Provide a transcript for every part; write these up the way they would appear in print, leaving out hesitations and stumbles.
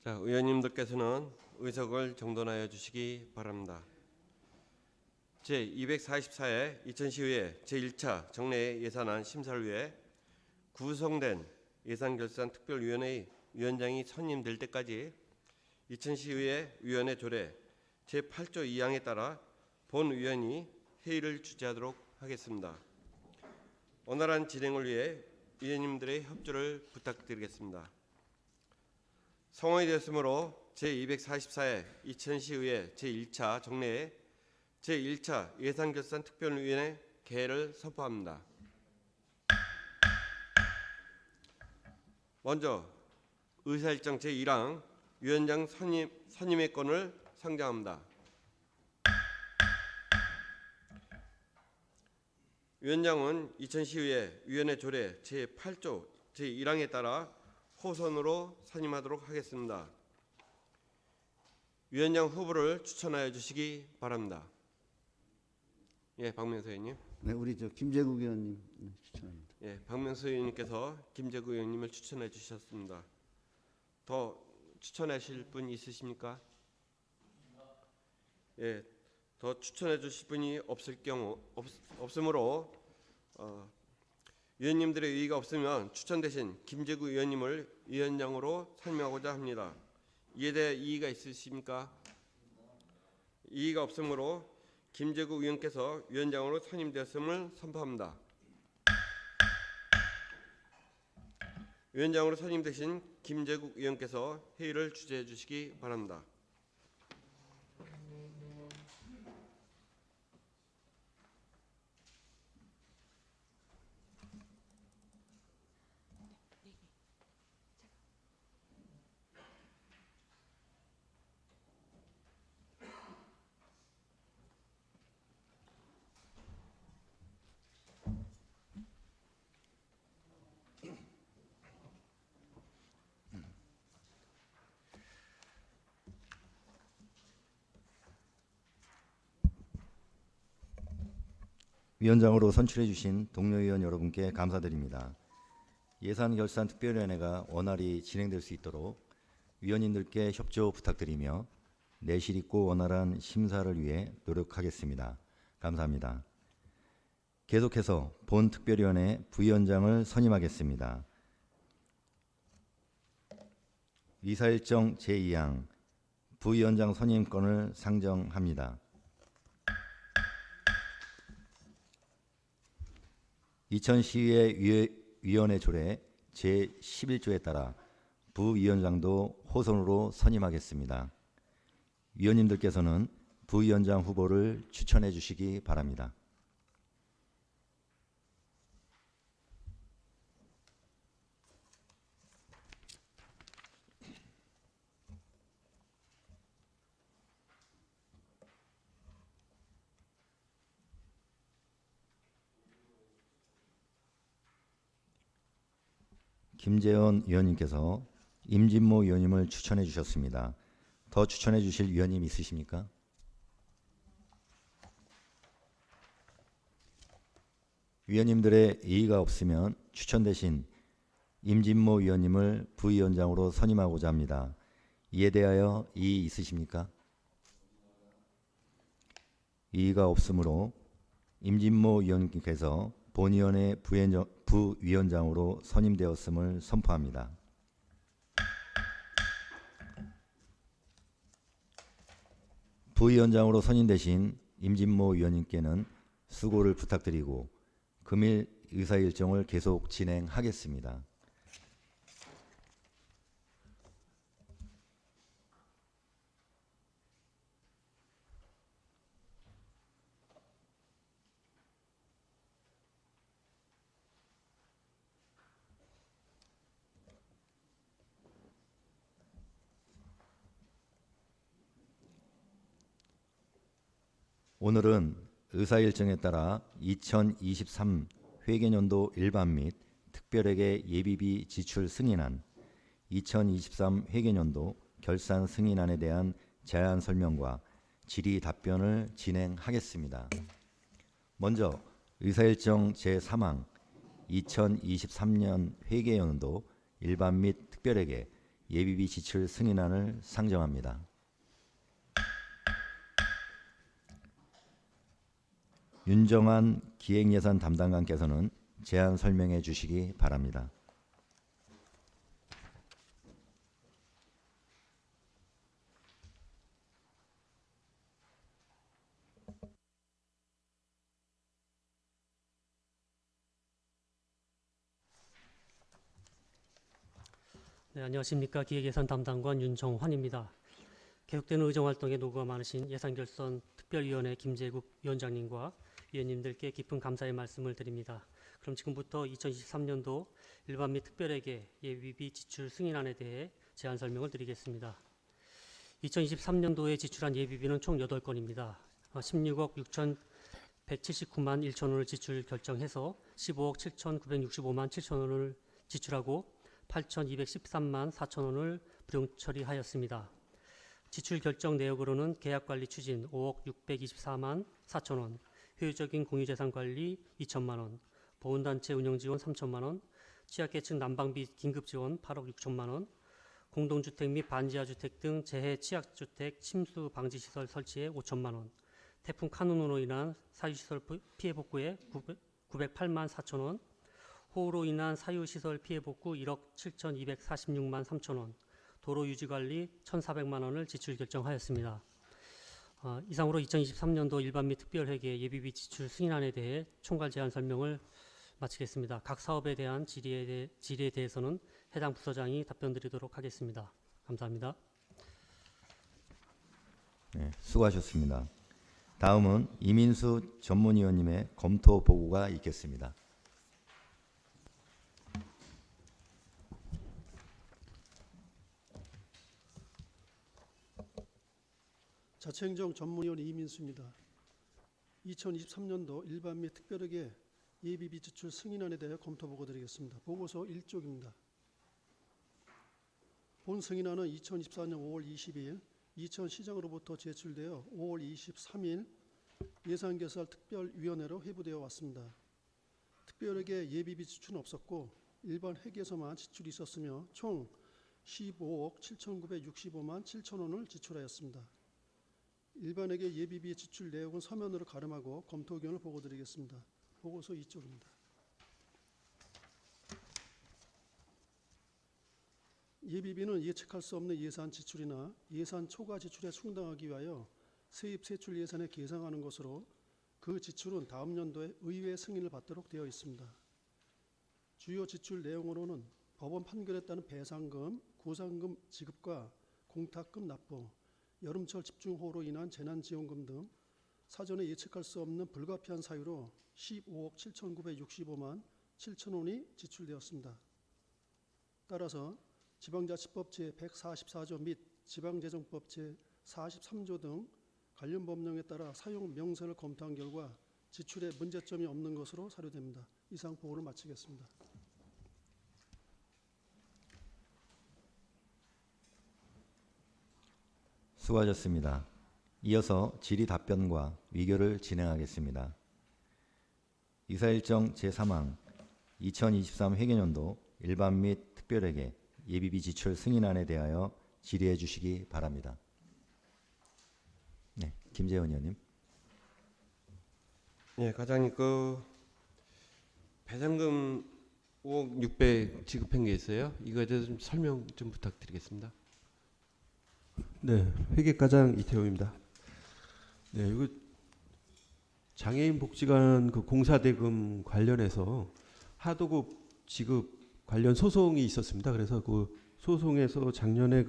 자, 의원님들께서는 의석을 정돈하여 주시기 바랍니다. 제244회 이천시의회 제1차 정례 예산안 심사를 위해 구성된 예산결산특별위원회 위원장이 선임될 때까지 이천시의회 위원회 조례 제8조 2항에 따라 본위원이 회의를 주재하도록 하겠습니다. 원활한 진행을 위해 위원님들의 협조를 부탁드리겠습니다. 성원이 되었으므로 제244회 이천시의회 제1차 정례에 제1차 예산결산특별위원회 개회를 선포합니다. 먼저 의사일정 제1항 위원장 선임의 건을 상정합니다. 위원장은 이천시의회 위원회 조례 제8조 제1항에 따라 호선으로 선임하도록 하겠습니다. 위원장 후보를 추천하여 주시기 바랍니다. 예, 박명수 의원님. 네, 우리 김재국 의원님 추천합니다. 예, 박명수 의원님께서 김재국 의원님을 추천해 주셨습니다. 더 추천하실 분 있으십니까? 예, 더 추천해 주실 분이 없으므로 위원님들의 의의가 없으면 추천 대신 김재국 의원님을 위원장으로 선임하고자 합니다. 이에 대해 이의가 있으십니까? 이의가 없으므로 김재국 의원께서 위원장으로 선임되었음을 선포합니다. 위원장으로 선임되신 김재국 의원께서 회의를 주재해 주시기 바랍니다. 위원장으로 선출해 주신 동료 의원 여러분께 감사드립니다. 예산결산특별위원회가 원활히 진행될 수 있도록 위원님들께 협조 부탁드리며 내실 있고 원활한 심사를 위해 노력하겠습니다. 감사합니다. 계속해서 본 특별위원회 부위원장을 선임하겠습니다. 의사일정 제2항 부위원장 선임권을 상정합니다. 이천시의회 위원회 조례 제11조에 따라 부위원장도 호선으로 선임하겠습니다. 위원님들께서는 부위원장 후보를 추천해 주시기 바랍니다. 김재원 위원님께서 임진모 위원님을 추천해 주셨습니다. 더 추천해 주실 위원님 있으십니까? 위원님들의 이의가 없으면 추천 대신 임진모 위원님을 부위원장으로 선임하고자 합니다. 이에 대하여 이의 있으십니까? 이의가 없으므로 임진모 위원님께서 본위원회 부위원장으로 선임되었음을 선포합니다. 부위원장으로 선임되신 임진모 위원님께는 수고를 부탁드리고 금일 의사일정을 계속 진행하겠습니다. 오늘은 의사일정에 따라 2023 회계연도 일반 및 특별회계 예비비 지출 승인안, 2023 회계연도 결산 승인안에 대한 제안 설명과 질의 답변을 진행하겠습니다. 먼저 의사일정 제3항 2023년 회계연도 일반 및 특별회계 예비비 지출 승인안을 상정합니다. 윤정한 기획예산 담당관께서는 제안 설명해 주시기 바랍니다. 네, 안녕하십니까. 기획예산 담당관 윤정환입니다. 계속되는 의정활동에 노고가 많으신 예산결선 특별위원회 김재국 위원장님과 위원님들께 깊은 감사의 말씀을 드립니다. 그럼 지금부터 2023년도 일반 및 특별회계 예비비 지출 승인안에 대해 제안 설명을 드리겠습니다. 2023년도에 지출한 예비비는 총 8건입니다. 16억 6,179만 1천 원을 지출 결정해서 15억 7,965만 7천 원을 지출하고 8,213만 4천 원을 불용 처리하였습니다. 지출 결정 내역으로는 계약관리 추진 5억 624만 4천 원, 효율적인 공유재산 관리 2천만 원, 보훈단체 운영지원 3천만 원, 취약계층 난방비 긴급지원 8억 6천만 원, 공동주택 및 반지하주택 등 재해 취약주택 침수 방지시설 설치에 5천만 원, 태풍 카눈으로 인한 사유시설 피해 복구에 908만 4천 원, 호우로 인한 사유시설 피해 복구 1억 7,246만 3천 원, 도로 유지관리 1,400만 원을 지출 결정하였습니다. 이상으로 2023년도 일반 및 특별회계 예비비 지출 승인안에 대해 총괄 제안 설명을 마치겠습니다. 각 사업에 대한 질의에 대해서는 해당 부서장이 답변드리도록 하겠습니다. 감사합니다. 네, 수고하셨습니다. 다음은 이민수 전문위원님의 검토 보고가 있겠습니다. 자치행정 전문위원 이민수입니다. 2023년도 일반 및 특별회계 예비비 지출 승인안에 대해 검토보고 드리겠습니다. 보고서 1쪽입니다. 본 승인안은 2024년 5월 22일 이천시장으로부터 제출되어 5월 23일 예산결산 특별위원회로 회부되어 왔습니다. 특별회계 예비비 지출은 없었고 일반 회계에서만 지출이 있었으며 총 15억 7,965만 7천 원을 지출하였습니다. 일반회계 예비비 지출 내역은 서면으로 가름하고 검토 의견을 보고드리겠습니다. 보고서 2쪽입니다. 예비비는 예측할 수 없는 예산 지출이나 예산 초과 지출에 충당하기 위하여 세입 세출 예산에 계상하는 것으로 그 지출은 다음 연도에 의회 승인을 받도록 되어 있습니다. 주요 지출 내용으로는 법원 판결에 따른 배상금, 구상금 지급과 공탁금 납부, 여름철 집중호우로 인한 재난지원금 등 사전에 예측할 수 없는 불가피한 사유로 15억 7,965만 7천 원이 지출되었습니다. 따라서 지방자치법 제144조 및 지방재정법 제43조 등 관련 법령에 따라 사용 명세를 검토한 결과 지출에 문제점이 없는 것으로 사료됩니다. 이상 보고를 마치겠습니다. 수고하셨습니다. 이어서 질의 답변과 위결을 진행하겠습니다. 이사일정 제3항 2023 회계년도 일반 및 특별회계 예비비 지출 승인안에 대하여 질의해 주시기 바랍니다. 네, 김재원 의원님. 네, 과장님 배상금 5억 600 지급한 게 있어요. 이거에 대해서 좀 설명 좀 부탁드리겠습니다. 네, 회계과장 이태호입니다. 네, 이거 장애인 복지관 그 공사대금 관련해서 하도급 지급 관련 소송이 있었습니다. 그래서 그 소송에서 작년에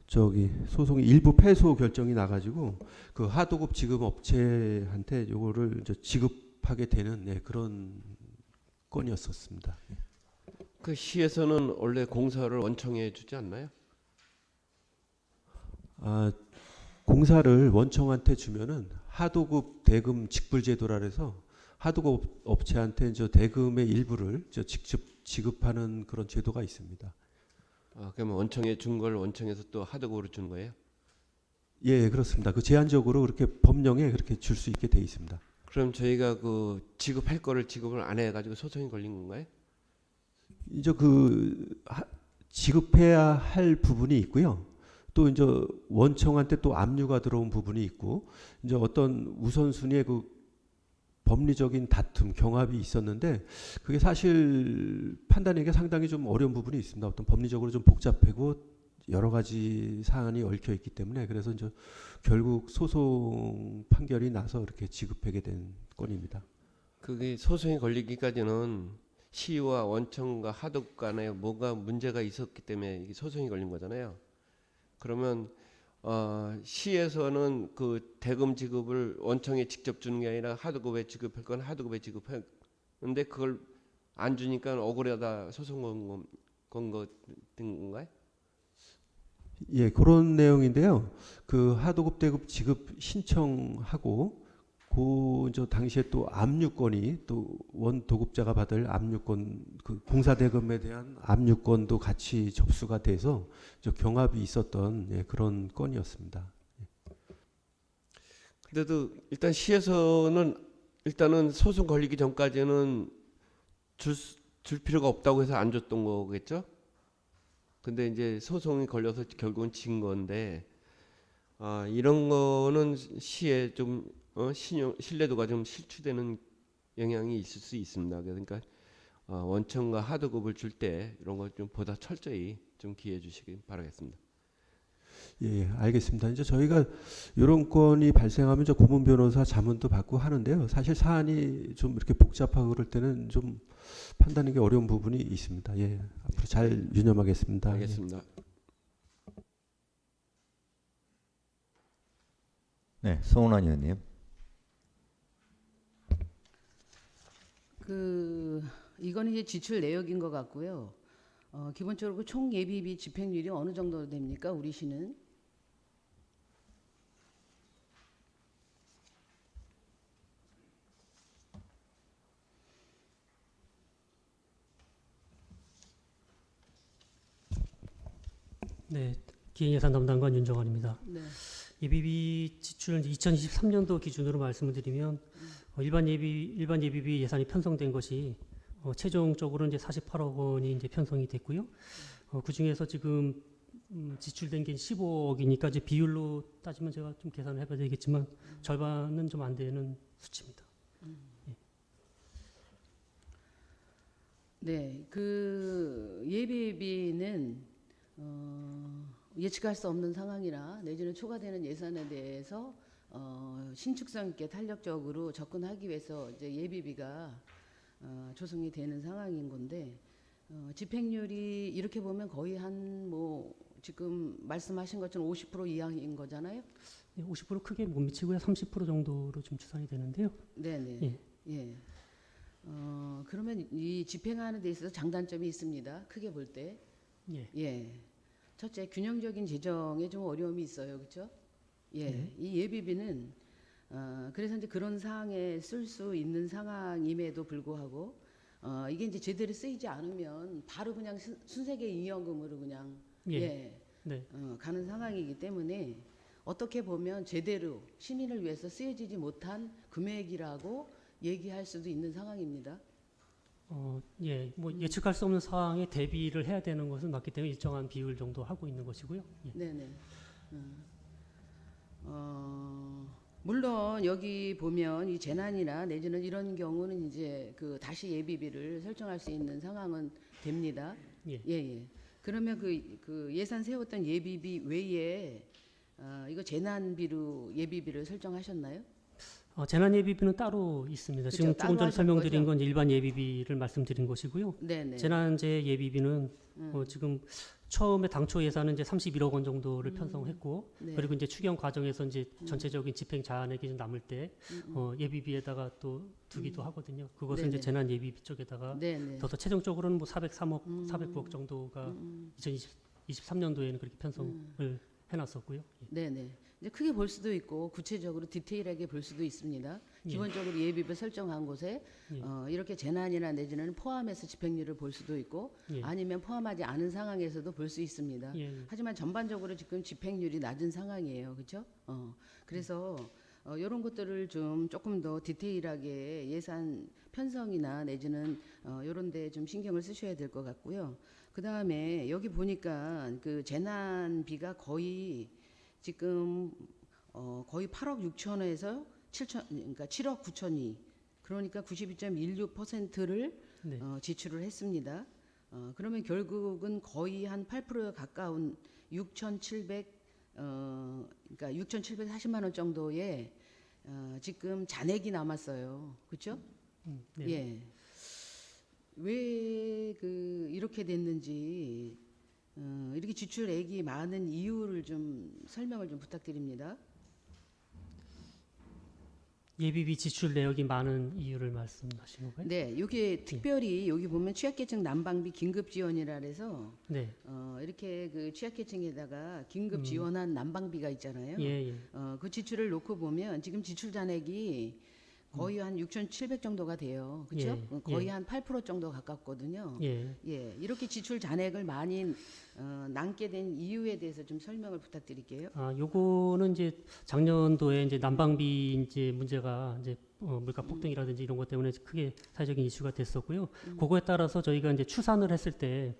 소송이 일부 패소 결정이 나가지고 그 하도급 지급 업체한테 요거를 이제 지급하게 되는 그런 건이었었습니다. 그 시에서는 원래 공사를 원청해 주지 않나요? 공사를 원청한테 주면은 하도급 대금 직불제도라 해서 하도급 업체한테 저 대금의 일부를 직접 지급하는 그런 제도가 있습니다. 그러면 원청에 준 걸 원청에서 또 하도급으로 준 거예요? 예, 그렇습니다. 그 제한적으로 그렇게 법령에 그렇게 줄 수 있게 돼 있습니다. 그럼 저희가 그 지급할 거를 지급을 안 해가지고 소송이 걸린 건가요? 이제 지급해야 할 부분이 있고요. 또 이제 원청한테 또 압류가 들어온 부분이 있고 이제 어떤 우선순위의 그 법리적인 다툼, 경합이 있었는데 그게 사실 판단하기가 상당히 좀 어려운 부분이 있습니다. 어떤 법리적으로 좀 복잡하고 여러 가지 사안이 얽혀 있기 때문에 그래서 이제 결국 소송 판결이 나서 이렇게 지급하게 된 건입니다. 그게 소송이 걸리기까지는 시와 원청과 하도급 간에 뭐가 문제가 있었기 때문에 이게 소송이 걸린 거잖아요. 그러면 시에서는 그 대금 지급을 원청에 직접 주는 게 아니라 하도급에 지급할 건 하도급에 지급했는데 그걸 안 주니까 억울하다 소송 건 건가요? 예, 그런 내용인데요. 그 하도급 대급 지급 신청하고 그 저 당시에 또 압류권이 또 원도급자가 받을 압류권 그 공사 대금에 대한 압류권도 같이 접수가 돼서 저 경합이 있었던 예, 그런 건이었습니다. 그래도 일단 시에서는 일단은 소송 걸리기 전까지는 줄 필요가 없다고 해서 안 줬던 거겠죠? 근데 이제 소송이 걸려서 결국은 진 건데 이런 거는 시에 좀 신뢰도가 좀 실추되는 영향이 있을 수 있습니다. 그러니까 원청과 하도급을 줄 때 이런 거 좀 보다 철저히 좀 기해 주시기 바라겠습니다. 예, 알겠습니다. 이제 저희가 이런 건이 발생하면 이제 고문 변호사 자문도 받고 하는데요. 사실 사안이 좀 이렇게 복잡하고 그럴 때는 좀 판단하기 어려운 부분이 있습니다. 예, 앞으로 잘 유념하겠습니다. 알겠습니다. 네, 서운한 의원님. 이거는 이제 지출 내역인 것 같고요. 기본적으로 그 총 예비비 집행률이 어느 정도 됩니까? 우리 시는? 네, 기획예산 담당관 윤정환입니다. 네. 예비비 지출 2023년도 기준으로 말씀을 드리면 일반 예비비 예산이 편성된 것이 최종적으로 이제 48억 원이 이제 편성이 됐고요. 그 중에서 지금 지출된 게 15억이니까 이제 비율로 따지면 제가 좀 계산을 해봐야 되겠지만 절반은 좀 안 되는 수치입니다. 네, 그 예비비는 예측할 수 없는 상황이나 내지는 초과되는 예산에 대해서 신축성 있게 탄력적으로 접근하기 위해서 이제 예비비가 조성이 되는 상황인 건데 집행률이 이렇게 보면 거의 한 뭐 지금 말씀하신 것처럼 50% 이하인 거잖아요. 네, 50% 크게 못 미치고요. 30% 정도로 좀 추산이 되는데요. 네네. 예. 예. 그러면 이 집행하는 데 있어서 장단점이 있습니다. 크게 볼 때. 예. 예. 첫째, 균형적인 재정에 좀 어려움이 있어요. 그렇죠? 예. 네. 이 예비비는 그래서 이제 그런 상황에 쓸 수 있는 상황임에도 불구하고 이게 이제 제대로 쓰이지 않으면 바로 그냥 순세계 잉여금으로 그냥 예. 네. 가는 상황이기 때문에 어떻게 보면 제대로 시민을 위해서 쓰여지지 못한 금액이라고 얘기할 수도 있는 상황입니다. 예, 뭐 예측할 수 없는 상황에 대비를 해야 되는 것은 맞기 때문에 일정한 비율 정도 하고 있는 것이고요. 예. 네네. 물론 여기 보면 이 재난이나 내지는 이런 경우는 이제 그 다시 예비비를 설정할 수 있는 상황은 됩니다. 예. 예. 그러면 그 예산 세웠던 예비비 외에 이거 재난비로 예비비를 설정하셨나요? 재난 예비비는 따로 있습니다. 그쵸, 지금 따로 조금 전에 하신 설명드린 거죠? 건 이제 일반 예비비를 말씀드린 것이고요. 네네. 재난재 예비비는 지금 처음에 당초 예산은 이제 31억 원 정도를 편성했고 네. 그리고 이제 추경 과정에서 이제 전체적인 집행 자한액이 좀 남을 때 예비비에다가 또 두기도 하거든요. 그것은 이제 네네. 재난 예비비 쪽에다가 네네. 더 최종적으로는 뭐 403억, 409억 정도가 2023년도에는 그렇게 편성을 해놨었고요. 예. 네네. 이제 크게 볼 수도 있고 구체적으로 디테일하게 볼 수도 있습니다. 예. 기본적으로 예비비 설정한 곳에 예. 이렇게 재난이나 내지는 포함해서 집행률을 볼 수도 있고 예. 아니면 포함하지 않은 상황에서도 볼 수 있습니다. 예. 하지만 전반적으로 지금 집행률이 낮은 상황이에요. 그렇죠? 그래서 이런 것들을 좀 조금 더 디테일하게 예산 편성이나 내지는 이런 데 좀 신경을 쓰셔야 될 것 같고요. 그다음에 여기 보니까 그 재난비가 거의 지금 거의 8억 6천에서 7천, 그러니까 7억 9천이, 그러니까 92.16%를 네. 지출을 했습니다. 그러면 결국은 거의 한 8%에 가까운 6,700, 그러니까 6,740만 원 정도의 지금 잔액이 남았어요. 그렇죠? 네. 예. 왜 그 이렇게 됐는지 이렇게 지출액이 많은 이유를 좀 설명을 좀 부탁드립니다. 예비비 지출 내역이 많은 이유를 말씀하시는 거예요? 네, 여기 특별히 여기 보면 취약계층 난방비 긴급 지원이라 해서 네. 이렇게 그 취약계층에다가 긴급 지원한 난방비가 있잖아요. 예, 예. 그 지출을 놓고 보면 지금 지출 잔액이 거의 한 6,700 정도가 돼요. 그렇죠? 예, 거의 예. 한 8% 정도 가깝거든요. 예. 예, 이렇게 지출 잔액을 많이 남게 된 이유에 대해서 좀 설명을 부탁드릴게요. 요거는 이제 작년도에 이제 난방비 이제 문제가 이제 물가 폭등이라든지 이런 것 때문에 크게 사회적인 이슈가 됐었고요. 그거에 따라서 저희가 이제 추산을 했을 때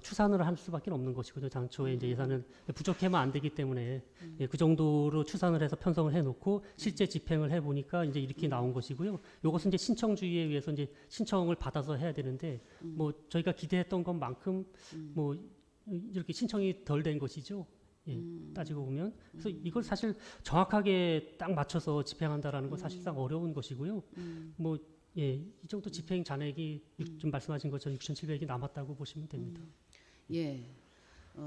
추산을 할 수밖에 없는 것이거든요. 당초에 이제 예산은 부족하면 안 되기 때문에 예, 그 정도로 추산을 해서 편성을 해놓고 실제 집행을 해보니까 이제 이렇게 나온 것이고요. 요것은 이제 신청주의에 의해서 이제 신청을 받아서 해야 되는데 뭐 저희가 기대했던 것만큼 뭐 이렇게 신청이 덜 된 것이죠. 예, 따지고 보면 그래서 이걸 사실 정확하게 딱 맞춰서 집행한다라는 건 사실상 어려운 것이고요. 뭐 예, 이 정도 집행 잔액이 좀 말씀하신 것처럼 6,700이 남았다고 보시면 됩니다. 예.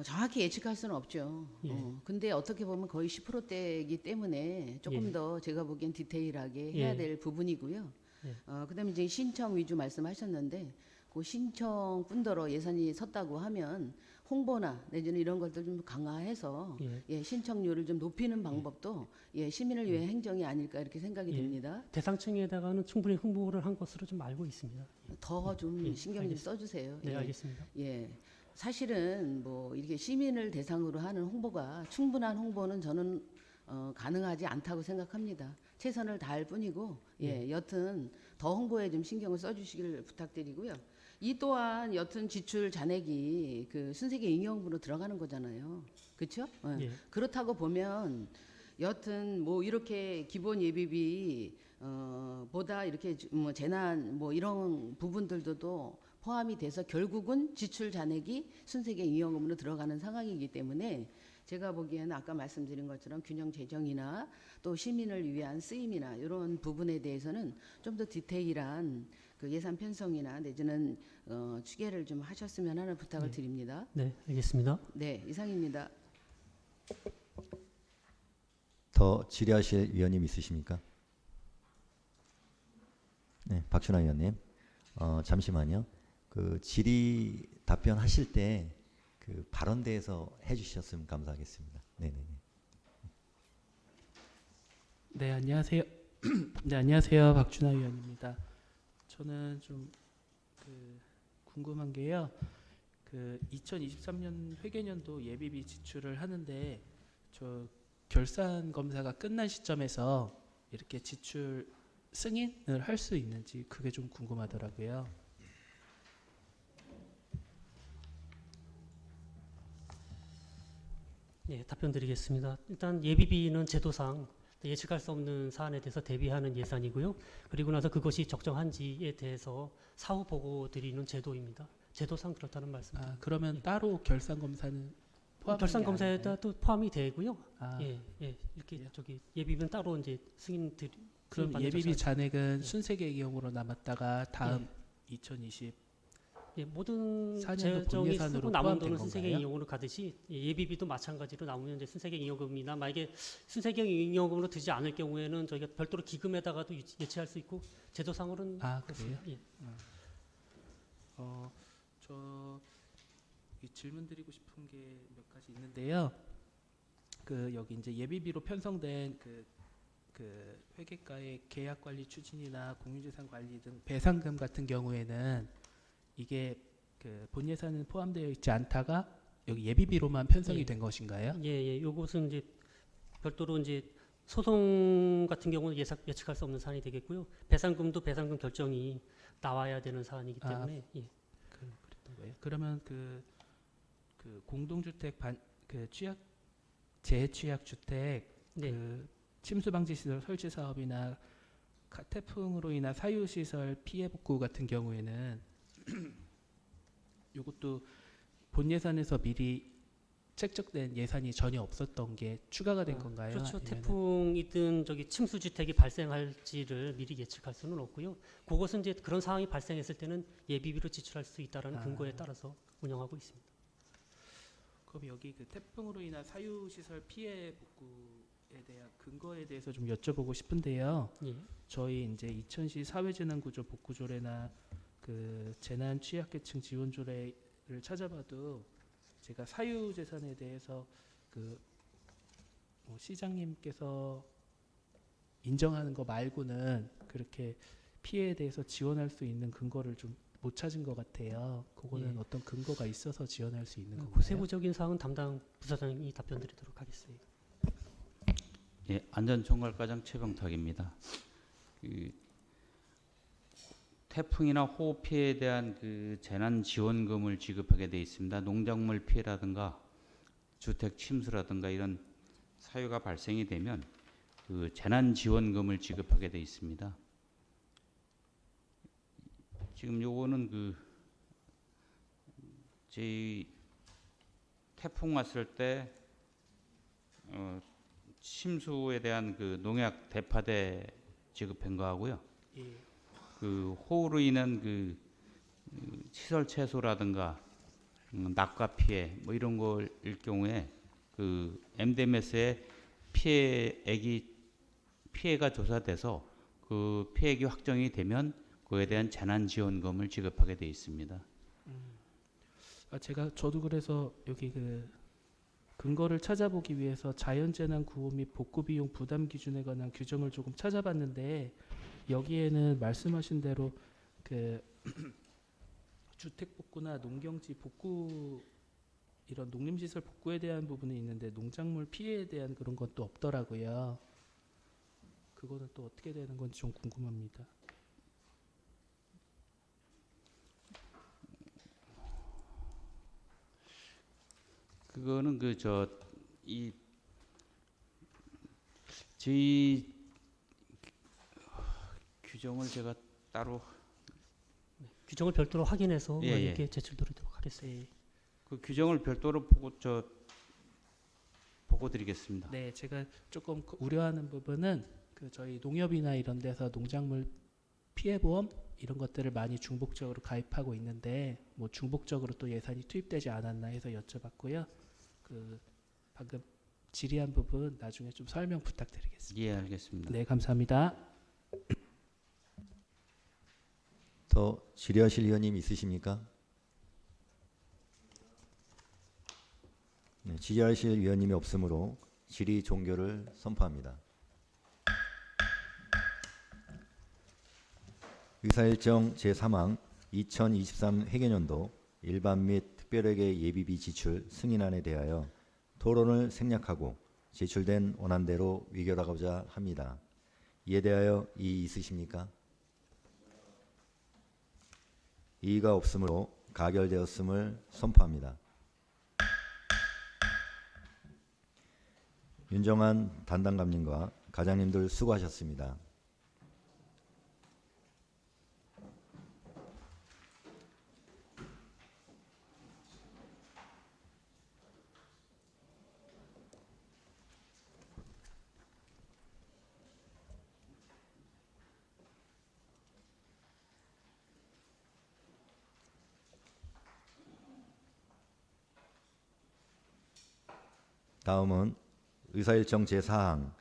정확히 예측할 수는 없죠. 예. 근데 어떻게 보면 거의 10%대이기 때문에 조금 예. 더 제가 보기엔 디테일하게 해야 예. 될 부분이고요. 예. 그다음에 이제 신청 위주 말씀하셨는데 그 신청 뿐더러 예산이 섰다고 하면 홍보나 내지는 이런 것들 좀 강화해서 예. 예, 신청률을 좀 높이는 방법도 예, 시민을 위해 행정이 아닐까 이렇게 생각이 예. 듭니다. 대상층에다가는 충분히 홍보를 한 것으로 좀 알고 있습니다. 더 좀 예, 신경 좀 써주세요. 네, 예. 알겠습니다. 예. 사실은 뭐 이렇게 시민을 대상으로 하는 홍보가 충분한 홍보는 저는 가능하지 않다고 생각합니다. 최선을 다할 뿐이고, 예, 여튼 더 홍보에 좀 신경을 써주시길 부탁드리고요. 이 또한 여튼 지출 잔액이 그 순세계 잉여금으로 들어가는 거잖아요. 그렇죠? 예. 그렇다고 보면 여튼 뭐 이렇게 기본 예비비 보다 이렇게 뭐 재난 뭐 이런 부분들도 포함이 돼서 결국은 지출 잔액이 순세계 잉여금으로 들어가는 상황이기 때문에 제가 보기에는 아까 말씀드린 것처럼 균형 재정이나 또 시민을 위한 쓰임이나 이런 부분에 대해서는 좀 더 디테일한 그 예산 편성이나 내지는 추계를 좀 하셨으면 하는 부탁을 드립니다. 네, 알겠습니다. 네, 이상입니다. 더 질의하실 위원님 있으십니까? 네, 박준하 위원님. 잠시만요. 그 질의 답변하실 때 그 발언대에서 해주셨으면 감사하겠습니다. 네네네. 네, 안녕하세요. 네, 안녕하세요. 박준하 위원입니다. 저는 좀 궁금한 게요. 그 2023년 회계년도 예비비 지출을 하는데 저 결산 검사가 끝난 시점에서 이렇게 지출 승인을 할 수 있는지 그게 좀 궁금하더라고요. 예, 답변 드리겠습니다. 일단 예비비는 제도상 예측할 수 없는 사안에 대해서 대비하는 예산이고요. 그리고 나서 그것이 적정한지에 대해서 사후 보고 드리는 제도입니다. 제도상 그렇다는 말씀입니다. 그러면 따로 결산 검사는 포함 결산 검사에다 또 포함이 되고요. 아, 예, 예, 이렇게 예. 저기 예비비는 따로 이제 승인 드리. 그럼 승인받는 예비비 절차가- 잔액은 예. 순세계 이용으로 남았다가 다음 2020 예, 모든 4년도 재정이 본예산으로 쓰고 남은 포함된 돈은 순세계 건가요? 이용으로 가듯이 예비비도 마찬가지로 남으면 이제 순세계 잉여금이나 만약에 순세계 잉여금으로 드지 않을 경우에는 저희가 별도로 기금에다가도 예치할 수 있고 제도상으로는 그래요? 그렇습니다. 예. 저 질문 드리고 싶은 게 몇 가지 있는데요. 그 여기 이제 예비비로 편성된 그 회계과의 계약 관리 추진이나 공유재산 관리 등 배상금 같은 경우에는 이게 그 본 예산은 포함되어 있지 않다가 여기 예비비로만 편성이 예. 된 것인가요? 예, 예. 요것은 이제 별도로 이제 소송 같은 경우는 예측할 수 없는 사안이 되겠고요. 배상금도 배상금 결정이 나와야 되는 사안이기 아, 때문에 예. 거예요. 그러면 그 공동주택 그 재취약 주택 네. 그 침수 방지 시설 설치 사업이나 태풍으로 인한 사유 시설 피해 복구 같은 경우에는 이것도 본 예산에서 미리 책정된 예산이 전혀 없었던 게 추가가 된 건가요? 그렇죠. 아니면은- 태풍이든 저기 침수 주택이 발생할지를 미리 예측할 수는 없고요. 그것은 이제 그런 상황이 발생했을 때는 예비비로 지출할 수 있다라는 근거에 따라서 운영하고 있습니다. 그럼 여기 그 태풍으로 인한 사유 시설 피해 복구에 대한 근거에 대해서 좀 여쭤보고 싶은데요. 예. 저희 이제 2000시 사회재난구조 복구조례나 그 재난 취약계층 지원조례를 찾아봐도 제가 사유재산에 대해서 뭐 시장님께서 인정하는 거 말고는 그렇게 피해에 대해서 지원할 수 있는 근거를 좀 못 찾은 것 같아요. 그거는 예. 어떤 근거가 있어서 지원할 수 있는 건가요? 그 세부적인 사항은 담당 부사장이 답변드리도록 하겠습니다. 예, 안전총괄과장 최병탁입니다. 그 태풍이나 호우 피해에 대한 그 재난 지원금을 지급하게 돼 있습니다. 농작물 피해라든가 주택 침수라든가 이런 사유가 발생이 되면 그 재난 지원금을 지급하게 돼 있습니다. 지금 요거는 그 저희 태풍 왔을 때 침수에 대한 그 농약 대파대 지급한 거 하고요. 예. 그 호우로 인한 그 시설 채소라든가 낙과 피해 뭐 이런 거일 경우에 그 MDMS의 피해가 조사돼서 그 피해액이 확정이 되면 그에 대한 재난 지원금을 지급하게 돼 있습니다. 저도 그래서 여기 그 근거를 찾아보기 위해서 자연재난 구호 및 복구 비용 부담 기준에 관한 규정을 조금 찾아봤는데 여기에는 말씀하신 대로 그 주택 복구나 농경지 복구 이런 농림시설 복구에 대한 부분이 있는데 농작물 피해에 대한 그런 건 또 없더라고요. 그거는 또 어떻게 되는 건지 좀 궁금합니다. 그거는 저희 규정을 제가 따로 규정을 별도로 확인해서 예, 예. 의원님께 제출드리도록 하겠습니다. 그 규정을 별도로 보고 드리겠습니다. 네, 제가 조금 우려하는 부분은 그 저희 농협이나 이런 데서 농작물 피해 보험 이런 것들을 많이 중복적으로 가입하고 있는데 뭐 중복적으로 또 예산이 투입되지 않았나 해서 여쭤봤고요. 그 방금 질의한 부분 나중에 좀 설명 부탁드리겠습니다. 예, 알겠습니다. 네, 감사합니다. 더 질의하실 의원님 있으십니까? 네, 질의하실 의원님이 없으므로 질의 종결을 선포합니다. 의사일정 제3항 2023 회계연도 일반 및 특별회계 예비비 지출 승인안에 대하여 토론을 생략하고 제출된 원안대로 의결하고자 합니다. 이에 대하여 이의 있으십니까? 이의가 없으므로 가결되었음을 선포합니다. 윤정한 담당감님과 과장님들 수고하셨습니다. 다음은 의사일정 제4항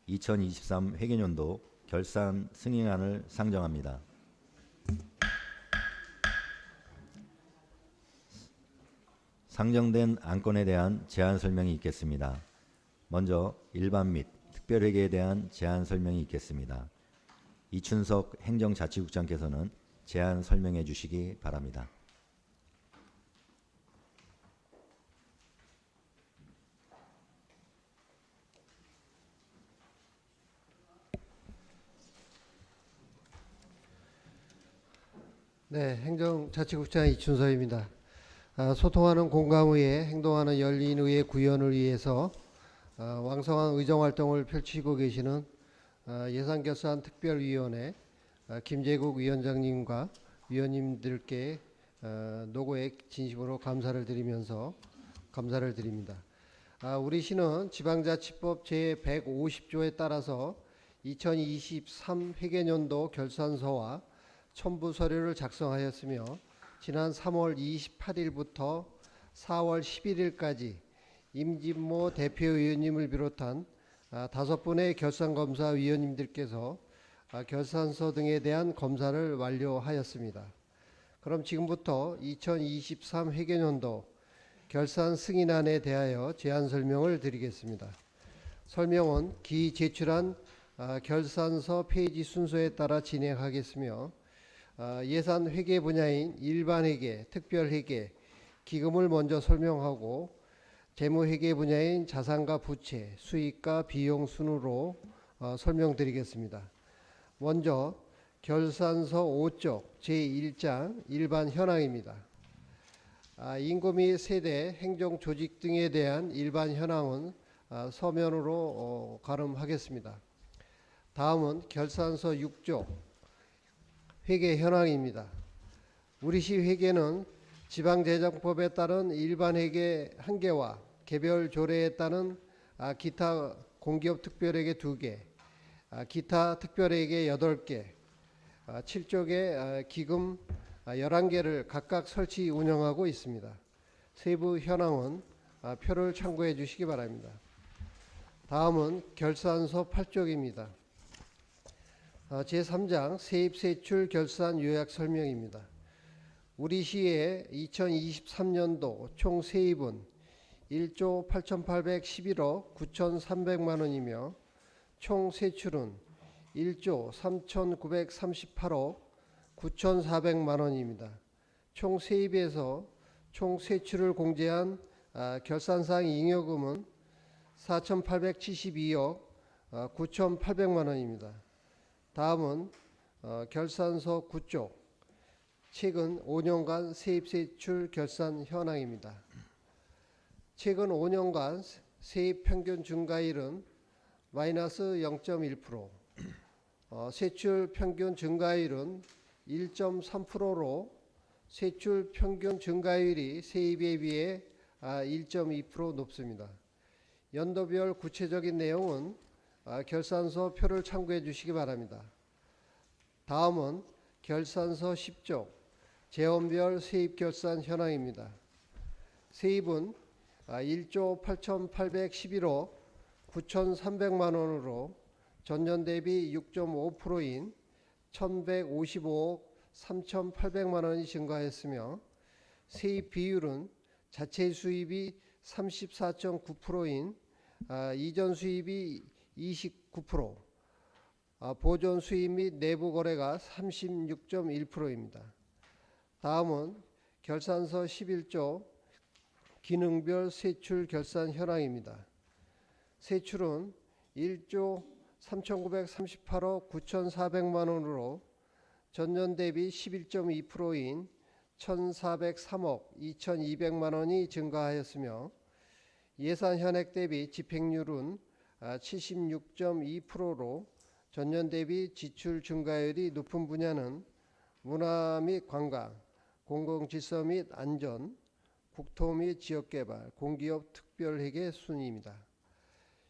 2023 회계연도 결산 승인안을 상정합니다. 상정된 안건에 대한 제안 설명이 있겠습니다. 먼저 일반 및 특별회계에 대한 제안 설명이 있겠습니다. 이춘석 행정자치국장께서는 제안 설명해 주시기 바랍니다. 네, 행정자치국장 이춘서입니다. 소통하는 공감의회, 행동하는 열린의회 구현을 위해서 왕성한 의정활동을 펼치고 계시는 예산결산특별위원회 김재국 위원장님과 위원님들께 노고에 진심으로 감사를 드리면서 감사를 드립니다. 우리 시는 지방자치법 제150조에 따라서 2023 회계년도 결산서와 첨부 서류를 작성하였으며 지난 3월 28일부터 4월 11일까지 임진모 대표위원님을 비롯한 5분의 결산검사위원님들께서 결산서 등에 대한 검사를 완료하였습니다. 그럼 지금부터 2023 회계년도 결산 승인안에 대하여 제안 설명을 드리겠습니다. 설명은 기 제출한 결산서 페이지 순서에 따라 진행하겠으며 예산 회계 분야인 일반 회계, 특별 회계, 기금을 먼저 설명하고 재무 회계 분야인 자산과 부채, 수익과 비용 순으로 설명드리겠습니다. 먼저 결산서 5쪽 제1장 일반 현황입니다. 인구 및 세대, 행정 조직 등에 대한 일반 현황은 서면으로 가름하겠습니다. 다음은 결산서 6쪽 회계 현황입니다. 우리 시 회계는 지방재정법에 따른 일반 회계 1개와 개별 조례에 따른 기타 공기업 특별회계 2개, 기타 특별회계 8개, 7쪽의 기금 11개를 각각 설치 운영하고 있습니다. 세부 현황은 표를 참고해 주시기 바랍니다. 다음은 결산서 8쪽입니다. 제3장 세입세출 결산 요약 설명입니다. 우리 시의 2023년도 총 세입은 1조 8,811억 9,300만 원이며 총 세출은 1조 3,938억 9,400만 원입니다. 총 세입에서 총 세출을 공제한 결산사항 잉여금은 4,872억 9,800만 원입니다. 다음은 결산서 9쪽 최근 5년간 세입세출 결산 현황입니다. 최근 5년간 세입 평균 증가율은 마이너스 0.1%, 세출 평균 증가율은 1.3%로 세출 평균 증가율이 세입에 비해 1.2% 높습니다. 연도별 구체적인 내용은 결산서 표를 참고해 주시기 바랍니다. 다음은 결산서 10쪽 재원별 세입 결산 현황입니다. 세입은 1조 8,811억 9,300만 원으로 전년 대비 6.5%인 1,155억 3,800만 원이 증가했으며 세입 비율은 자체 수입이 34.9%인 이전 수입이 29%, 보존 수입 및 내부 거래가 36.1%입니다. 다음은 결산서 11조 기능별 세출 결산 현황입니다. 세출은 1조 3,938억 9,400만 원으로 전년 대비 11.2%인 1,403억 2,200만 원이 증가하였으며 예산 현액 대비 집행률은 76.2%로 전년 대비 지출 증가율이 높은 분야는 문화 및 관광, 공공질서 및 안전, 국토 및 지역개발, 공기업 특별회계 순입니다.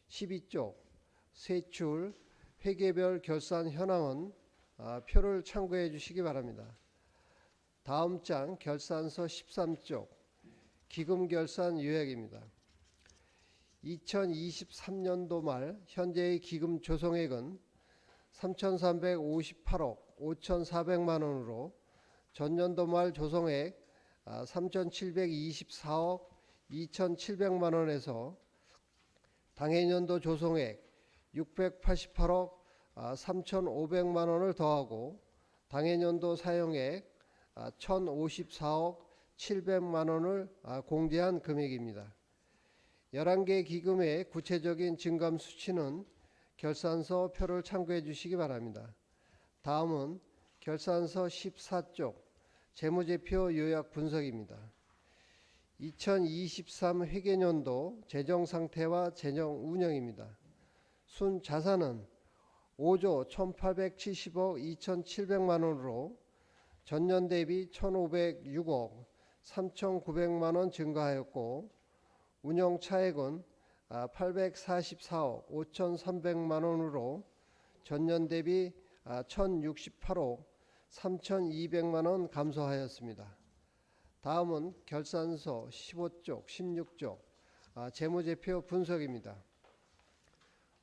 12쪽 세출 회계별 결산 현황은 표를 참고해 주시기 바랍니다. 다음 장 결산서 13쪽 기금 결산 요약입니다. 2023년도 말 현재의 기금 조성액은 3,358억 5,400만 원으로 전년도 말 조성액 3,724억 2,700만 원에서 당해년도 조성액 688억 3,500만 원을 더하고 당해년도 사용액 1,054억 700만 원을 공제한 금액입니다. 11개 기금의 구체적인 증감 수치는 결산서 표를 참고해 주시기 바랍니다. 다음은 결산서 14쪽 재무제표 요약 분석입니다. 2023 회계년도 재정 상태와 재정 운영입니다. 순 자산은 5조 1,870억 2,700만 원으로 전년 대비 1,506억 3,900만 원 증가하였고, 운영 차액은 844억 5,300만 원으로 전년 대비 1,068억 3,200만 원 감소하였습니다. 다음은 결산서 15쪽, 16쪽 재무제표 분석입니다.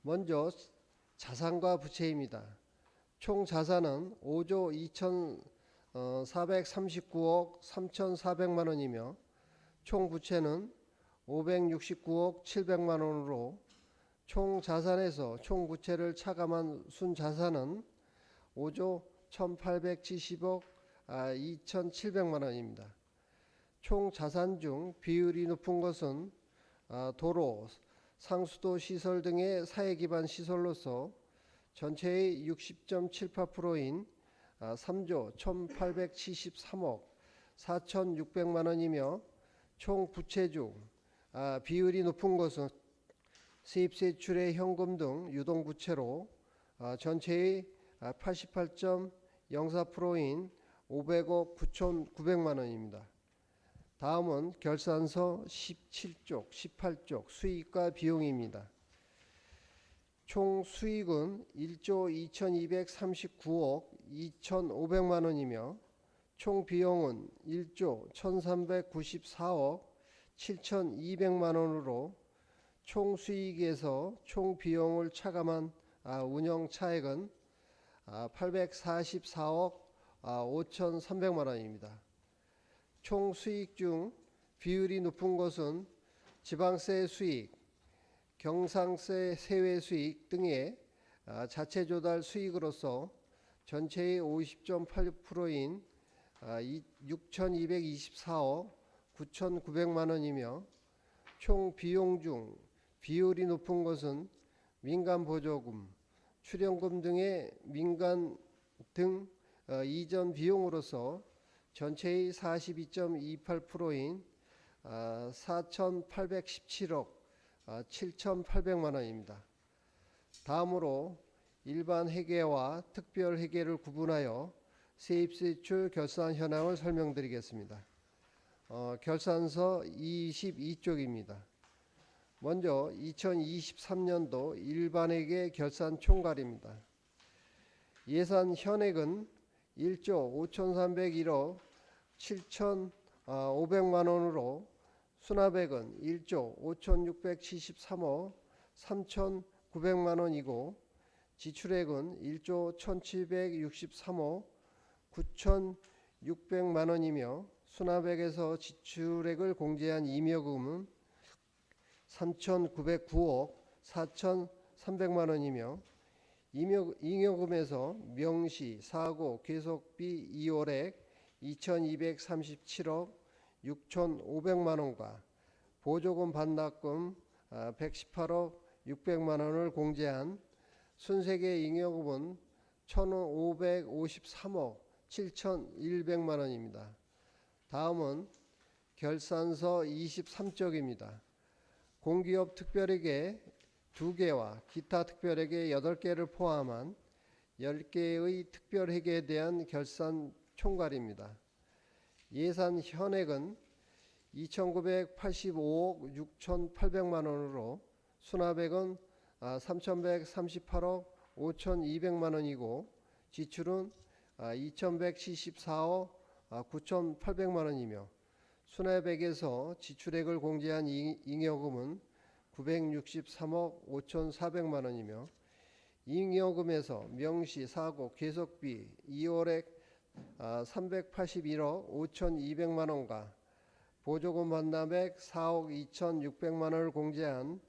먼저 자산과 부채입니다. 총 자산은 5조 2,439억 3,400만 원이며 총 부채는 569억 700만 원으로 총 자산에서 총 부채를 차감한 순자산은 5조 1,870억 2,700만 원입니다. 총 자산 중 비율이 높은 것은 도로, 상수도 시설 등의 사회 기반 시설로서 전체의 60.78%인 3조 1,873억 4,600만 원이며, 총 부채 중 비율이 높은 것은 세입세출의 현금 등 유동부채로 전체의 88.04%인 500억 9,900만 원입니다. 다음은 결산서 17쪽, 18쪽 수익과 비용입니다. 총 수익은 1조 2,239억 2,500만 원이며 총 비용은 1조 1,394억 7,200만 원으로 총 수익에서 총 비용을 차감한 운영 차액은 844억 5,300만 원입니다. 총 수익 중 비율이 높은 것은 지방세 수익, 경상세 세외 수익 등의 자체 조달 수익으로서 전체의 50.86%인 6,224억 9,900만 원이며, 총 비용 중 비율이 높은 것은 민간 보조금, 출연금 등의 민간 등 이전 비용으로서 전체의 42.28%인 4,817억 7,800만 원입니다. 다음으로 일반 회계와 특별 회계를 구분하여 세입세출 결산 현황을 설명드리겠습니다. 결산서 22쪽입니다. 먼저 2023년도 일반회계 결산 총괄입니다. 예산 현액은 1조 5,301억 7,500만 원으로 수납액은 1조 5,673억 3,900만 원이고, 지출액은 1조 1,763억 9,600만 원이며, 수납액에서 지출액을 공제한 잉여금은 3,909억 4,300만 원이며, 잉여금에서 명시, 사고, 계속비 2월액 2,237억 6,500만 원과 보조금 반납금 118억 600만 원을 공제한 순세계 잉여금은 1,553억 7,100만 원입니다. 다음은 결산서 23쪽입니다. 공기업 특별회계 2개와 기타 특별회계 8개를 포함한 10개의 특별회계에 대한 결산 총괄입니다. 예산 현액은 2,985억 6,800만 원으로 수납액은 3,138억 5,200만 원이고, 지출은 2,174억 9,800만 원이며, 수납액에서 지출액을 공제한 잉여금은 963억 5,400만 원이며, 잉여금에서 명시, 사고, 계속비 2월액 381억 5,200만 원과 보조금 반납액 4억 2,600만 원을 공제한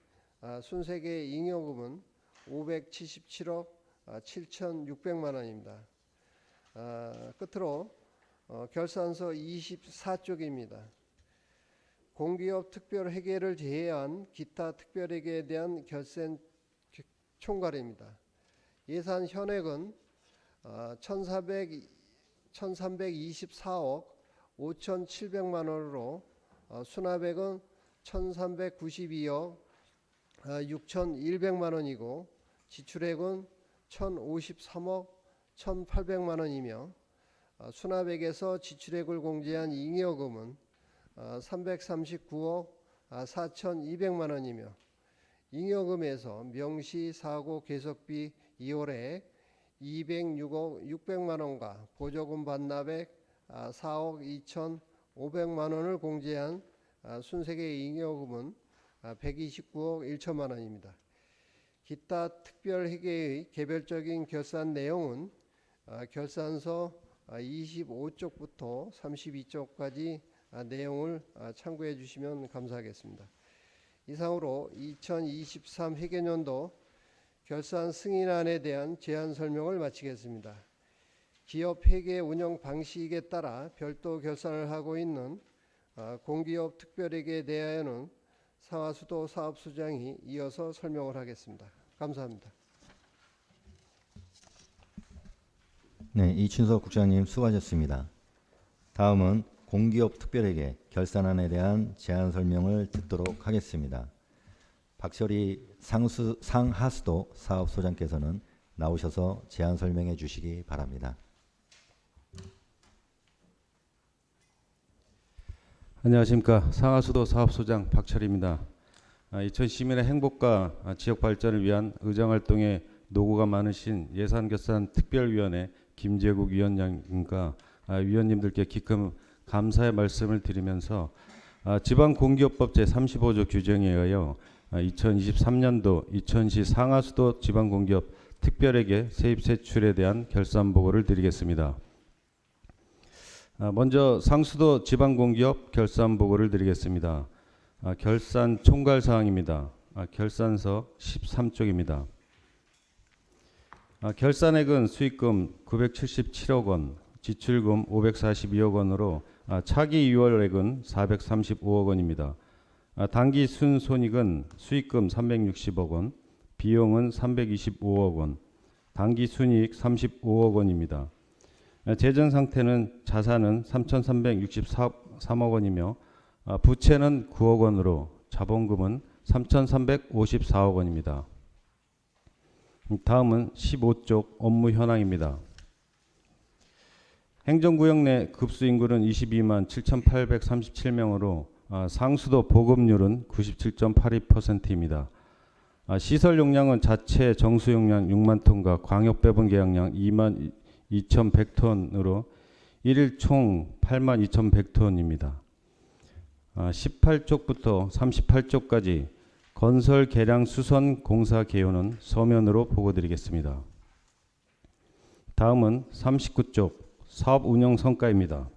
순세계 잉여금은 577억 7,600만 원입니다. 끝으로 결산서 24쪽입니다. 공기업 특별회계를 제외한 기타 특별회계에 대한 결산 총괄입니다. 예산 현액은 1,324억 5,700만 원으로 수납액은 1,392억 6,100만 원이고 지출액은 1,053억 1,800만 원이며 수납액에서 지출액을 공제한 잉여금은 339억 4,200만 원이며 잉여금에서 명시 사고 계속비 2월에 206억 600만 원과 보조금 반납액 4억 2,500만 원을 공제한 순세계 잉여금은 129억 1천만 원입니다. 기타 특별회계의 개별적인 결산 내용은 결산서 25쪽부터 32쪽까지 내용을 참고해 주시면 감사하겠습니다. 이상으로 2023 회계년도 결산 승인안에 대한 제안 설명을 마치겠습니다. 기업 회계 운영 방식에 따라 별도 결산을 하고 있는 공기업 특별회계에 대하여는 상하수도 사업소장이 이어서 설명을 하겠습니다. 감사합니다. 네, 이춘석 국장님 수고하셨습니다. 다음은 공기업 특별회계 결산안에 대한 제안 설명을 듣도록 하겠습니다. 박철희 상하수도 사업소장께서는 나오셔서 제안 설명해 주시기 바랍니다. 안녕하십니까. 상하수도 사업소장 박철희입니다. 20시민의 행복과 지역 발전을 위한 의정활동에 노고가 많으신 예산결산특별위원회 김재국 위원장님과 위원님들께 깊은 감사의 말씀을 드리면서 지방공기업법 제35조 규정에 의하여 2023년도 이천시 상하수도 지방공기업 특별회계 세입세출에 대한 결산보고를 드리겠습니다. 먼저 상수도 지방공기업 결산보고를 드리겠습니다. 결산 총괄사항입니다. 결산서 13쪽입니다. 결산액은 수익금 977억 원, 지출금 542억 원으로 차기 유월액은 435억 원입니다. 당기 순손익은 수익금 360억 원, 비용은 325억 원, 당기 순이익 35억 원입니다. 재정 상태는 자산은 3,363억 원이며 부채는 9억 원으로 자본금은 3,354억 원입니다. 다음은 15쪽 업무 현황입니다. 행정구역 내 급수 인구는 22만 7,837명으로 상수도 보급률은 97.82%입니다. 시설 용량은 자체 정수 용량 6만 톤과 광역 배분 계약량 2만 2,100톤으로 1일 총 8만 2,100톤입니다. 18쪽부터 38쪽까지 건설 계량 수선 공사 개요는 서면으로 보고드리겠습니다. 다음은 39쪽 사업 운영 성과입니다.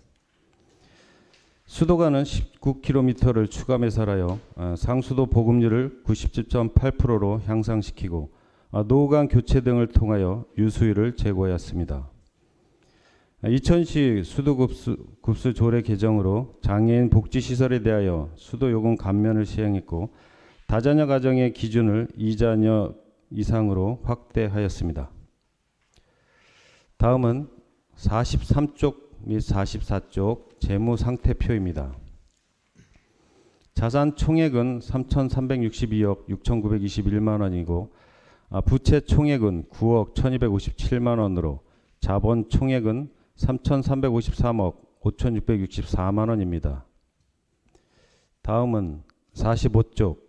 수도관은 19km를 추가 매설하여 상수도 보급률을 97.8%로 향상시키고 노후관 교체 등을 통하여 유수율을 제고하였습니다. 이천시 수도급수 조례 개정으로 장애인 복지시설에 대하여 수도요금 감면을 시행했고 다자녀 가정의 기준을 2자녀 이상으로 확대하였습니다. 다음은 43쪽 및 44쪽 재무상태표입니다. 자산 총액은 3,362억 6,921만 원이고 부채 총액은 9억 1,257만 원으로 자본 총액은 3,353억 5,664만 원입니다. 다음은 45쪽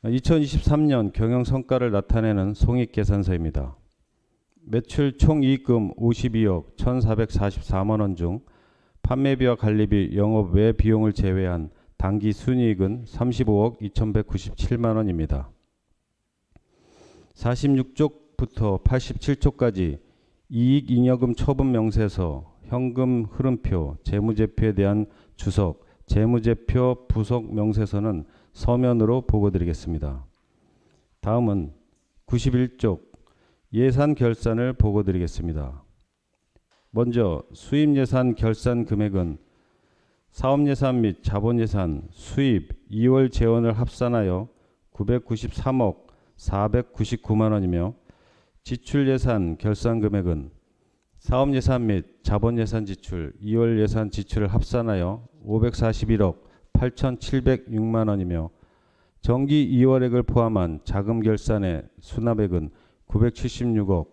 2023년 경영성과를 나타내는 손익계산서입니다. 매출 총이익금 52억 1,444만 원 중 판매비와 관리비, 영업 외 비용을 제외한 당기 순이익은 35억 2,197만 원입니다. 46쪽부터 87쪽까지 이익잉여금 처분 명세서, 현금 흐름표, 재무제표에 대한 주석, 재무제표 부속 명세서는 서면으로 보고드리겠습니다. 다음은 91쪽 예산 결산을 보고드리겠습니다. 먼저 수입예산 결산 금액은 사업예산 및 자본예산 수입 2월 재원을 합산하여 993억 499만 원이며 지출예산 결산 금액은 사업예산 및 자본예산 지출 2월 예산 지출을 합산하여 541억 8,706만 원이며 정기 2월액을 포함한 자금 결산의 수납액은 976억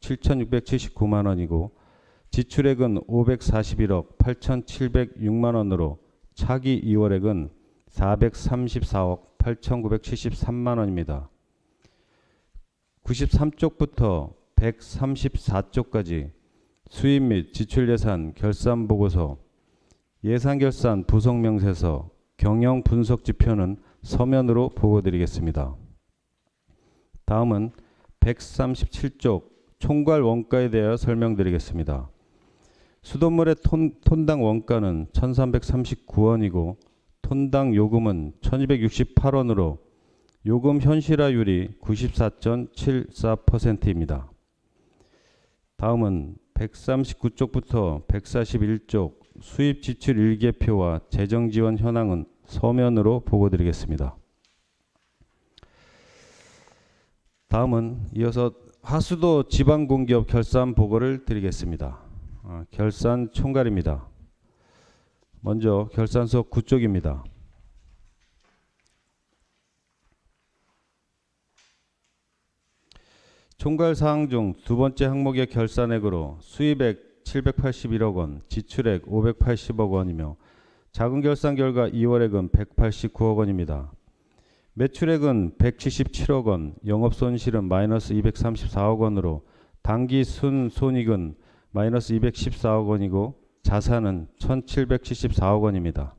7,679만 원이고 지출액은 541억 8,706만 원으로 차기 2월액은 434억 8,973만 원입니다. 93쪽부터 134쪽까지 수입 및 지출 예산 결산 보고서, 예산 결산 부속 명세서, 경영 분석 지표는 서면으로 보고드리겠습니다. 다음은 137쪽 총괄 원가에 대하여 설명드리겠습니다. 수돗물의 톤당 원가는 1,339원이고 톤당 요금은 1,268원으로 요금 현실화율이 94.74%입니다. 다음은 139쪽부터 141쪽 수입 지출 일계표와 재정 지원 현황은 서면으로 보고드리겠습니다. 다음은 이어서 하수도 지방공기업 결산 보고를 드리겠습니다. 결산 총괄입니다. 먼저 결산서 9쪽입니다. 총괄 사항 중 두 번째 항목의 결산액으로 수입액 781억 원, 지출액 580억 원이며 자금 결산 결과 2월액은 189억 원입니다. 매출액은 177억 원, 영업손실은 마이너스 234억 원으로 당기 순손익은 마이너스 214억 원이고 자산은 1,774억 원입니다.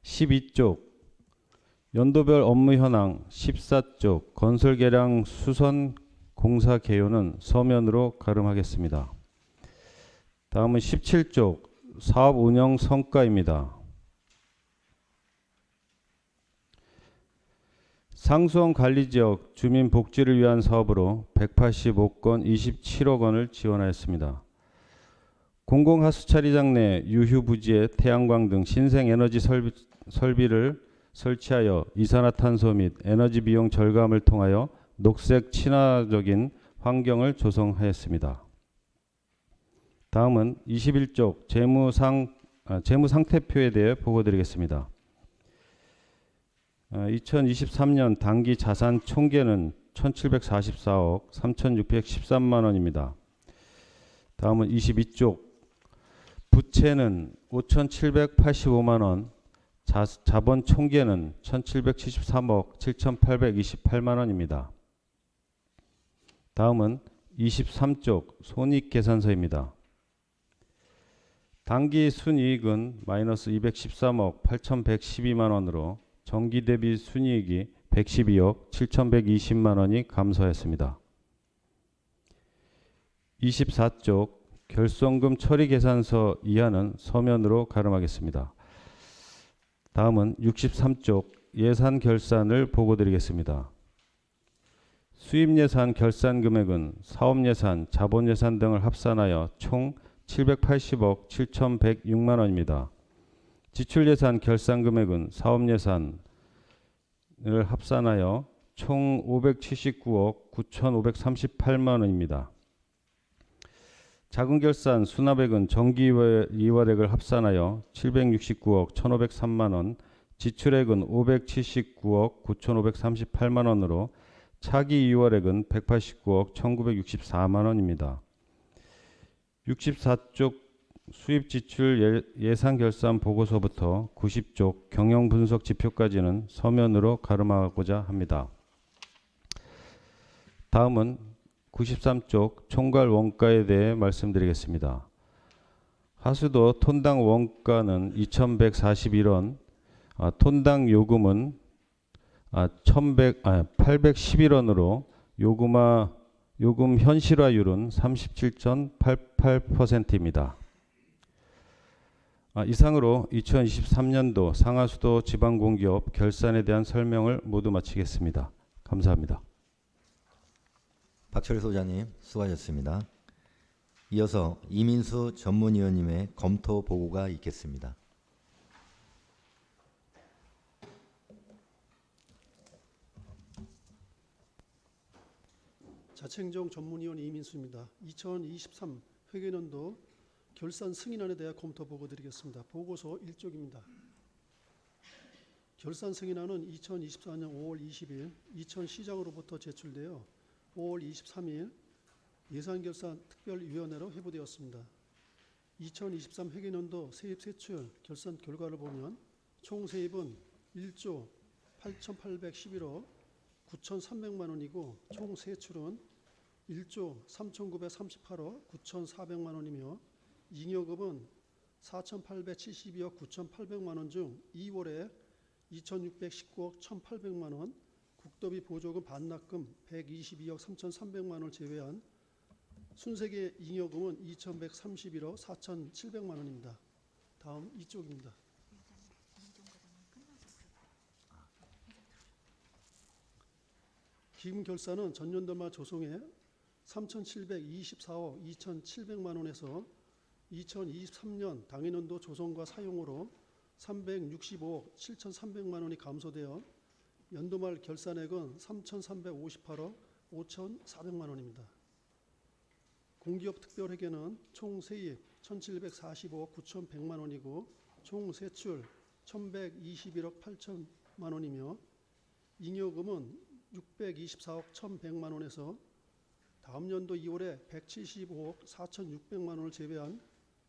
12쪽 연도별 업무 현황 14쪽 건설 계량 수선 공사 개요는 서면으로 가름하겠습니다. 다음은 17쪽 사업 운영 성과입니다. 상수원 관리지역 주민 복지를 위한 사업으로 185건 27억 원을 지원하였습니다. 공공하수처리장 내 유휴 부지에 태양광 등 신생에너지 설비를 설치하여 이산화탄소 및 에너지 비용 절감을 통하여 녹색 친화적인 환경을 조성하였습니다. 다음은 21쪽 재무 상태표에 대해 보고드리겠습니다. 2023년 당기 자산 총계는 1,744억 3,613만 원입니다. 다음은 22쪽 부채는 5,785만 원, 자본 총계는 1,773억 7,828만 원입니다. 다음은 23쪽 손익계산서입니다. 당기 순이익은 마이너스 213억 8,112만 원으로 정기 대비 순이익이 112억 7,120만 원이 감소했습니다. 24쪽 결손금 처리 계산서 이하는 서면으로 가름하겠습니다. 다음은 63쪽 예산 결산을 보고드리겠습니다. 수입예산 결산 금액은 사업예산, 자본예산 등을 합산하여 총 780억 7,106만 원입니다. 지출예산 결산 금액은 사업예산을 합산하여 총 579억 9,538만 원입니다. 자금결산 수납액은 정기 2월액을 합산하여 769억 1,503만 원, 지출액은 579억 9,538만 원으로 차기 2월액은 189억 1,964만 원입니다. 64쪽 수입지출 예산결산 보고서부터 90쪽 경영분석 지표까지는 서면으로 가름하고자 합니다. 다음은 93쪽 총괄 원가에 대해 말씀드리겠습니다. 하수도 톤당 원가는 2,141원, 톤당 요금은 811원으로 요금 현실화율은 37.88%입니다. 이상으로 2023년도 상하수도 지방공기업 결산에 대한 설명을 모두 마치겠습니다. 감사합니다. 박철희 소장님 수고하셨습니다. 이어서 이민수 전문위원님의 검토 보고가 있겠습니다. 자치행정 전문위원 이민수입니다. 2023 회계연도 결산 승인안에 대해 검토 보고 드리겠습니다. 보고서 1쪽입니다. 결산 승인안은 2024년 5월 20일 이천시장으로부터 제출되어 5월 23일 예산결산 특별위원회로 회부되었습니다. 2023 회계년도 세입 세출 결산 결과를 보면 총 세입은 1조 8,811억 9,300만 원이고 총 세출은 1조 3,938억 9,400만 원이며 잉여금은 4,872억 9,800만 원 중 2월에 2,619억 1,800만 원, 국도비 보조금 반납금 122억 3,300만 원을 제외한 순세계 잉여금은 2,131억 4,700만 원입니다. 다음 이쪽입니다. 기금 결산은 전년도 말 조성에 3,724억 2,700만 원에서 2023년 당해년도 조성과 사용으로 365억 7,300만 원이 감소되어 연도말 결산액은 3,358억 5,400만 원입니다. 공기업 특별회계는 총 세입 1,745억 9,100만 원이고 총 세출 1,121억 8천만 원이며 잉여금은 624억 1,100만 원에서 다음 연도 2월에 175억 4,600만 원을 제외한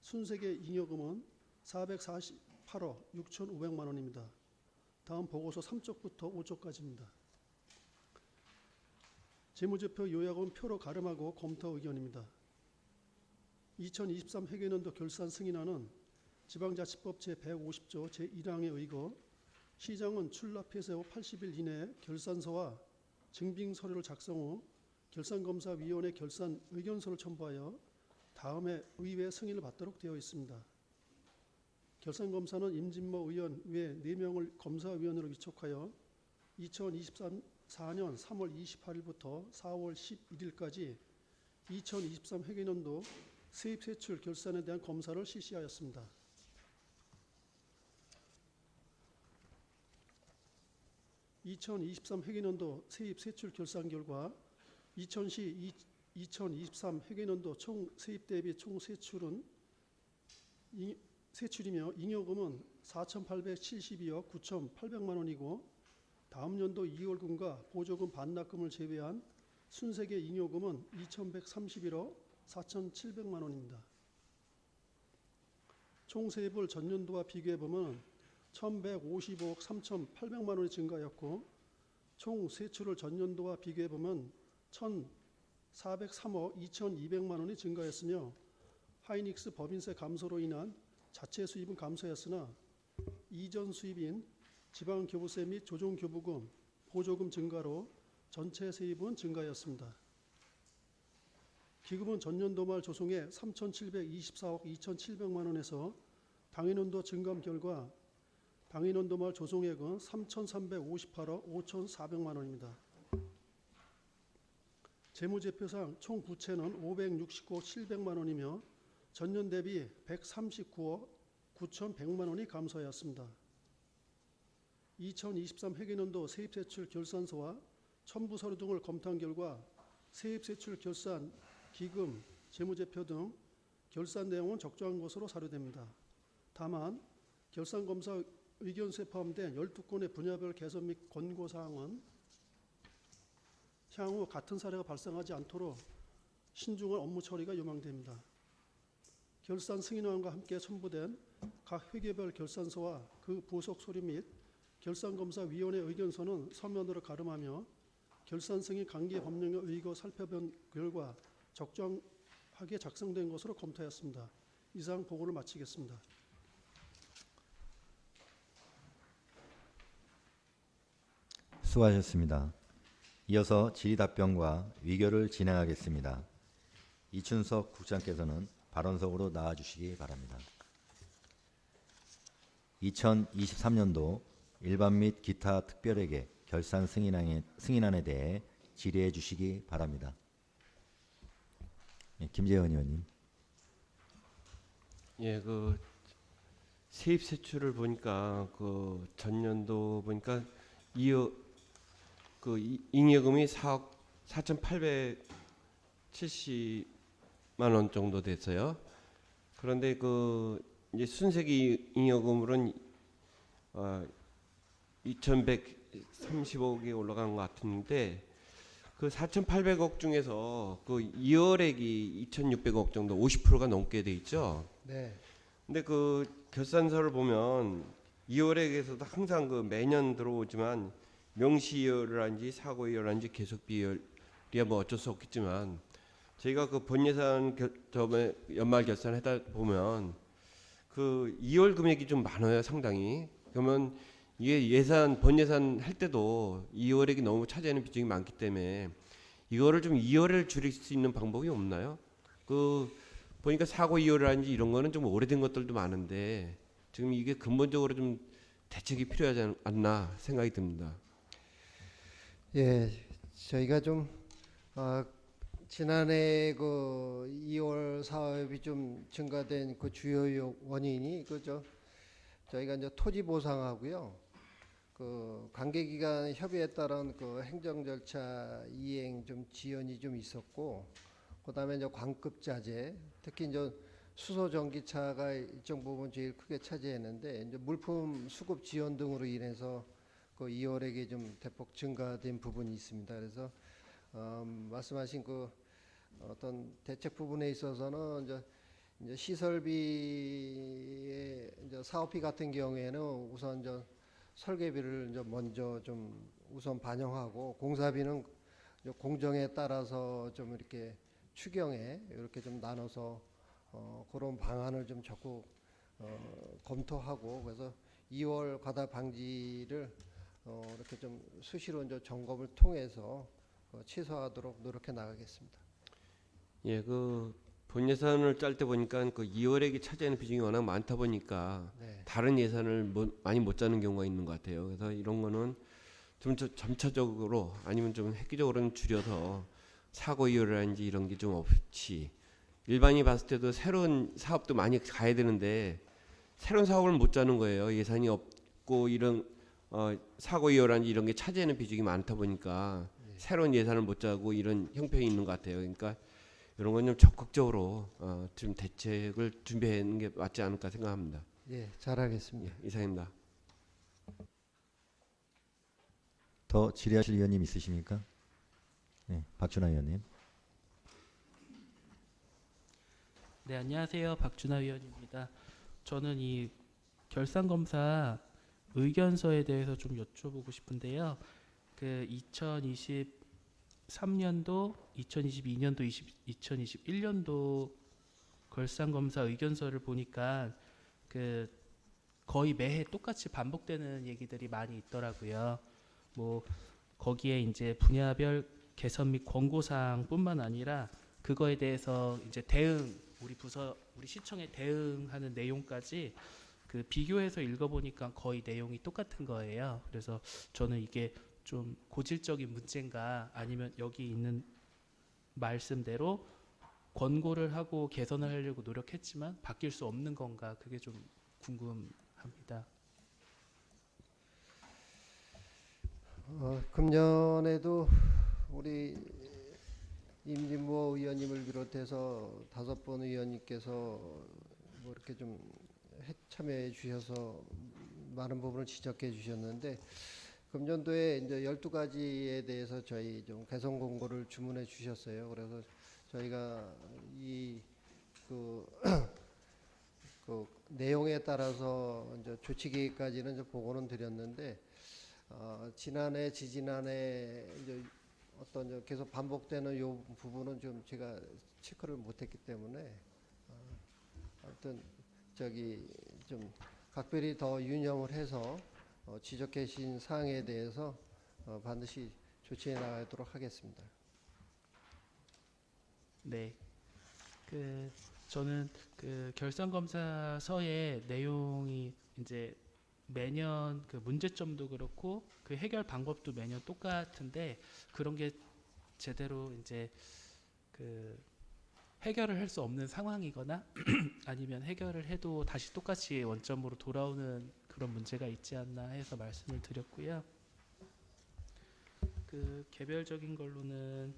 순세계 잉여금은 448억 6,500만 원입니다. 다음 보고서 3쪽부터 5쪽까지입니다. 재무제표 요약은 표로 가름하고 검토 의견입니다. 2023 회계년도 결산 승인안은 지방자치법 제150조 제1항에 의거 시장은 출납 폐쇄 후 80일 이내에 결산서와 증빙 서류를 작성 후 결산검사위원회 결산 의견서를 첨부하여 다음에 의회 승인을 받도록 되어 있습니다. 결산검사는 임진모 의원 외 4명을 검사위원으로 위촉하여 2024년 3월 28일부터 4월 11일까지 2023 회계년도 세입세출 결산에 대한 검사를 실시하였습니다. (2023) 회계년도 세입세출 결산 결과 2023 회계년도 총 세입 대비 총 세출은 세출이며 잉여금은 4,872억 9,800만 원이고 다음 연도 2월금과 보조금 반납금을 제외한 순세계 잉여금은 2,131억 4,700만 원입니다. 총 세입을 전년도와 비교해 보면 1,155억 3,800만 원이 증가하였고 총 세출을 전년도와 비교해 보면 1,403억 2,200만 원이 증가했으며 하이닉스 법인세 감소로 인한 자체 수입은 감소했으나 이전 수입인 지방교부세 및 조정교부금, 보조금 증가로 전체 세입은 증가하였습니다. 기금은 전년도 말 조성에 3,724억 2,700만 원에서 당해년도 증감 결과 당해년도 말 조성액은 3,358억 5,400만 원입니다. 재무제표상 총 부채는 569억 700만 원이며 전년 대비 139억 9,100만 원이 감소하였습니다. 2023 회계년도 세입세출 결산서와 첨부 서류 등을 검토한 결과 세입세출 결산, 기금, 재무제표 등 결산 내용은 적정한 것으로 사료됩니다. 다만 결산검사 의견서에 포함된 12건의 분야별 개선 및 권고사항은 향후 같은 사례가 발생하지 않도록 신중한 업무 처리가 요망됩니다. 결산 승인안과 함께 첨부된 각 회계별 결산서와 그 부속 서류 및 결산검사위원회 의견서는 서면으로 가름하며 결산 승인 관계 법령에 의거 살펴본 결과 적정하게 작성된 것으로 검토하였습니다. 이상 보고를 마치겠습니다. 수고하셨습니다. 이어서 질의답변과 의결을 진행하겠습니다. 이춘석 국장께서는 발언석으로 나와주시기 바랍니다. 2023년도 일반 및 기타 특별회계 결산 승인안에 대해 질의해 주시기 바랍니다. 김재원 의원님. 예, 그 세입 세출을 보니까 그 전년도 보니까 잉여금이 4억 4,870만 원 정도 됐어요. 그런데 그 이제 순세기 잉여금으로는 2,130억이 올라간 것 같은데 그 4,800억 중에서 그 2월액이 2,600억 정도 50%가 넘게 돼 있죠. 네. 근데 그 결산서를 보면 2월액에서도 항상 그 매년 들어오지만 명시이율이라든지 사고이율이라든지 계속비이율이야 뭐 어쩔 수 없겠지만 저희가 그 본예산 저번에 연말 결산하다 보면 그 2월 금액이 좀 많아요, 상당히. 그러면 이게 본예산 할 때도 2월액이 너무 차지하는 비중이 많기 때문에 이거를 좀 2월을 줄일 수 있는 방법이 없나요? 그 보니까 사고 이율이라든지 이런 거는 좀 오래된 것들도 많은데 지금 이게 근본적으로 좀 대책이 필요하지 않나 생각이 듭니다. 예, 저희가 좀 지난해 그 2월 사업이 좀 증가된 그 주요 원인이 그죠? 저희가 이제 토지 보상하고요. 그 관계기관 협의에 따른 그 행정 절차 이행 좀 지연이 좀 있었고, 그다음에 이제 광급자재, 특히 이제 수소 전기차가 일정 부분 제일 크게 차지했는데 이제 물품 수급 지원 등으로 인해서 그 2월액이 좀 대폭 증가된 부분이 있습니다. 그래서 말씀하신 그 어떤 대책 부분에 있어서는 이제 시설비의 이제 사업비 같은 경우에는 우선 설계비를 이제 먼저 좀 우선 반영하고 공사비는 공정에 따라서 좀 이렇게 추경에 이렇게 좀 나눠서 그런 방안을 좀 적극 검토하고 그래서 2월 과다 방지를 이렇게 좀 수시로 이제 점검을 통해서 최소화하도록 노력해 나가겠습니다. 예, 그 본예산을 짤 때 보니까 그 2월액이 차지하는 비중이 워낙 많다 보니까 네. 다른 예산을 많이 못 짜는 경우가 있는 것 같아요. 그래서 이런 거는 좀 점차적으로 아니면 좀 획기적으로는 줄여서 사고 이율이라든지 이런 게 좀 없이 일반이 봤을 때도 새로운 사업도 많이 가야 되는데 새로운 사업을 못 짜는 거예요. 예산이 없고 이런 사고 이율이라든지 이런 게 차지하는 비중이 많다 보니까 새로운 예산을 못 짜고 이런 형편이 있는 것 같아요. 그러니까 이런 건 좀 적극적으로 좀 대책을 준비하는 게 맞지 않을까 생각합니다. 예, 잘하겠습니다. 예, 이상입니다. 더 질의하실 의원님 있으십니까? 네, 박준하 의원님. 네, 안녕하세요. 박준하 의원입니다. 저는 이 결산검사 의견서에 대해서 좀 여쭤보고 싶은데요. 그 2023년도, 2022년도, 2021년도 결산검사 의견서를 보니까 그 거의 매해 똑같이 반복되는 얘기들이 많이 있더라고요. 뭐 거기에 이제 분야별 개선 및 권고사항뿐만 아니라 그거에 대해서 이제 대응, 우리 시청에 대응하는 내용까지 그 비교해서 읽어보니까 거의 내용이 똑같은 거예요. 그래서 저는 이게 좀 고질적인 문제인가 아니면 여기 있는 말씀대로 권고를 하고 개선을 하려고 노력했지만 바뀔 수 없는 건가 그게 좀 궁금합니다. 금년에도 우리 임진모 의원님을 비롯해서 5분 의원님께서 뭐 이렇게 좀 참여해 주셔서 많은 부분을 지적해 주셨는데 금년도에 이제 12가지에 대해서 저희 좀 개선 공고를 주문해 주셨어요. 그래서 저희가 그 내용에 따라서 이제 조치 계획까지는 이제 보고는 드렸는데 지난해 지지난해 이제 어떤 계속 반복되는 요 부분은 좀 제가 체크를 못했기 때문에 하여튼 좀 각별히 더 유념을 해서 지적해 주신 사항에 대해서 반드시 조치해 나가도록 하겠습니다. 네. 저는 그 결산검사서의 내용이 이제 매년 그 문제점도 그렇고 그 해결 방법도 매년 똑같은데 그런 게 제대로 이제 그 해결을 할 수 없는 상황이거나 아니면 해결을 해도 다시 똑같이 원점으로 돌아오는 그런 문제가 있지 않나 해서 말씀을 드렸고요. 그 개별적인 걸로는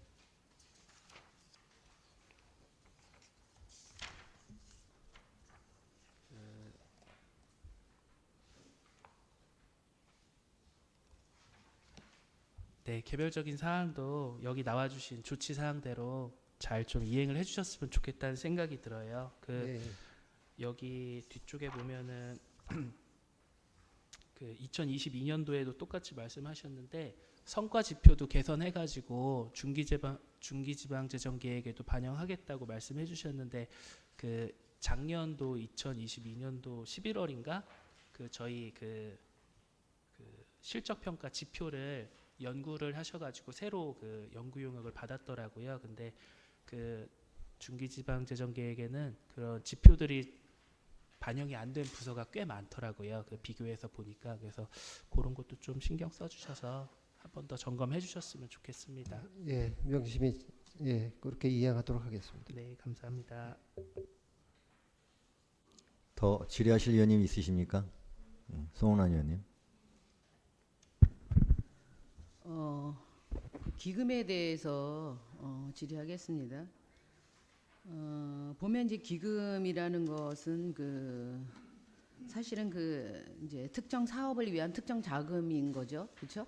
네, 개별적인 사항도 여기 나와주신 조치 사항대로 잘 좀 이행을 해주셨으면 좋겠다는 생각이 들어요. 예. 여기 뒤쪽에 보면은 그 2022년도에도 똑같이 말씀하셨는데 성과 지표도 개선해가지고 중기지방재정계획에도 반영하겠다고 말씀해주셨는데 그 작년도 2022년도 11월인가 그 저희 그 실적평가 지표를 연구를 하셔가지고 새로 그 연구 용역을 받았더라고요. 근데 그 중기지방재정계획에는 그런 지표들이 반영이 안 된 부서가 꽤 많더라고요. 그 비교해서 보니까. 그래서 그런 것도 좀 신경 써주셔서 한 번 더 점검해 주셨으면 좋겠습니다. 예, 명심히 예, 그렇게 이행하도록 하겠습니다. 네, 감사합니다. 더 질의하실 의원님 있으십니까? 송은환 의원님. 기금에 대해서 질의하겠습니다. 보면 이제 기금이라는 것은 사실은 이제 특정 사업을 위한 특정 자금인 거죠, 그렇죠?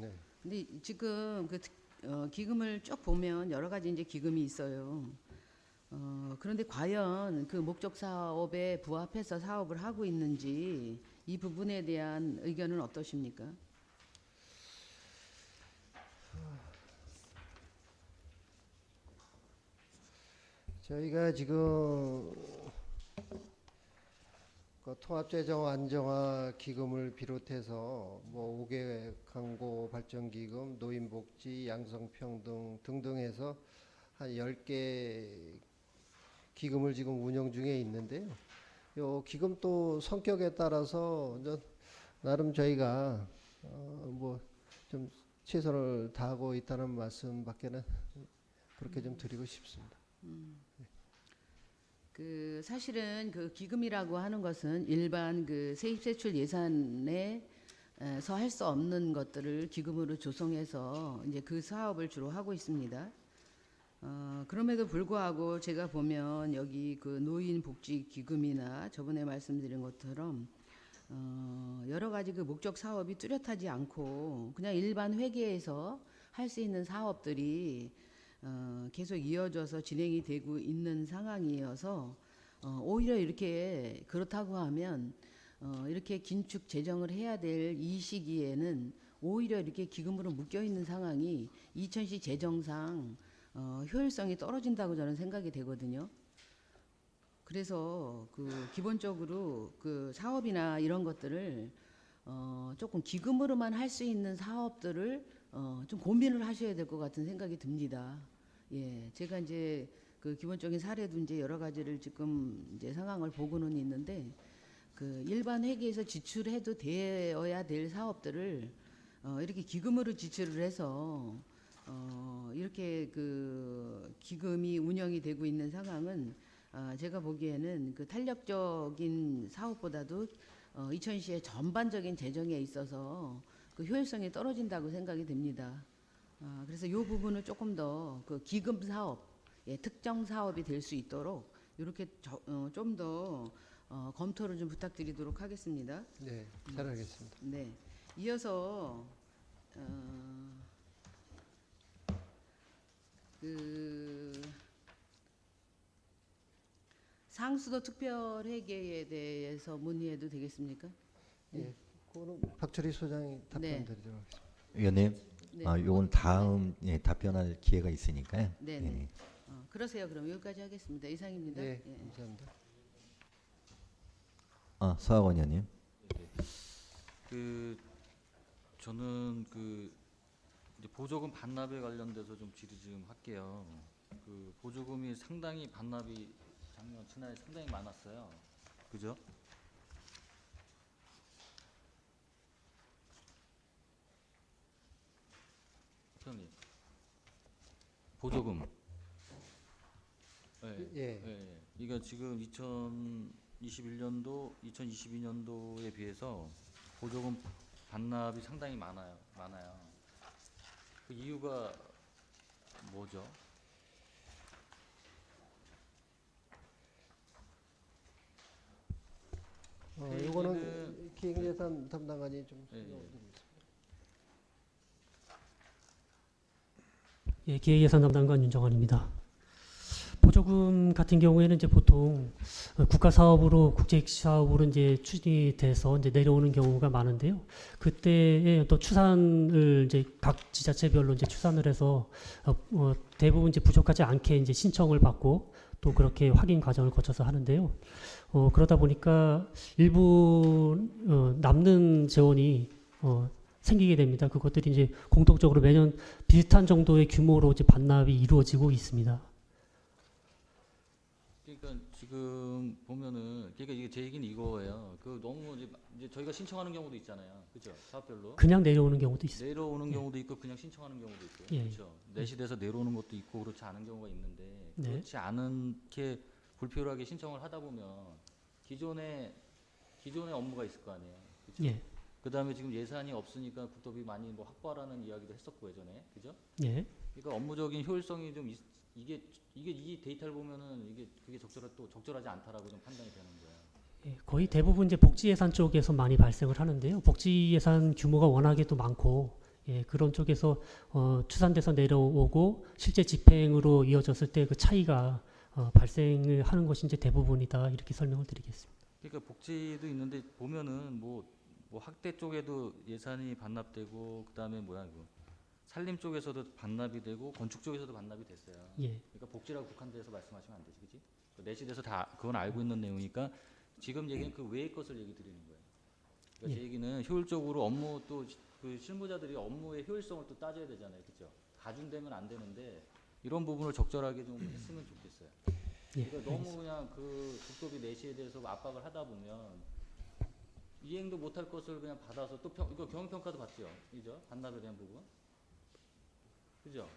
네. 근데 지금 기금을 쭉 보면 여러 가지 이제 기금이 있어요. 그런데 과연 그 목적 사업에 부합해서 사업을 하고 있는지 이 부분에 대한 의견은 어떠십니까? 저희가 지금 그 통합재정 안정화 기금을 비롯해서 뭐 5개 강고 발전 기금, 노인복지, 양성평등 등등해서 한 10개 기금을 지금 운영 중에 있는데요. 요 기금 또 성격에 따라서 이제 나름 저희가 뭐 좀 최선을 다하고 있다는 말씀밖에는 그렇게 좀 드리고 싶습니다. 사실은 그 기금이라고 하는 것은 일반 세입세출 예산에서 할 수 없는 것들을 기금으로 조성해서 이제 그 사업을 주로 하고 있습니다. 그럼에도 불구하고 제가 보면 여기 노인복지기금이나 저번에 말씀드린 것처럼 여러 가지 목적 사업이 뚜렷하지 않고 그냥 일반 회계에서 할 수 있는 사업들이 계속 이어져서 진행이 되고 있는 상황이어서 오히려 이렇게 그렇다고 하면 이렇게 긴축 재정을 해야 될 이 시기에는 오히려 이렇게 기금으로 묶여 있는 상황이 2000시 재정상 효율성이 떨어진다고 저는 생각이 되거든요. 그래서 기본적으로 사업이나 이런 것들을 조금 기금으로만 할 수 있는 사업들을 좀 고민을 하셔야 될 것 같은 생각이 듭니다. 예, 제가 이제 기본적인 사례도 이제 여러 가지를 지금 이제 상황을 보고는 있는데 일반 회계에서 지출해도 되어야 될 사업들을 이렇게 기금으로 지출을 해서 이렇게 기금이 운영이 되고 있는 상황은 제가 보기에는 탄력적인 사업보다도 2000시의 전반적인 재정에 있어서 효율성이 떨어진다고 생각이 됩니다. 그래서 이 부분을 조금 더 기금 사업, 특정 사업이 될 수 있도록 이렇게 좀 더 검토를 좀 부탁드리도록 하겠습니다. 네, 잘하겠습니다. 네, 이어서 상수도 특별회계에 대해서 문의해도 되겠습니까? 예, 그거는 박철희 소장이 답변드리도록 하겠습니다. 의원님, 네. 요건 다음 답변할 기회가 있으니까요. 네, 네. 그러세요. 그럼 여기까지 하겠습니다. 이상입니다. 네, 감사합니다. 서학원 의원님. 저는 이제 보조금 반납에 관련돼서 좀 질의 좀 할게요. 보조금이 상당히 반납이 작년 지난해 상당히 많았어요. 그죠? 회장님, 보조금. 네, 예. 네. 이거 지금 2021년도, 2022년도에 비해서 보조금 반납이 상당히 많아요. 그 이유가 뭐죠? 이거는 기획예산 담당관이 좀 예, 예. 설명을 드리겠습니다. 예, 기획예산 담당관 윤정환입니다. 보조금 같은 경우에는 이제 보통 국가 사업으로 국책 사업으로 이제 추진이 돼서 이제 내려오는 경우가 많은데요. 그때에 또 추산을 이제 각 지자체별로 이제 추산을 해서 대부분 이제 부족하지 않게 이제 신청을 받고 또 그렇게 확인 과정을 거쳐서 하는데요. 그러다 보니까 일부 남는 재원이 생기게 됩니다. 그것들이 이제 공통적으로 매년 비슷한 정도의 규모로 이제 반납이 이루어지고 있습니다. 그러니까 지금 보면은 그러니까 이게 제 얘기는 이거예요. 그 너무 이제 저희가 신청하는 경우도 있잖아요. 그렇죠? 사업별로. 그냥 내려오는 경우도 있습니다. 내려오는 경우도 있고 그냥 신청하는 경우도 있고. 예. 그렇죠. 내시돼서 내려오는 것도 있고 그렇지 않은 경우가 있는데 네. 그렇지 않게 불필요하게 신청을 하다 보면 기존의 업무가 있을 거 아니에요. 그렇죠? 예. 그다음에 지금 예산이 없으니까 국토비 많이 뭐 확보하라는 이야기도 했었고 예전에. 그죠? 예. 그러니까 업무적인 효율성이 좀 이게 이 데이터를 보면은 그게 적절하지 않다라고 좀 판단이 되는 거예요. 예, 거의 대부분 이제 복지 예산 쪽에서 많이 발생을 하는데요. 복지 예산 규모가 워낙에 또 많고 예, 그런 쪽에서 추산돼서 내려오고 실제 집행으로 이어졌을 때 그 차이가 발생을 하는 것이 이제 대부분이다 이렇게 설명을 드리겠습니다. 그러니까 복지도 있는데 보면은 뭐 학대 쪽에도 예산이 반납되고 그다음에 산림 쪽에서도 반납이 되고 건축 쪽에서도 반납이 됐어요. 예. 그러니까 복지라고 국한돼서 말씀하시면 안 되지, 그지? 내시돼서 다 그건 알고 있는 내용이니까 지금 얘기는 그 외의 것을 얘기 드리는 거예요. 그러니까 제 얘기는 효율적으로 업무 또 그 실무자들이 업무의 효율성을 또 따져야 되잖아요, 그렇죠? 가중되면 안 되는데 이런 부분을 적절하게 좀 했으면 좋겠어요. 예, 그러니까 너무 그냥 그 국토비 내시에 대해서 압박을 하다 보면 이행도 못할 것을 그냥 받아서 또 이거 경영평가도 받죠, 그죠? 반납에 대한 부분, 그죠?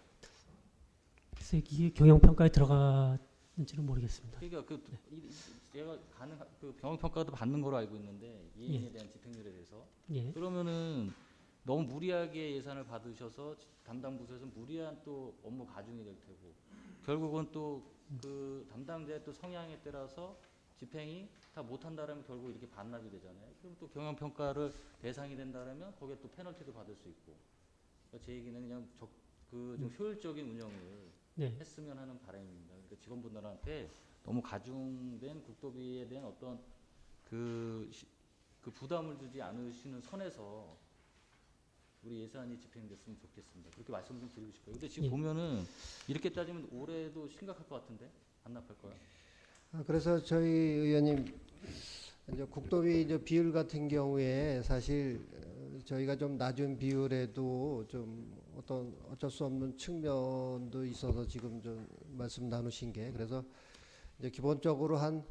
글쎄 이게 경영평가에 들어가는지는 모르겠습니다. 그러니까 제가 그 경영평가도 받는 걸로 알고 있는데 이행에 대한 집행률에 대해서 예. 그러면은 너무 무리하게 예산을 받으셔서 담당 부서에서 무리한 또 업무 가중이 될 테고 결국은 또 그 담당자의 또 성향에 따라서 집행이 다 못한다라면 결국 이렇게 반납이 되잖아요. 그럼 또 경영평가를 대상이 된다라면 거기에 또 페널티도 받을 수 있고. 그러니까 제 얘기는 그냥 좀 효율적인 운영을 네. 했으면 하는 바람입니다. 그러니까 직원분들한테 너무 가중된 국토비에 대한 어떤 그 부담을 주지 않으시는 선에서 우리 예산이 집행됐으면 좋겠습니다. 그렇게 말씀을 좀 드리고 싶어요. 근데 지금 예. 보면은 이렇게 따지면 올해도 심각할 것 같은데 반납할 거야. 그래서 저희 의원님 이제 국토비 이제 비율 같은 경우에 사실 저희가 좀 낮은 비율에도 좀 어쩔 수 없는 측면도 있어서 지금 좀 말씀 나누신 게 그래서 이제 기본적으로 한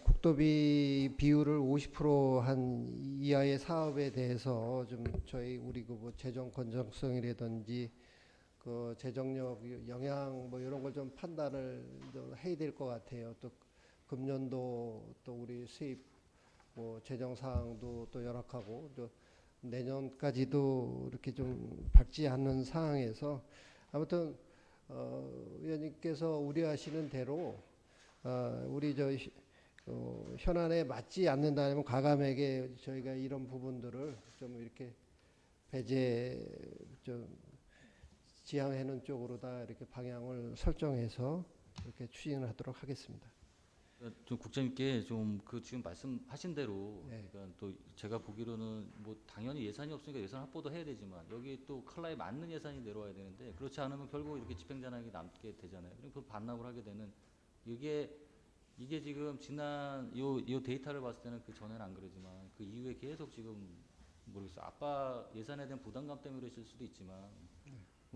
국토비 비율을 50% 이하의 사업에 대해서 좀 우리 그 재정 건전성이라든지 그 재정력 영향 이런 걸 좀 판단을 좀 해야 될 것 같아요. 또 금년도 또 우리 수입 재정 사항도 또 열악하고 또 내년까지도 이렇게 좀 밝지 않는 상황에서 아무튼 의원님께서 우려하시는 대로 우리 현안에 맞지 않는다면 과감하게 저희가 이런 부분들을 좀 이렇게 배제 좀 지향하는 쪽으로다 이렇게 방향을 설정해서 이렇게 추진하도록 하겠습니다. 좀 국장님께 좀 지금 말씀하신 대로 네. 그러니까 또 제가 보기로는 당연히 예산이 없으니까 예산 확보도 해야 되지만 여기 또 칼라에 맞는 예산이 내려와야 되는데 그렇지 않으면 결국 이렇게 집행잔액이 남게 되잖아요. 그럼 그 반납을 하게 되는 이게 지금 지난 요 데이터를 봤을 때는 그 전에는 안 그러지만 그 이후에 계속 지금 모르겠어요. 예산에 대한 부담감 때문에 있을 수도 있지만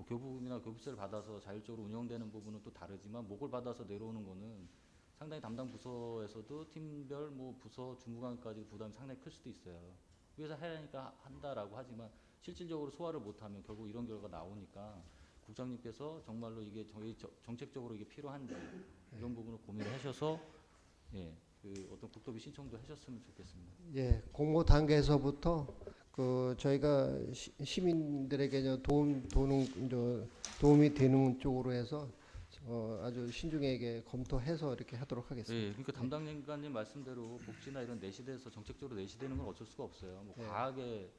교부금이나 교부세를 받아서 자율적으로 운영되는 부분은 또 다르지만 목을 받아서 내려오는 거는 상당히 담당 부서에서도 팀별 부서 중부관까지 부담이 상당히 클 수도 있어요. 위에서 하니까 한다라고 하지만 실질적으로 소화를 못하면 결국 이런 결과가 나오니까 국장님께서 정말로 이게 저희 정책적으로 이게 필요한지 이런 부분을 고민을 하셔서 어떤 국토비 신청도 하셨으면 좋겠습니다. 예, 공모 단계에서부터 저희가 시민들에게 도움이 되는 쪽으로 해서 아주 신중하게 검토해서 이렇게 하도록 하겠습니다. 그러니까 담당장관님 말씀대로 복지나 이런 내시돼서 정책적으로 내시되는 건 어쩔 수가 없어요. 과하게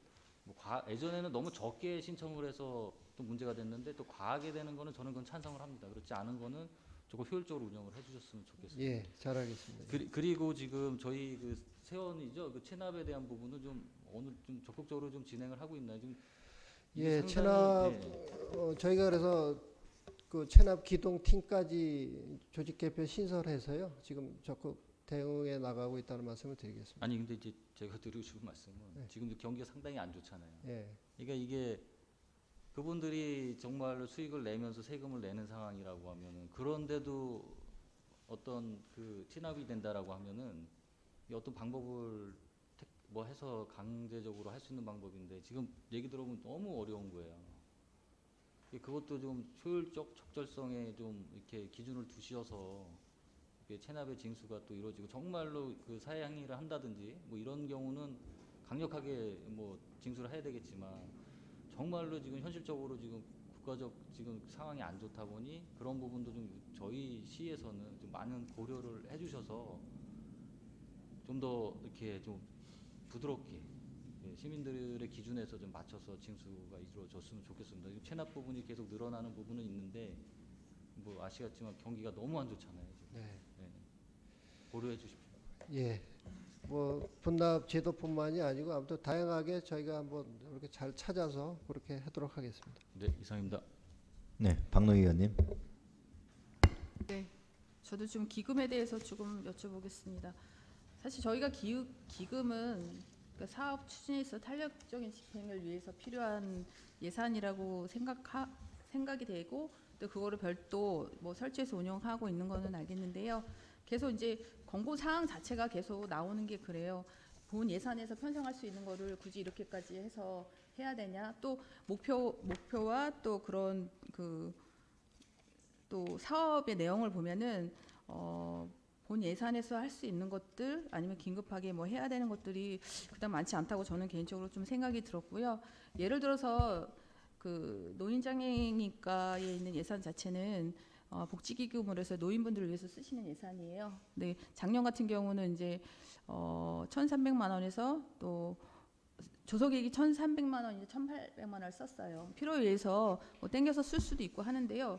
예전에는 너무 적게 신청을 해서 또 문제가 됐는데 또 과하게 되는 거는 저는 그건 찬성을 합니다. 그렇지 않은 거는 조금 효율적으로 운영을 해주셨으면 좋겠습니다. 예, 잘하겠습니다. 그리고 지금 저희 그 세원이죠, 그 체납에 대한 부분은 좀 어느 좀 적극적으로 좀 진행을 하고 있나요? 지금 이게 예, 상당히, 체납 저희가 그래서 그 체납 기동 팀까지 조직 개편 신설해서요. 지금 적극 대응해 나가고 있다는 말씀을 드리겠습니다. 아니 근데 이제 제가 드리고 싶은 말씀은 네. 지금도 경기가 상당히 안 좋잖아요. 예. 그러니까 이게 그분들이 정말로 수익을 내면서 세금을 내는 상황이라고 하면은, 그런데도 어떤 그 티납이 된다라고 하면은 이 어떤 방법을 뭐 해서 강제적으로 할 수 있는 방법인데 지금 얘기 들어보면 너무 어려운 거예요. 그것도 좀 효율적 적절성에 좀 이렇게 기준을 두셔서 이게 체납의 징수가 또 이루어지고 정말로 그 사회 항의를 한다든지 뭐 이런 경우는 강력하게 뭐 징수를 해야 되겠지만, 정말로 지금 현실적으로 지금 국가적 지금 상황이 안 좋다 보니 그런 부분도 좀 저희 시에서는 좀 많은 고려를 해주셔서 좀 더 이렇게 좀 부드럽게 시민들의 기준에서 좀 맞춰서 징수가 이루어졌으면 좋겠습니다. 지금 체납 부분이 계속 늘어나는 부분은 있는데 뭐 아시겠지만 경기가 너무 안 좋잖아요. 지금. 네. 네. 고려해 주십시오. 예. 뭐 분납 제도뿐만이 아니고 아무튼 다양하게 저희가 한번 이렇게 잘 찾아서 그렇게 하도록 하겠습니다. 네, 이상입니다. 네, 박노 의원님. 네, 저도 좀 기금에 대해서 조금 여쭤보겠습니다. 사실 저희가 기금은 그러니까 사업 추진에 있어 탄력적인 집행을 위해서 필요한 예산이라고 생각이 되고, 또 그거를 별도 뭐 설치해서 운영하고 있는 거는 알겠는데요. 계속 이제 권고 사항 자체가 계속 나오는 게 그래요. 본 예산에서 편성할 수 있는 거를 굳이 이렇게까지 해서 해야 되냐? 또 목표와 또 그런 또 사업의 내용을 보면은 본 예산에서 할 수 있는 것들 아니면 긴급하게 뭐 해야 되는 것들이 그다음 많지 않다고 저는 개인적으로 좀 생각이 들었고요. 예를 들어서 그 노인장애인과에 있는 예산 자체는 복지기금으로 해서 노인분들을 위해서 쓰시는 예산이에요. 근데 작년 같은 경우는 이제 1,300만 원에서 또 조석액이 1,300만 원, 이제 1,800만 원을 썼어요. 필요에 의해서 뭐 땡겨서 쓸 수도 있고 하는데요.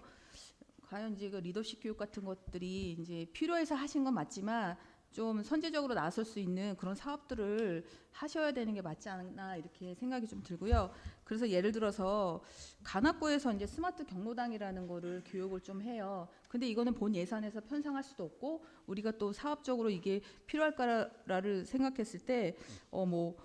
과연 이제 그 리더십 교육 같은 것들이 이제 필요해서 하신 건 맞지만 좀 선제적으로 나설 수 있는 그런 사업들을 하셔야 되는 게 맞지 않나 이렇게 생각이 좀 들고요. 그래서 예를 들어서 관악구에서 이제 스마트 경로당이라는 거를 교육을 좀 해요. 근데 이거는 본 예산에서 편성할 수도 없고 우리가 또 사업적으로 이게 필요할까를 생각했을 때 뭐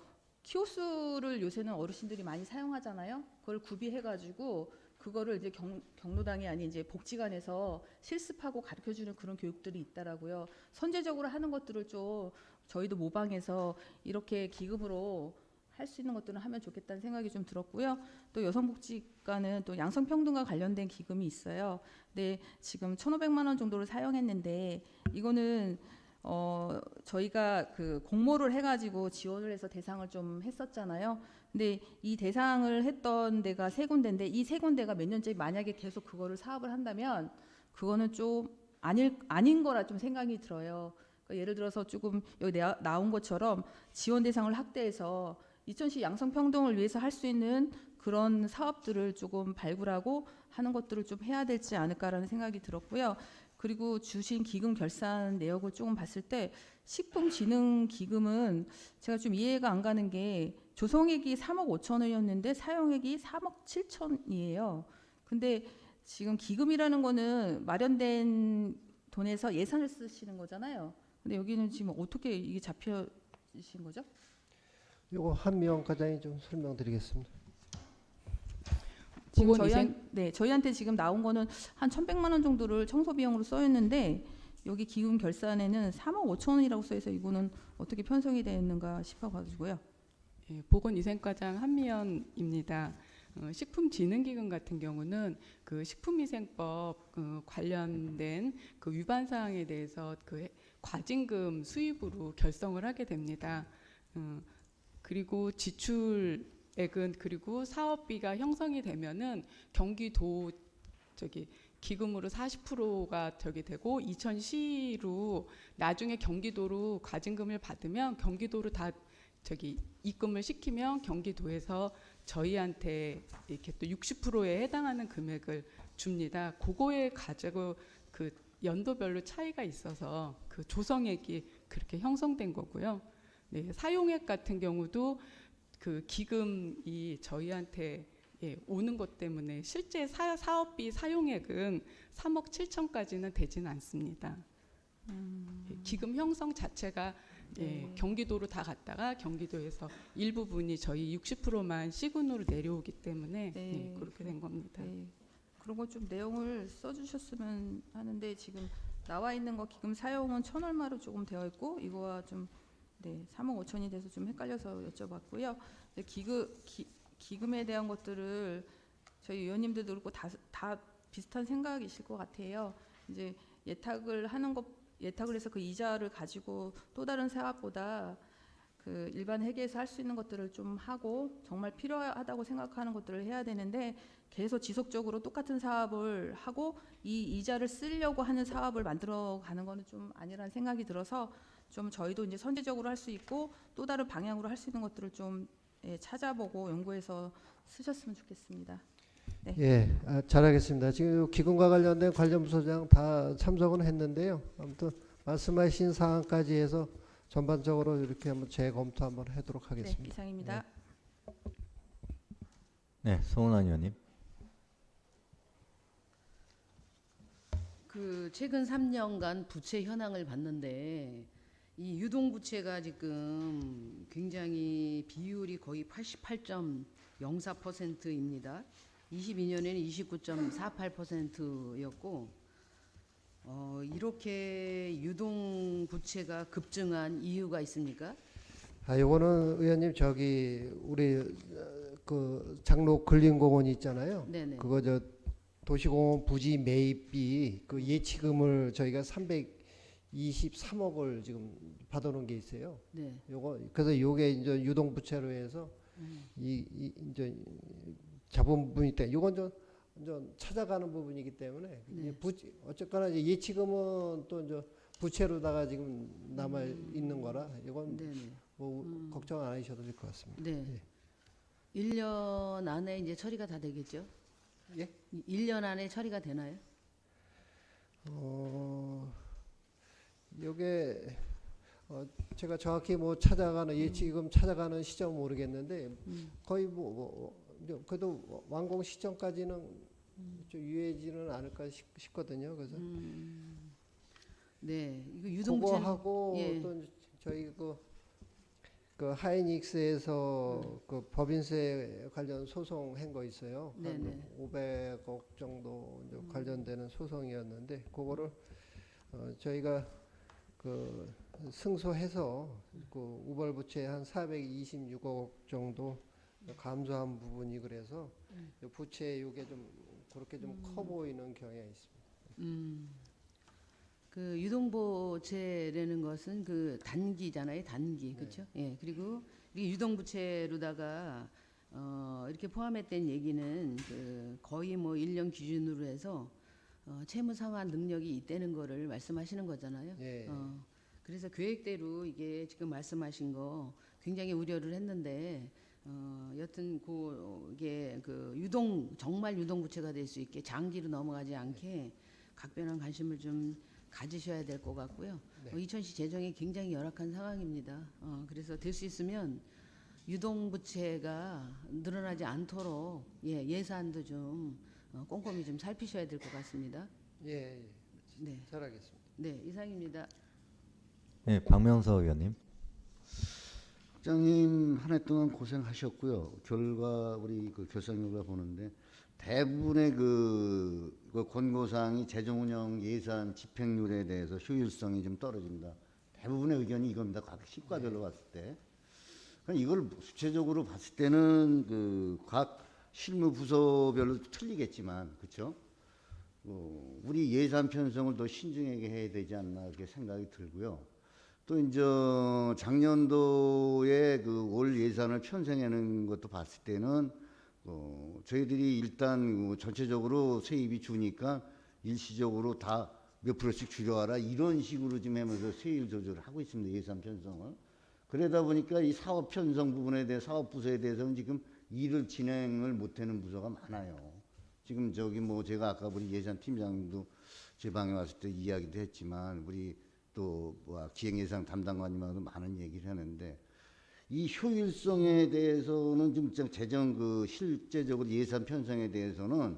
키오스를 요새는 어르신들이 많이 사용하잖아요. 그걸 구비해가지고 그거를 이제 경로당이 아닌 이제 복지관에서 실습하고 가르쳐주는 그런 교육들이 있더라고요. 선제적으로 하는 것들을 좀 저희도 모방해서 이렇게 기금으로 할 수 있는 것들은 하면 좋겠다는 생각이 좀 들었고요. 또 여성복지과는 또 양성평등과 관련된 기금이 있어요. 근데 지금 1,500만 원 정도를 사용했는데 이거는 저희가 그 공모를 해가지고 지원을 해서 대상을 좀 했었잖아요. 근데 이 대상을 했던 데가 3군데인데 이 3군데가 몇 년째 만약에 계속 그거를 사업을 한다면 그거는 좀 아닌 거라 좀 생각이 들어요. 그러니까 예를 들어서 조금 여기 나온 것처럼 지원 대상을 확대해서 이천시 양성평등을 위해서 할 수 있는 그런 사업들을 조금 발굴하고 하는 것들을 좀 해야 되지 않을까라는 생각이 들었고요. 그리고 주신 기금 결산 내역을 조금 봤을 때 식품진흥기금은 제가 좀 이해가 안 가는 게 조성액이 3억 5천 원이었는데 사용액이 3억 7천이에요. 근데 지금 기금이라는 거는 마련된 돈에서 예산을 쓰시는 거잖아요. 근데 여기는 지금 어떻게 이게 잡혀진 거죠? 이거 한미영 과장이 좀 설명드리겠습니다. 지금 저희한테 지금 나온 거는 한 1,100만 원 정도를 청소 비용으로 써였는데 여기 기금 결산에는 3억 5천 원이라고 써있어 이거는 어떻게 편성이 되었는가 싶어가지고요. 예, 보건위생과장 한미연입니다. 식품진흥기금 같은 경우는 그 식품위생법 관련된 그 위반 사항에 대해서 그 과징금 수입으로 결성을 하게 됩니다. 그리고 지출액은 그리고 사업비가 형성이 되면은 경기도 기금으로 40%가 되고 이천시로 나중에 경기도로 과징금을 받으면 경기도로 다 저기 입금을 시키면 경기도에서 저희한테 이렇게 또 60%에 해당하는 금액을 줍니다. 그거에 가지고 그 연도별로 차이가 있어서 그 조성액이 그렇게 형성된 거고요. 네, 사용액 같은 경우도 그 기금이 저희한테 오는 것 때문에 실제 사업비 사용액은 3억 7천까지는 되지는 않습니다. 기금 형성 자체가 경기도로 다 갔다가 경기도에서 일부분이 저희 60%만 시군으로 내려오기 때문에 그렇게 된 겁니다. 그런 거 좀 내용을 써주셨으면 하는데 지금 나와 있는 거 기금 사용은 1,000 얼마로 조금 되어 있고 이거와 좀 3억 5천이 돼서 좀 헷갈려서 여쭤봤고요. 기금에 대한 것들을 저희 의원님들도 그렇고 다 비슷한 생각이실 것 같아요. 이제 예탁을 해서 그 이자를 가지고 또 다른 사업보다 그 일반 회계에서 할 수 있는 것들을 좀 하고 정말 필요하다고 생각하는 것들을 해야 되는데 계속 지속적으로 똑같은 사업을 하고 이 이자를 쓰려고 하는 사업을 만들어 가는 거는 좀 아니라는 생각이 들어서 좀 저희도 이제 선제적으로 할 수 있고 또 다른 방향으로 할 수 있는 것들을 좀 찾아보고 연구해서 쓰셨으면 좋겠습니다. 네. 예, 잘하겠습니다. 지금 기금과 관련된 관련 부서장 다 참석은 했는데요. 아무튼 말씀하신 사항까지 해서 전반적으로 이렇게 한번 재검토 한번 하도록 하겠습니다. 네, 이상입니다. 네, 송은환 의원님. 그 최근 3년간 부채 현황을 봤는데 이 유동 부채가 지금 굉장히 비율이 거의 88.04%입니다. 22년에는 29.48%였고 이렇게 유동 부채가 급증한 이유가 있습니까? 요거는 의원님 저기 우리 그 장로 근린공원 있잖아요. 네네. 그거 저 도시공원 부지 매입비 그 예치금을 저희가 323억을 지금 받아놓은 게 있어요. 네. 요거 그래서 요게 이제 유동 부채로 해서 이제 자본분이 때 요건 좀 찾아가는 부분이기 때문에 어쨌거나 이제 예치금은 또 이제 부채로다가 지금 남아 있는 거라 이건 뭐 걱정 안 하셔도 될 것 같습니다. 네. 1년 안에 이제 처리가 다 되겠죠? 예? 1년 안에 처리가 되나요? 요게 제가 정확히 뭐 찾아가는 예치금 찾아가는 시점은 모르겠는데 거의 그래도 완공 시점까지는 좀 유예지는 않을까 싶거든요. 그래서 네, 이거 유동부채 그거 하고 또 저희 그 하이닉스에서 그 법인세 관련 소송한 거 있어요. 한 500억 정도 이제 관련되는 소송이었는데 그거를 저희가 그 승소해서 그 우벌부채 한 426억 정도 감소한 부분이 그래서 부채 이게 좀 그렇게 좀 커 보이는 경향이 있습니다. 그 유동부채라는 것은 그 단기잖아요, 단기, 그렇죠? 예, 그리고 이 유동부채로다가 이렇게 포함했던 얘기는 그 거의 뭐 1년 기준으로 해서 채무 상환 능력이 있다는 거를 말씀하시는 거잖아요. 예. 그래서 계획대로 이게 지금 말씀하신 거 굉장히 우려를 했는데 여튼 이게 그 정말 유동부채가 될 수 있게 장기로 넘어가지 않게 각별한 관심을 좀 가지셔야 될 것 같고요. 이천시 재정이 굉장히 열악한 상황입니다. 그래서 될 수 있으면 유동부채가 늘어나지 않도록 예산도 좀 꼼꼼히 좀 살피셔야 될 것 같습니다. 예. 네. 잘하겠습니다. 네, 이상입니다. 네, 박명서 의원님. 국장님 한 해 동안 고생하셨고요. 결과 우리 그 결산 결과 보는데 대부분의 그 권고사항이 재정운영 예산 집행률에 대해서 효율성이 좀 떨어진다. 대부분의 의견이 이겁니다. 각 시과별로 봤을 때. 그러니까 이걸 수체적으로 봤을 때는 그 각 실무 부서별로 틀리겠지만, 그렇죠? 우리 예산 편성을 더 신중하게 해야 되지 않나 그렇게 생각이 들고요. 또 이제 작년도에 그 올 예산을 편성하는 것도 봤을 때는 저희들이 일단 전체적으로 세입이 주니까 일시적으로 다 몇 프로씩 줄여와라 이런 식으로 좀 하면서 세율 조절을 하고 있습니다. 예산 편성을. 그러다 보니까 이 사업 편성 부분에 대해 사업 부서에 대해서는 지금 일을 진행을 못하는 부서가 많아요. 지금 저기 뭐 제가 아까 우리 예산팀장님도 제 방에 왔을 때 이야기도 했지만 우리 또 뭐 기획예산 담당관님하고도 많은 얘기를 하는데 이 효율성에 대해서는 좀 재정 그 실제적으로 예산 편성에 대해서는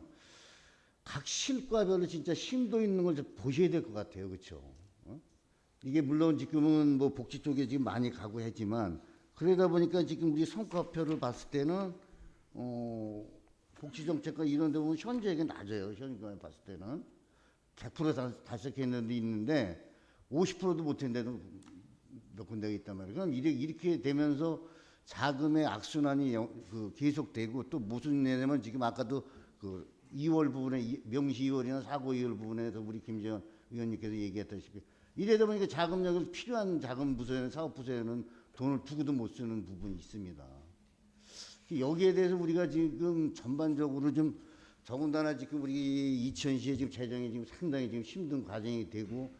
각 실과별로 진짜 심도 있는 걸 좀 보셔야 될 것 같아요, 그렇죠? 이게 물론 지금은 뭐 복지 쪽에 지금 많이 가고 했지만 그러다 보니까 지금 우리 성과표를 봤을 때는 복지 정책과 이런 데 보면 현저하게 낮아요. 현재 봤을 때는 100% 달성했는 데 있는데 50%도 못한 데도 몇 군데가 있단 말이에요. 그럼 이렇게 되면서 자금의 악순환이 계속되고 또 무슨 얘기냐면 지금 아까도 그 2월 부분에 명시 2월이나 사고 2월 부분에서 우리 김재원 의원님께서 얘기했다시피 이래다 보니까 자금력을 필요한 자금 부서에는 사업 부서에는 돈을 두고도 못 쓰는 부분이 있습니다. 여기에 대해서 우리가 지금 전반적으로 좀 더군다나 지금 우리 이천시에 지금 재정이 지금 상당히 지금 힘든 과정이 되고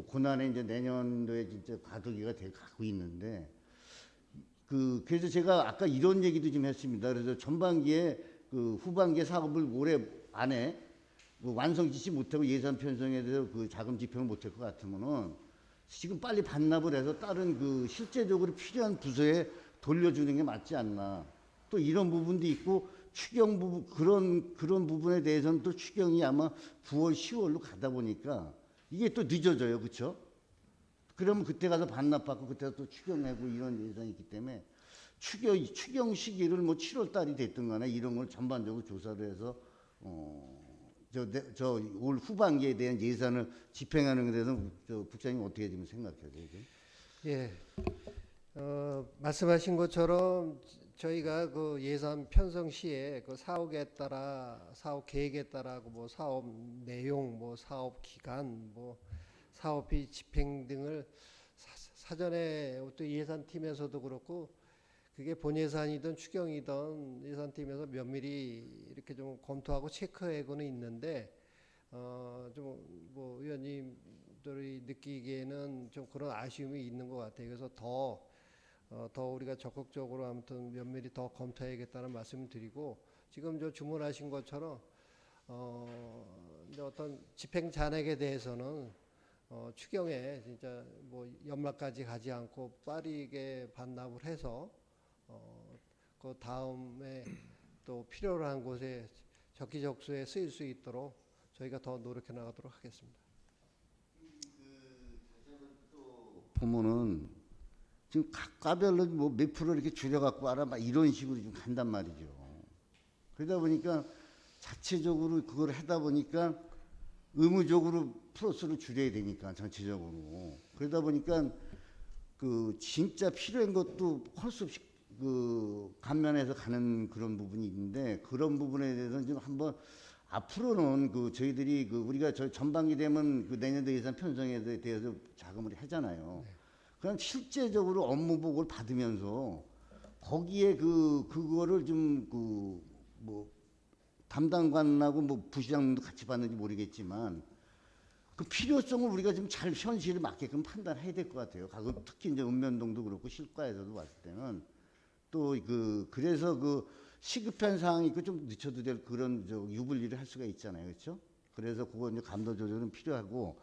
고난에 이제 내년도에 진짜 과도기가 가고 있는데 그래서 제가 아까 이런 얘기도 좀 했습니다. 그래서 전반기에 후반기에 사업을 올해 안에 완성짓지 못하고 예산 편성에 대해서 자금 집행을 못할 것 같으면은 지금 빨리 반납을 해서 다른 실제적으로 필요한 부서에 돌려주는 게 맞지 않나. 또 이런 부분도 있고 추경 부분 그런 부분에 대해서는 또 추경이 아마 9월 10월로 가다 보니까 이게 또 늦어져요, 그렇죠? 그러면 그때 가서 반납받고 그때 또 추경하고 이런 예산이 있기 때문에 추경 시기를 뭐 7월 달이 됐든 간에 이런 걸 전반적으로 조사를 해서 올 후반기에 대한 예산을 집행하는 데 대해서 국장님 어떻게 지금 생각하세요? 예, 말씀하신 것처럼 저희가 그 예산 편성 시에 그 사업에 따라 사업 계획에 따라 뭐 사업 내용, 뭐 사업 기간, 뭐 사업비 집행 등을 사전에 또 예산팀에서도 그렇고 그게 본예산이든 추경이든 예산팀에서 면밀히 이렇게 좀 검토하고 체크하고는 있는데 좀 뭐 의원님들이 느끼기에는 좀 그런 아쉬움이 있는 것 같아요. 그래서 더 우리가 적극적으로 아무튼 면밀히 더 검토해야겠다는 말씀을 드리고 지금 저 주문하신 것처럼 이제 어떤 집행 잔액에 대해서는 추경에 진짜 뭐 연말까지 가지 않고 빠르게 반납을 해서 그 다음에 또 필요로 한 곳에 적기적소에 쓰일 수 있도록 저희가 더 노력해 나가도록 하겠습니다. 보면은 지금 각 과별로 뭐 몇 프로 이렇게 줄여갖고 알아 막 이런 식으로 좀 간단 말이죠. 그러다 보니까 자체적으로 그걸 하다 보니까 의무적으로 플러스를 줄여야 되니까 전체적으로 그러다 보니까 진짜 필요한 것도 할 수 없이 감면해서 가는 그런 부분이 있는데 그런 부분에 대해서는 좀 한번 앞으로는 저희들이 우리가 전반기 되면 내년도 예산 편성에 대해서 자금을 하잖아요. 네. 그럼 실제적으로 업무 보고를 받으면서 거기에 그거를 좀 뭐 담당관하고 뭐 부시장님도 같이 봤는지 모르겠지만 그 필요성을 우리가 좀 잘 현실에 맞게끔 판단해야 될 것 같아요. 특히 이제 읍면동도 그렇고 실과에서도 봤을 때는 또 그래서 시급한 사항이 있고 좀 늦춰도 될 그런 유불리를 할 수가 있잖아요, 그렇죠? 그래서 그거 이제 감도 조절은 필요하고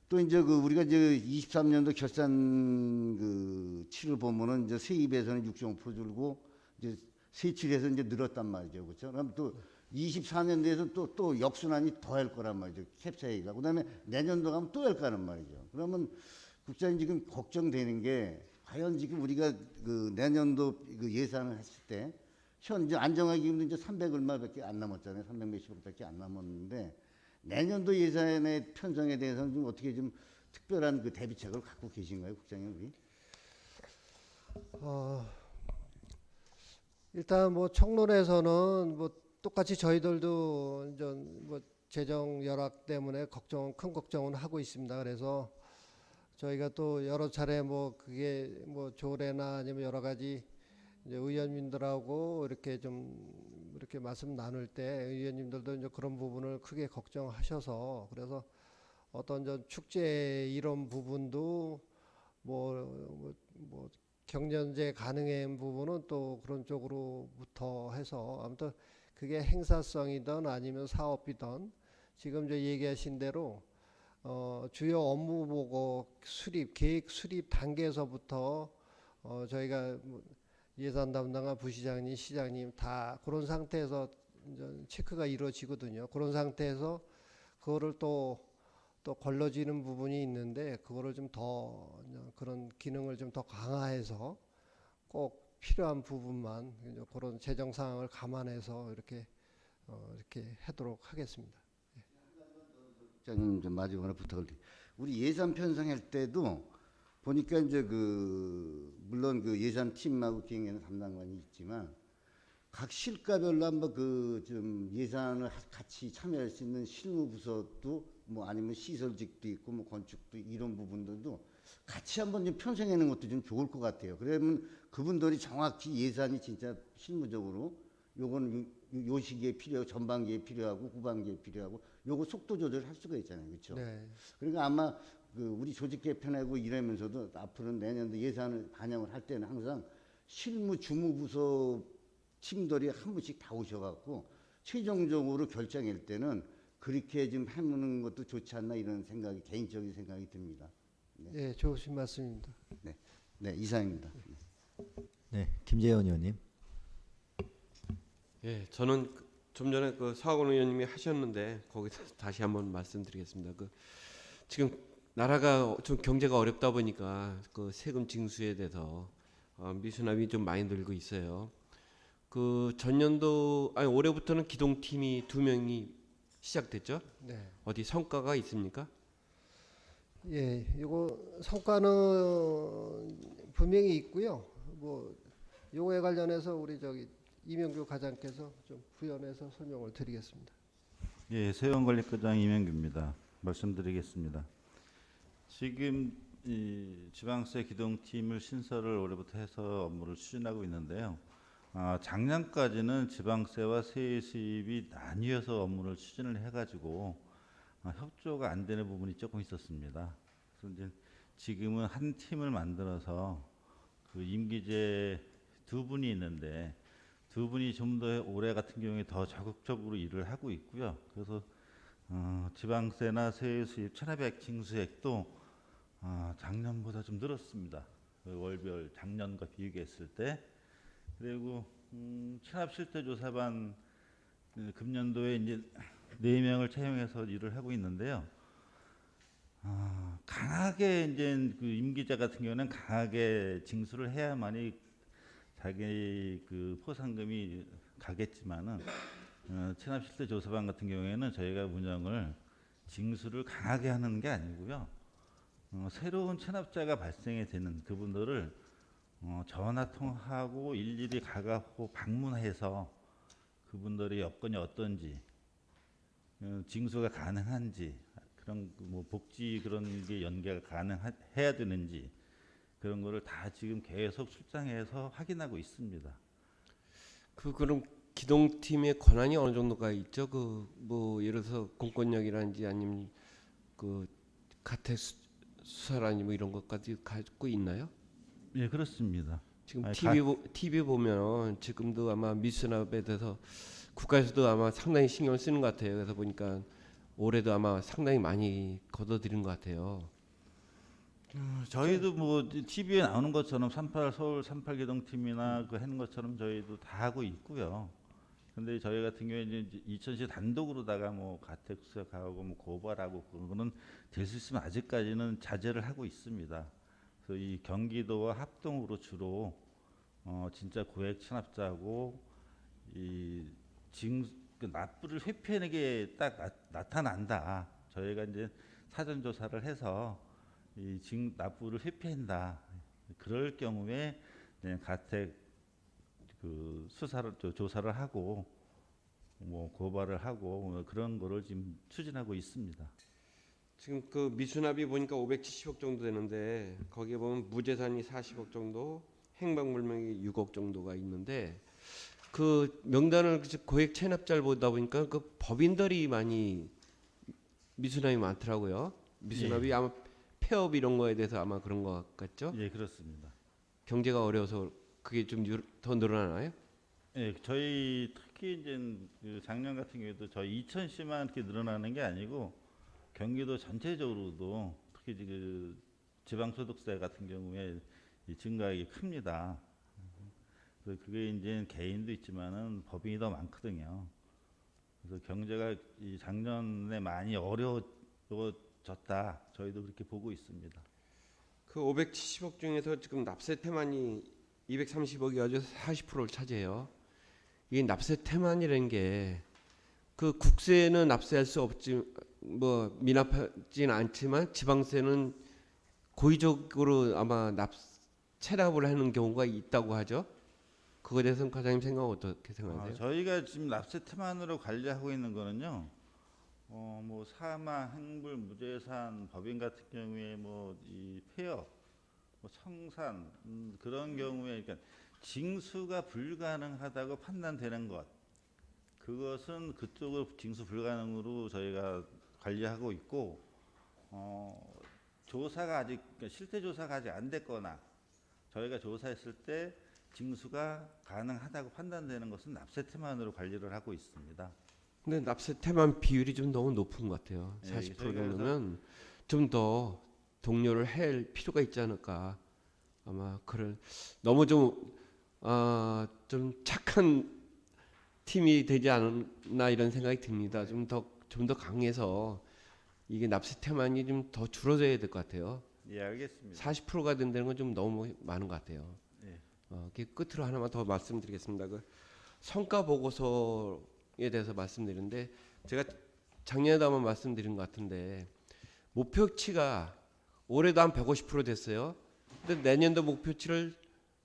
또 이제 우리가 이제 23년도 결산 치를 보면은 이제 세입에서는 6.5% 줄고 이제 세출에서 이제 늘었단 말이죠, 그렇죠? 그럼 또 24년도에서 또 역순환이 더 할 거란 말이죠, 캡 차이가. 그다음에 내년도 가면 또 할 거란 말이죠. 그러면 국장님 지금 걱정되는 게 과연 지금 우리가 내년도 예산을 했을 때 현재 안정하기 힘든 이제 300 얼마밖에 안 남았잖아요. 300 몇십억밖에 안 남았는데 내년도 예산의 편성에 대해서는 좀 어떻게 좀 특별한 대비책을 갖고 계신가요, 국장님? 우리? 일단 뭐 청론에서는 뭐 똑같이 저희들도 이제 뭐 재정 열악 때문에 큰 걱정은 하고 있습니다. 그래서 저희가 또 여러 차례 뭐 그게 뭐 조례나 아니면 여러 가지 이제 의원님들하고 이렇게 말씀 나눌 때 의원님들도 이제 그런 부분을 크게 걱정하셔서 그래서 어떤 축제 이런 부분도 뭐 경전제 가능한 부분은 또 그런 쪽으로부터 해서 아무튼 그게 행사성이든 아니면 사업이든 지금 저 얘기하신 대로 주요 업무 보고 수립 계획 수립 단계에서부터 저희가 예산 담당한 부시장님, 시장님 다 그런 상태에서 이제 체크가 이루어지거든요. 그런 상태에서 그거를 또 걸러지는 부분이 있는데 그거를 좀 더 그런 기능을 좀 더 강화해서 꼭 필요한 부분만 그런 재정 상황을 감안해서 이렇게 하도록 하겠습니다. 좀 마지막으로 부탁을 드립니다. 우리 예산 편성할 때도 보니까 이제 물론 예산팀하고 기획예산 담당관이 있지만 각 실과별로 한번 좀 예산을 같이 참여할 수 있는 실무부서도 뭐 아니면 시설직도 있고 뭐 건축도 이런 부분들도 같이 한번 좀 편성하는 것도 좀 좋을 것 같아요. 그러면 그분들이 정확히 예산이 진짜 실무적으로 요거는 요 시기에 필요하고 전반기에 필요하고 후반기에 필요하고 요거 속도 조절할 수가 있잖아요. 그렇죠? 네. 그러니까 아마 우리 조직 개편하고 이러면서도 앞으로 내년도 예산을 반영을 할 때는 항상 실무 주무부서 팀들이 한 분씩 다 오셔갖고 최종적으로 결정할 때는 그렇게 좀 해보는 것도 좋지 않나 이런 생각이 개인적인 생각이 듭니다. 네, 네 좋으신 말씀입니다. 네 이상입니다. 네, 김재현 의원님. 예, 저는 좀 전에 서학원 의원님이 하셨는데 거기서 다시 한번 말씀드리겠습니다. 지금 나라가 좀 경제가 어렵다 보니까 세금 징수에 대해서 미수납이 좀 많이 늘고 있어요. 전년도 올해부터는 기동팀이 2명이 시작됐죠? 네. 어디 성과가 있습니까? 예, 이거 성과는 분명히 있고요. 뭐 요거에 관련해서 우리 이명규 과장께서 좀 부연해서 설명을 드리겠습니다. 예, 세원관리과장 이명규입니다. 말씀드리겠습니다. 지금 이 지방세 기동팀을 신설을 올해부터 해서 업무를 추진하고 있는데요. 작년까지는 지방세와 세액 수입이 나뉘어서 업무를 추진을 해가지고 협조가 안 되는 부분이 조금 있었습니다. 그래서 이제 지금은 한 팀을 만들어서 임기제 2분이 있는데 2분이 좀 더 올해 같은 경우에 더 적극적으로 일을 하고 있고요. 그래서 지방세나 세액 수입 체납액 징수액도 작년보다 좀 늘었습니다. 월별 작년과 비교했을 때. 그리고 체납 실태 조사반 금년도에 이제 4명을 채용해서 일을 하고 있는데요. 강하게 이제 임기자 같은 경우는 강하게 징수를 해야만이 자기 포상금이 가겠지만은 체납 실태 조사반 같은 경우에는 저희가 운영을 징수를 강하게 하는 게 아니고요. 새로운 체납자가 발생이 되는 그분들을 전화 통화하고 일일이 가갖고 방문해서 그분들의 여건이 어떤지, 징수가 가능한지, 그런 뭐 복지 그런 게 연계가 가능해야 되는지 그런 거를 다 지금 계속 출장해서 확인하고 있습니다. 그럼 기동팀의 권한이 어느 정도가 있죠? 뭐 예를 들어서 공권력이라든지 아니면 가택 수사라든지 뭐 이런 것까지 갖고 있나요? 예, 그렇습니다. 지금 TV 보면 지금도 아마 미수납에 대해서 국가에서도 아마 상당히 신경을 쓰는 것 같아요. 그래서 보니까 올해도 아마 상당히 많이 걷어들인 것 같아요. 저희도 뭐 TV에 나오는 것처럼 서울 38 기동팀이나 하는 것처럼 저희도 다 하고 있고요. 근데 저희 같은 경우에 이제 이천시 단독으로다가 뭐 가택 수사하고 뭐 고발하고 그런 거는 될 수 있으면 아직까지는 자제를 하고 있습니다. 그래서 이 경기도와 합동으로 주로 진짜 고액 체납자고 이 납부를 회피하는 게 딱 나타난다. 저희가 이제 사전 조사를 해서 이 납부를 회피한다. 그럴 경우에 가택 수사를 조사를 하고 뭐 고발을 하고 뭐 그런 거를 지금 추진하고 있습니다. 지금 미수납이 보니까 570억 정도 되는데 거기에 보면 무재산이 40억 정도, 행방불명이 6억 정도가 있는데 명단을 고액 체납자를 보다 보니까 법인들이 많이 미수납이 많더라고요. 미수납이 예. 아마 폐업 이런 거에 대해서 아마 그런 것 같죠? 예, 그렇습니다. 경제가 어려워서 그게 좀 더 늘어나나요? 예, 저희 특히 이제 그 작년 같은 경우에도 저희 이천시만 이렇게 늘어나는 게 아니고 경기도 전체적으로도 특히 그 지방소득세 같은 경우에 이 증가액이 큽니다. 그래서 그게 이제 개인도 있지만은 법인이 더 많거든요. 그래서 경제가 이 작년에 많이 어려워졌다. 저희도 그렇게 보고 있습니다. 그 570억 중에서 지금 납세 태만이 230억이 아주 40%를 차지해요. 이게 납세 태만이라는 게 그 국세는 납세할 수 없지 뭐 미납하지는 않지만 지방세는 고의적으로 아마 체납을 하는 경우가 있다고 하죠. 그거에 대해서는 과장님 생각은 어떻게 생각하세요? 저희가 지금 납세 태만으로 관리하고 있는 거는요. 뭐 사망, 행불, 무재산, 법인 같은 경우에 뭐 이 폐업, 뭐 청산 그런 경우에 그러니까 징수가 불가능하다고 판단되는 것, 그것은 그쪽을 징수 불가능으로 저희가 관리하고 있고, 조사가 아직 그러니까 실태 조사가 아직 안 됐거나 저희가 조사했을 때 징수가 가능하다고 판단되는 것은 납세 태만으로 관리를 하고 있습니다. 근데 납세 태만 비율이 좀 너무 높은 것 같아요. 40% 정도면 좀 더 독려를 할 필요가 있지 않을까. 아마 그런 너무 좀 착한 팀이 되지 않나 이런 생각이 듭니다. 좀 더 강해서 이게 납세 태만이 좀 더 줄어져야 될 것 같아요. 예, 알겠습니다. 40%가 된다는 건 좀 너무 많은 것 같아요. 예. 끝으로 하나만 더 말씀드리겠습니다. 그 성과 보고서에 대해서 말씀드리는데 제가 작년에도 한번 말씀드린 것 같은데 목표치가 올해도 한 150% 됐어요. 근데 내년도 목표치를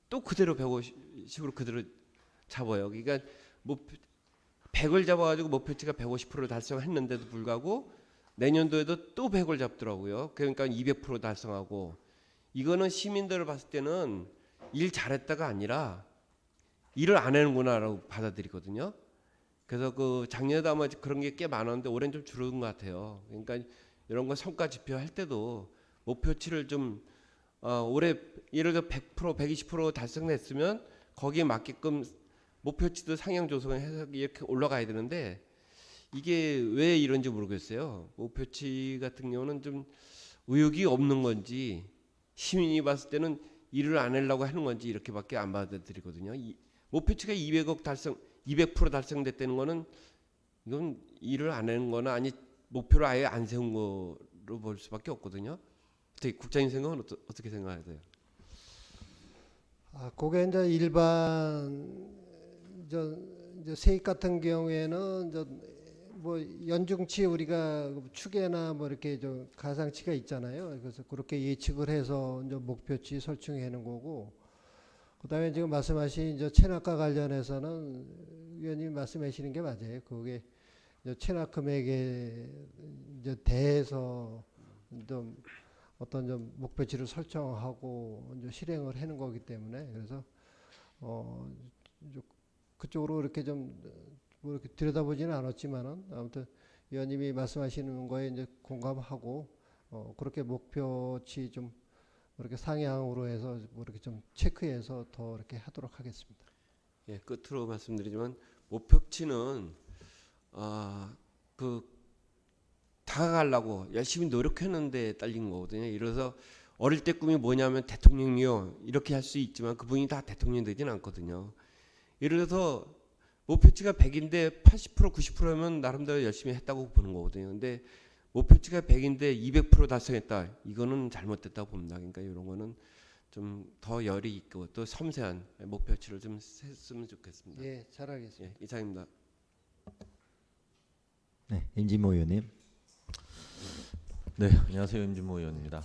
또 그대로 150으로 그대로 잡아요. 그러니까 100을 잡아가지고 목표치가 150% 달성했는데도 불구하고 내년도에도 또 100을 잡더라고요. 그러니까 200% 달성하고, 이거는 시민들을 봤을 때는 일 잘했다가 아니라 일을 안 하는구나라고 받아들이거든요. 그래서 그 작년에도 아마 그런 게 꽤 많았는데 올해는 좀 줄은 것 같아요. 그러니까 이런 거 성과 지표 할 때도 목표치를 좀 올해 예를 들어 100%, 120% 달성했으면 거기에 맞게끔 목표치도 상향 조정해서 이렇게 올라가야 되는데 이게 왜 이런지 모르겠어요. 목표치 같은 경우는 좀 의욕이 없는 건지 시민이 봤을 때는 일을 안 하려고 하는 건지 이렇게밖에 안 받아들이거든요. 목표치가 200억 달성, 200% 달성됐다는 거는 이건 일을 안 하는 거나 아니 목표를 아예 안 세운 거로 볼 수밖에 없거든요. 어떻게 국장님 생각은 어떻게 생각하세요? 그게 이제 일반 이제 세입 같은 경우에는 뭐 연중치 우리가 추계나 뭐 이렇게 좀 가상치가 있잖아요. 그래서 그렇게 예측을 해서 이제 목표치 설정하는 거고, 그다음에 지금 말씀하신 이제 체납과 관련해서는 위원님 말씀하시는 게 맞아요. 그게 이제 체납 금액에 이제 대해서 좀 어떤 좀 목표치를 설정하고 이제 실행을 하는 거기 때문에, 그래서 그쪽으로 이렇게 좀 뭐 이렇게 들여다보지는 않았지만은 아무튼 위원님이 말씀하시는 거에 이제 공감하고 그렇게 목표치 좀 이렇게 상향으로 해서 뭐 이렇게 좀 체크해서 더 이렇게 하도록 하겠습니다. 예, 끝으로 말씀드리지만 목표치는 다가가려고 열심히 노력했는데 딸린 거거든요. 이래서 어릴 때 꿈이 뭐냐면 대통령이요 이렇게 할 수 있지만 그분이 다 대통령 되진 않거든요. 예를 들어서 목표치가 100인데 80% 90%면 나름대로 열심히 했다고 보는 거거든요. 근데 목표치가 100인데 200% 달성했다. 이거는 잘못됐다고 봅니다. 그러니까 이런 거는 좀 더 열이 있고 또 섬세한 목표치를 좀 했으면 좋겠습니다. 예, 잘하겠습니다. 예, 이상입니다. 네, 임진모 의원님. 네, 안녕하세요. 임진모 의원입니다.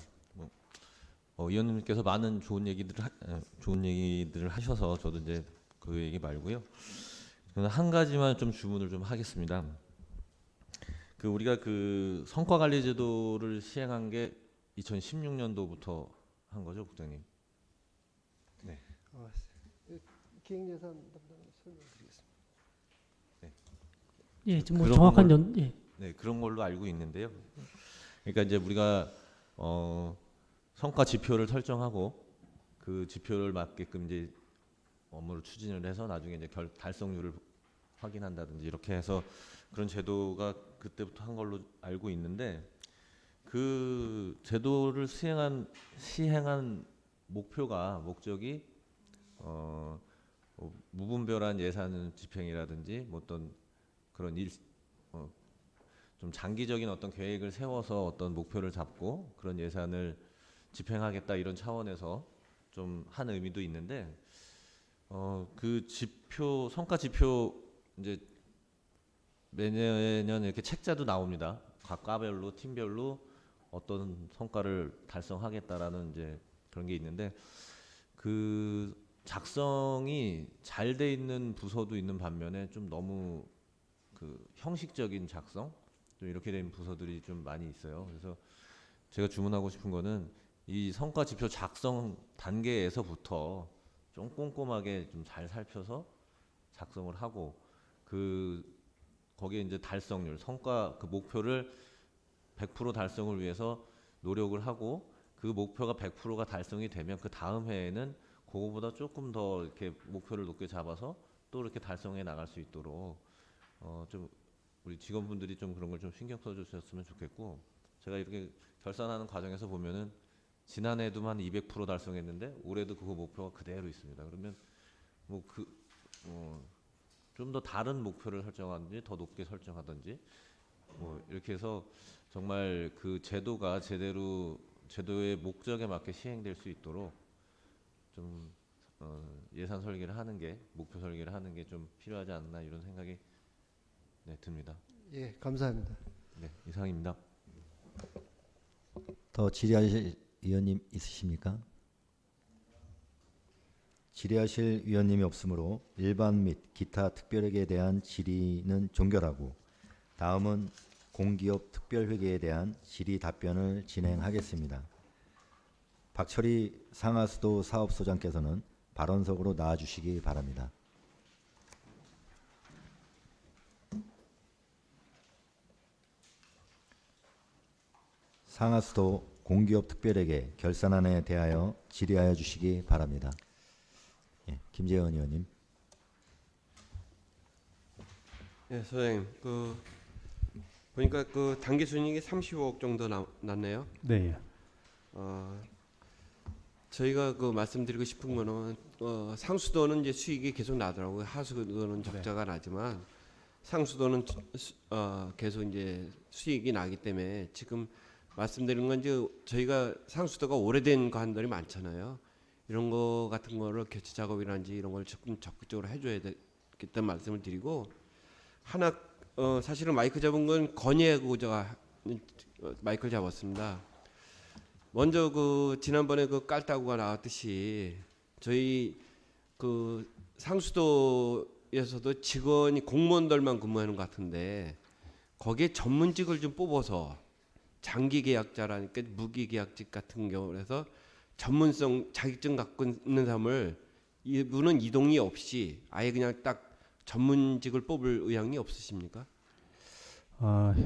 의원님께서 많은 좋은 얘기들을 하셔서 저도 이제 그 얘기 말고요. 저는 한 가지만 좀 주문을 좀 하겠습니다. 그 우리가 그 성과관리제도를 시행한 게 2016년도부터 한 거죠, 국장님? 네. 기획예산 설명드리겠습니다. 네. 예, 지금 뭐 정확한 네, 그런 걸로 알고 있는데요. 그러니까 이제 우리가 성과 지표를 설정하고 그 지표를 맞게끔 이제 업무를 추진을 해서 나중에 이제 달성률을 확인한다든지 이렇게 해서 그런 제도가 그때부터 한 걸로 알고 있는데, 그 제도를 시행한 목적이 무분별한 예산 집행이라든지 뭐 어떤 그런 좀 장기적인 어떤 계획을 세워서 어떤 목표를 잡고 그런 예산을 집행하겠다 이런 차원에서 좀 한 의미도 있는데, 그 지표, 성과 지표 이제 매년 이렇게 책자도 나옵니다. 각 과별로, 팀별로 어떤 성과를 달성하겠다라는 이제 그런 게 있는데, 그 작성이 잘 돼 있는 부서도 있는 반면에 좀 너무 그 형식적인 작성 좀 이렇게 된 부서들이 좀 많이 있어요. 그래서 제가 주문하고 싶은 거는 이 성과 지표 작성 단계에서부터 좀 꼼꼼하게 좀 잘 살펴서 작성을 하고, 거기에 이제 달성률, 성과 그 목표를 100% 달성을 위해서 노력을 하고, 그 목표가 100%가 달성이 되면 그 다음 해에는 그거보다 조금 더 이렇게 목표를 높게 잡아서 또 이렇게 달성해 나갈 수 있도록 좀 우리 직원분들이 좀 그런 걸 좀 신경 써주셨으면 좋겠고, 제가 이렇게 결산하는 과정에서 보면은 지난해도 한 200% 달성했는데 올해도 그거 목표가 그대로 있습니다. 그러면 뭐 좀 더 다른 목표를 설정하든지 더 높게 설정하든지 뭐 이렇게 해서 정말 그 제도가 제대로 제도의 목적에 맞게 시행될 수 있도록 좀 예산 설계를 하는 게, 목표 설계를 하는 게 좀 필요하지 않나 이런 생각이 듭니다. 예, 감사합니다. 네, 이상입니다. 더 질의하실 위원님 있으십니까? 질의하실 위원님이 없으므로 일반 및 기타 특별회계에 대한 질의는 종결하고, 다음은 공기업 특별회계에 대한 질의 답변을 진행하겠습니다. 박철희 상하수도 사업소장께서는 발언석으로 나와주시기 바랍니다. 상하수도 공기업 특별회계 결산안에 대하여 질의하여 주시기 바랍니다. 예, 김재원 의원님. 네, 소장님. 보니까 그 단기 순이익이 35억 정도 났네요. 네. 저희가 그 말씀드리고 싶은 거는 상수도는 이제 수익이 계속 나더라고요. 하수도는 적자가 나지만 상수도는 계속 이제 수익이 나기 때문에 지금 말씀드린 건 이제 저희가 상수도가 오래된 관들이 많잖아요. 이런 거 같은 거를 교체 작업이라든지 이런 걸 조금 적극적으로 해줘야 되겠다는 말씀을 드리고, 하나 사실은 마이크 잡은 건 건의하고자 마이크를 잡았습니다. 먼저 그 지난번에 그 깔따구가 나왔듯이 저희 그 상수도에서도 직원이 공무원들만 근무하는 것 같은데 거기에 전문직을 좀 뽑아서 장기 계약자라니까 무기 계약직 같은 경우에서 전문성 자격증 갖고 있는 사람을 이분은 이동이 없이 아예 그냥 딱 전문직을 뽑을 의향이 없으십니까?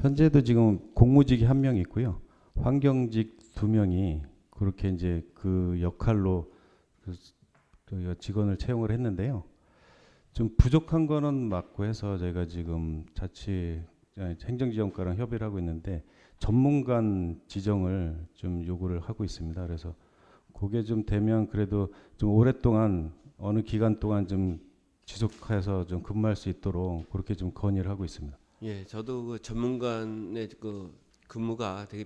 현재도 지금 공무직이 1명 있고요. 환경직 2명이 그렇게 이제 그 역할로 그 직원을 채용을 했는데요. 좀 부족한 거는 맞고 해서 저희가 지금 행정지원과랑 협의를 하고 있는데 전문관 지정을 좀 요구를 하고 있습니다. 그래서 그게 좀 되면 그래도 좀 오랫동안 어느 기간 동안 좀 지속해서 좀 근무할 수 있도록 그렇게 좀 건의를 하고 있습니다. 예, 저도 그 전문관의 그 근무가 되게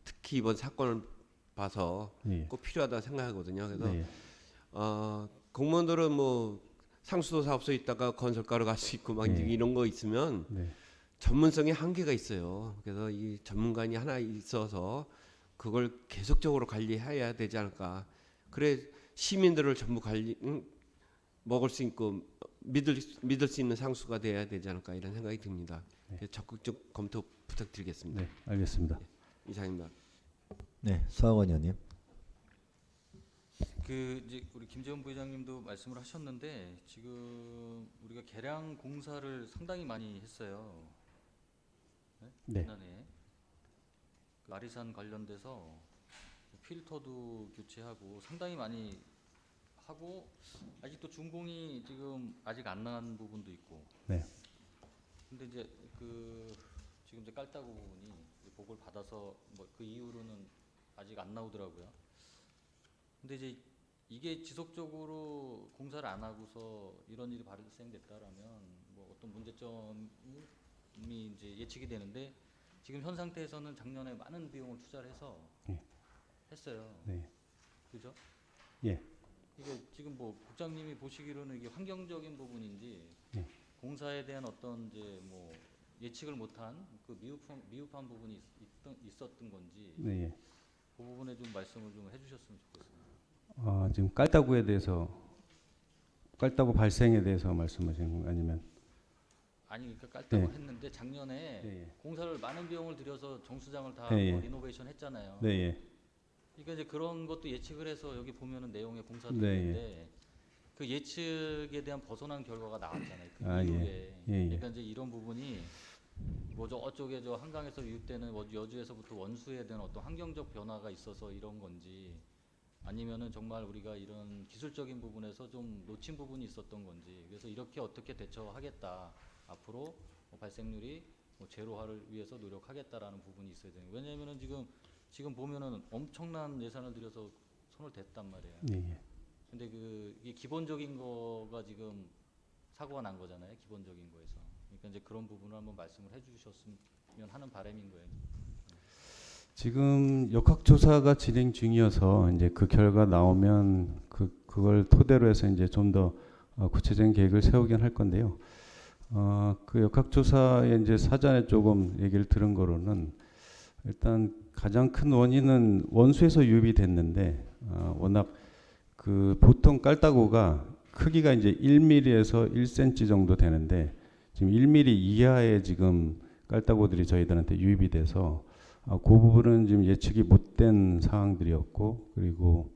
특히 이번 사건을 봐서 꼭 필요하다 생각하거든요. 그래서 공무원들은 뭐 상수도 사업소에 있다가 건설가로 갈 수 있고 막 이런 거 있으면 전문성의 한계가 있어요. 그래서 이 전문관이 하나 있어서 그걸 계속적으로 관리해야 되지 않을까. 그래 시민들을 전부 먹을 수 있고 믿을 수 있는 상수가 돼야 되지 않을까 이런 생각이 듭니다. 적극적 검토 부탁드리겠습니다. 네, 알겠습니다. 네, 이상입니다. 네, 서학원 의원님. 이제 우리 김재원 부회장님도 말씀을 하셨는데 지금 우리가 개량 공사를 상당히 많이 했어요. 네. 지난해 아리산 관련돼서 필터도 교체하고 상당히 많이 하고 아직도 준공이 지금 아직 안 나간 부분도 있고. 네. 근데 이제 그 지금 이제 깔따구 부분이 보고를 받아서 뭐 그 이후로는 아직 안 나오더라고요. 근데 이제 이게 지속적으로 공사를 안 하고서 이런 일이 발생됐다라면 뭐 어떤 문제점이 이제 예측이 되는데 지금 현 상태에서는 작년에 많은 비용을 투자를 해서 했어요. 네. 그죠? 예. 이게 지금 뭐 국장님이 보시기로는 이게 환경적인 부분인지 예. 공사에 대한 어떤 이제 뭐 예측을 못한 그 미흡한 부분이 있었던 건지 네. 예. 그 부분에 좀 말씀을 좀 해주셨으면 좋겠습니다. 지금 깔따구에 대해서 깔따구 발생에 대해서 말씀하시는 거 아니면 아니 그러니까 깔따구 예. 했는데 작년에 예. 공사를 많은 비용을 들여서 정수장을 다 예. 뭐 리노베이션 했잖아요. 네. 예. 그러니까 이제 그런 것도 예측을 해서 여기 보면은 내용의 공사도 네, 있는데 그 예측에 대한 벗어난 결과가 나왔잖아요. 그 아, 예. 이후에. 예, 예. 그러니까 이제 이런 부분이 뭐 저쪽에 저 한강에서 유입되는 뭐 여주에서부터 원수에 대한 어떤 환경적 변화가 있어서 이런 건지 아니면은 정말 우리가 이런 기술적인 부분에서 좀 놓친 부분이 있었던 건지 그래서 이렇게 어떻게 대처하겠다 앞으로 뭐 발생률이 뭐 제로화를 위해서 노력하겠다라는 부분이 있어야 되는 거예요. 왜냐하면은 지금 보면은 엄청난 예산을 들여서 손을 댔단 말이에요. 예. 근데 이게 기본적인 거가 지금 사고가 난 거잖아요. 기본적인 거에서. 그러니까 이제 그런 부분을 한번 말씀을 해주셨으면 하는 바람인 거예요. 지금 역학조사가 진행 중이어서 이제 그 결과 나오면 그걸 토대로 해서 이제 좀 더 구체적인 계획을 세우긴 할 건데요. 그 역학조사에 이제 사전에 조금 얘기를 들은 거로는 일단 가장 큰 원인은 원수에서 유입이 됐는데 워낙 그 보통 깔따구가 크기가 이제 1mm에서 1cm 정도 되는데 지금 1mm 이하의 지금 깔따구들이 저희들한테 유입이 돼서 그 부분은 지금 예측이 못된 상황들이었고 그리고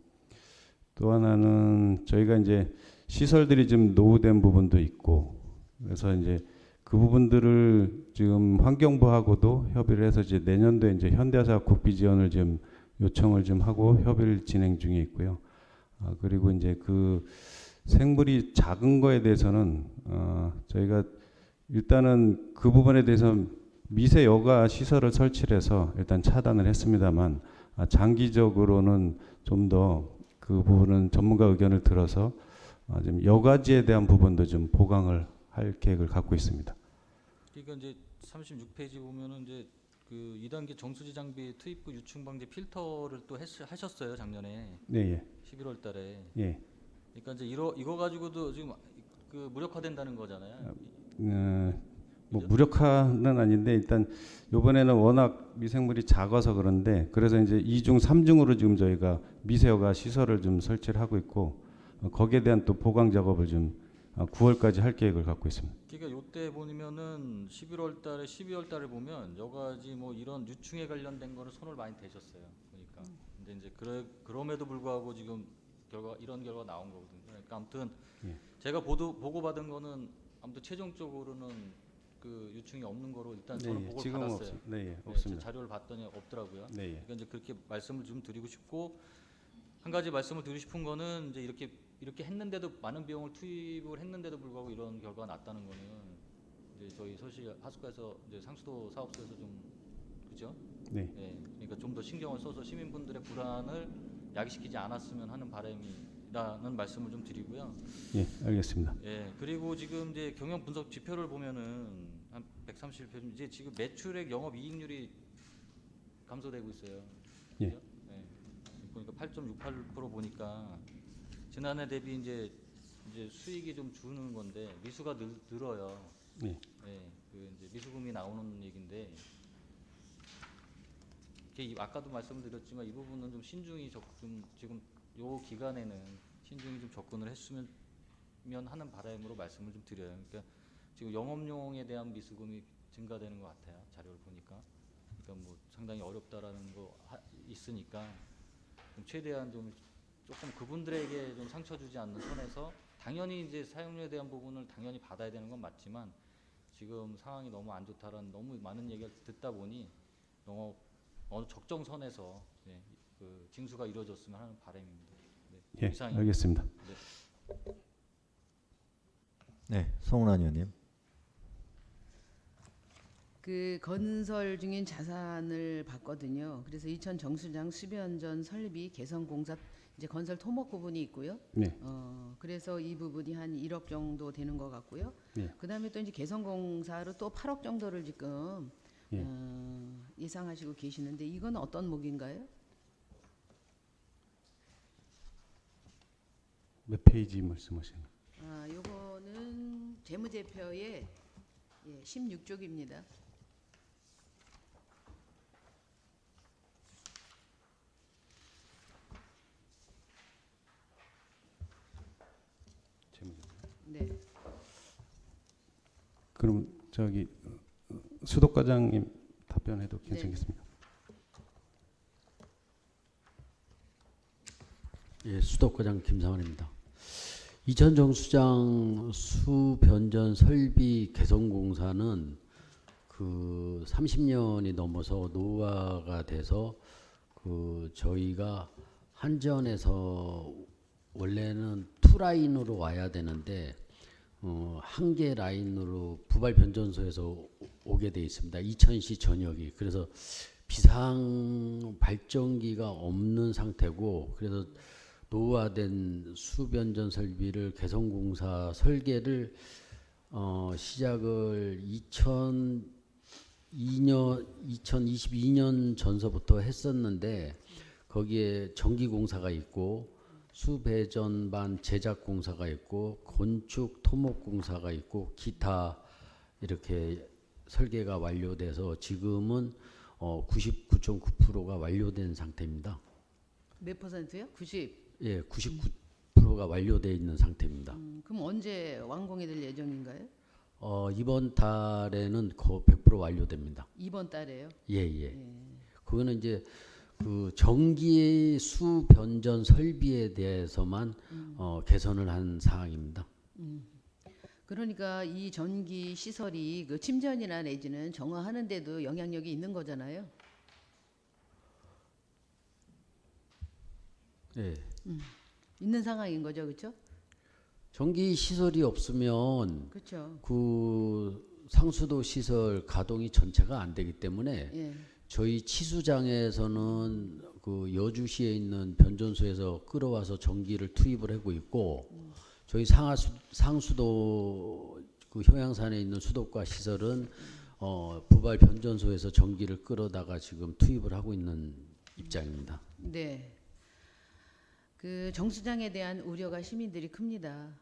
또 하나는 저희가 이제 시설들이 좀 노후된 부분도 있고 그래서 이제 그 부분들을 지금 환경부하고도 협의를 해서 이제 내년도에 이제 현대사 국비 지원을 좀 요청을 좀 하고 협의를 진행 중에 있고요. 그리고 이제 그 생물이 작은 거에 대해서는 저희가 일단은 그 부분에 대해서 미세 여가 시설을 설치를 해서 일단 차단을 했습니다만 장기적으로는 좀 더 그 부분은 전문가 의견을 들어서 좀 여가지에 대한 부분도 좀 보강을 할 계획을 갖고 있습니다. 그러니까 이제 36페이지 보면은 이제 그 2단계 정수지 장비 투입구 유충 방지 필터를 또 하셨어요 작년에. 네. 예. 11월달에. 예. 그러니까 이제 이거 가지고도 지금 그 무력화된다는 거잖아요. 뭐 무력화는 아닌데 일단 이번에는 워낙 미생물이 작아서 그런데 그래서 이제 2중 3중으로 지금 저희가 미세여가 시설을 좀 설치를 하고 있고 거기에 대한 또 보강 작업을 좀 9월까지 할 계획을 갖고 있습니다. 그러니까 요때 보면은 11월달에 12월달에 보면 여가지 뭐 이런 유충에 관련된 거는 손을 많이 대셨어요. 그러니까 근데 이제 그럼에도 불구하고 지금 이런 결과 나온 거거든요. 그러니까 아무튼 예. 제가 보고 받은 거는 아무튼 최종적으로는 그 유충이 없는 거로 일단 저는 네, 보고를 지금은 받았어요. 네, 없습니다. 자료를 봤더니 없더라고요. 네, 예. 그러니까 이제 그렇게 말씀을 좀 드리고 싶고 한 가지 말씀을 드리고 싶은 거는 이제 이렇게 했는데도 많은 비용을 투입을 했는데도 불구하고 이런 결과가 났다는 거는 이제 저희 서시 하숙가에서 이제 상수도 사업소에서 좀 그죠? 네. 그러니까 좀 더 신경을 써서 시민분들의 불안을 야기시키지 않았으면 하는 바람이라는 말씀을 좀 드리고요. 예, 알겠습니다. 예, 그리고 지금 이제 경영 분석 지표를 보면은 한 130표 이제 지금 매출액 영업 이익률이 감소되고 있어요. 예. 그죠? 보니까 8.68% 보니까 지난해 대비 이제 수익이 좀 주는 건데 미수가 늘어요. 예. 그 이제 미수금이 나오는 얘긴데 아까도 말씀드렸지만 이 부분은 좀 신중히 좀 지금 요 기간에는 신중히 좀 접근을 했으면 하는 바람으로 말씀을 좀 드려요. 그러니까 지금 영업용에 대한 미수금이 증가되는 것 같아요. 자료를 보니까. 그러니까 뭐 상당히 어렵다라는 거 있으니까 좀 최대한 좀 조금 그분들에게 좀 상처 주지 않는 선에서 당연히 이제 사용료에 대한 부분을 당연히 받아야 되는 건 맞지만 지금 상황이 너무 안 좋다라는 너무 많은 얘기를 듣다 보니 어느 적정선에서 그 징수가 이루어졌으면 하는 바람입니다. 네, 예, 이상입니다. 알겠습니다. 네. 네, 송은환 의원님. 그 건설 중인 자산을 봤거든요. 그래서 이천 정수장 수변전 설비 개선공사 이제 건설 토목 부분이 있고요. 네. 그래서 이 부분이 한 1억 정도 되는 것 같고요. 네. 그다음에 또 이제 개선공사로 또 8억 정도를 지금 예. 예상하시고 계시는데 이건 어떤 목인가요? 몇 페이지 말씀하시는 거예요? 요거는 재무제표의 16쪽입니다. 네. 그럼 저기 수도과장님 답변해도 괜찮겠습니까? 예, 수도과장 김상원입니다. 이천 정수장 수변전 설비 개선공사는 그 30년이 넘어서 노후화가 돼서 그 저희가 한전에서 원래는 2라인으로 와야 되는데 한 개 라인으로 부발 변전소에서 오게 돼 있습니다. 이천시 전역이. 그래서 비상 발전기가 없는 상태고, 그래서 노후화된 수변전 설비를 개선공사 설계를 시작을 2022년 전서부터 했었는데, 거기에 전기공사가 있고 수배전반 제작공사가 있고 건축 토목공사가 있고 기타 이렇게 설계가 완료돼서 지금은 99.9%가 완료된 상태입니다. 몇 %요? 90. 예, 99%가 완료되어 있는 상태입니다. 그럼 언제 완공이 될 예정인가요? 이번 달에는 100% 완료됩니다. 이번 달에요? 예. 그거는 이제 그 전기 수변전 설비에 대해서만 개선을 한 사항입니다. 그러니까 이 전기 시설이 그 침전이나 내지는 정화하는 데도 영향력이 있는 거잖아요. 예. 있는 상황인 거죠, 그렇죠? 전기 시설이 없으면 그렇죠. 그 상수도 시설 가동이 전체가 안 되기 때문에 예. 저희 치수장에서는 그 여주시에 있는 변전소에서 끌어와서 전기를 투입을 하고 있고 저희 상수도 그 효양산에 있는 수도과 시설은 부발 변전소에서 전기를 끌어다가 지금 투입을 하고 있는 입장입니다. 네. 그 정수장에 대한 우려가 시민들이 큽니다.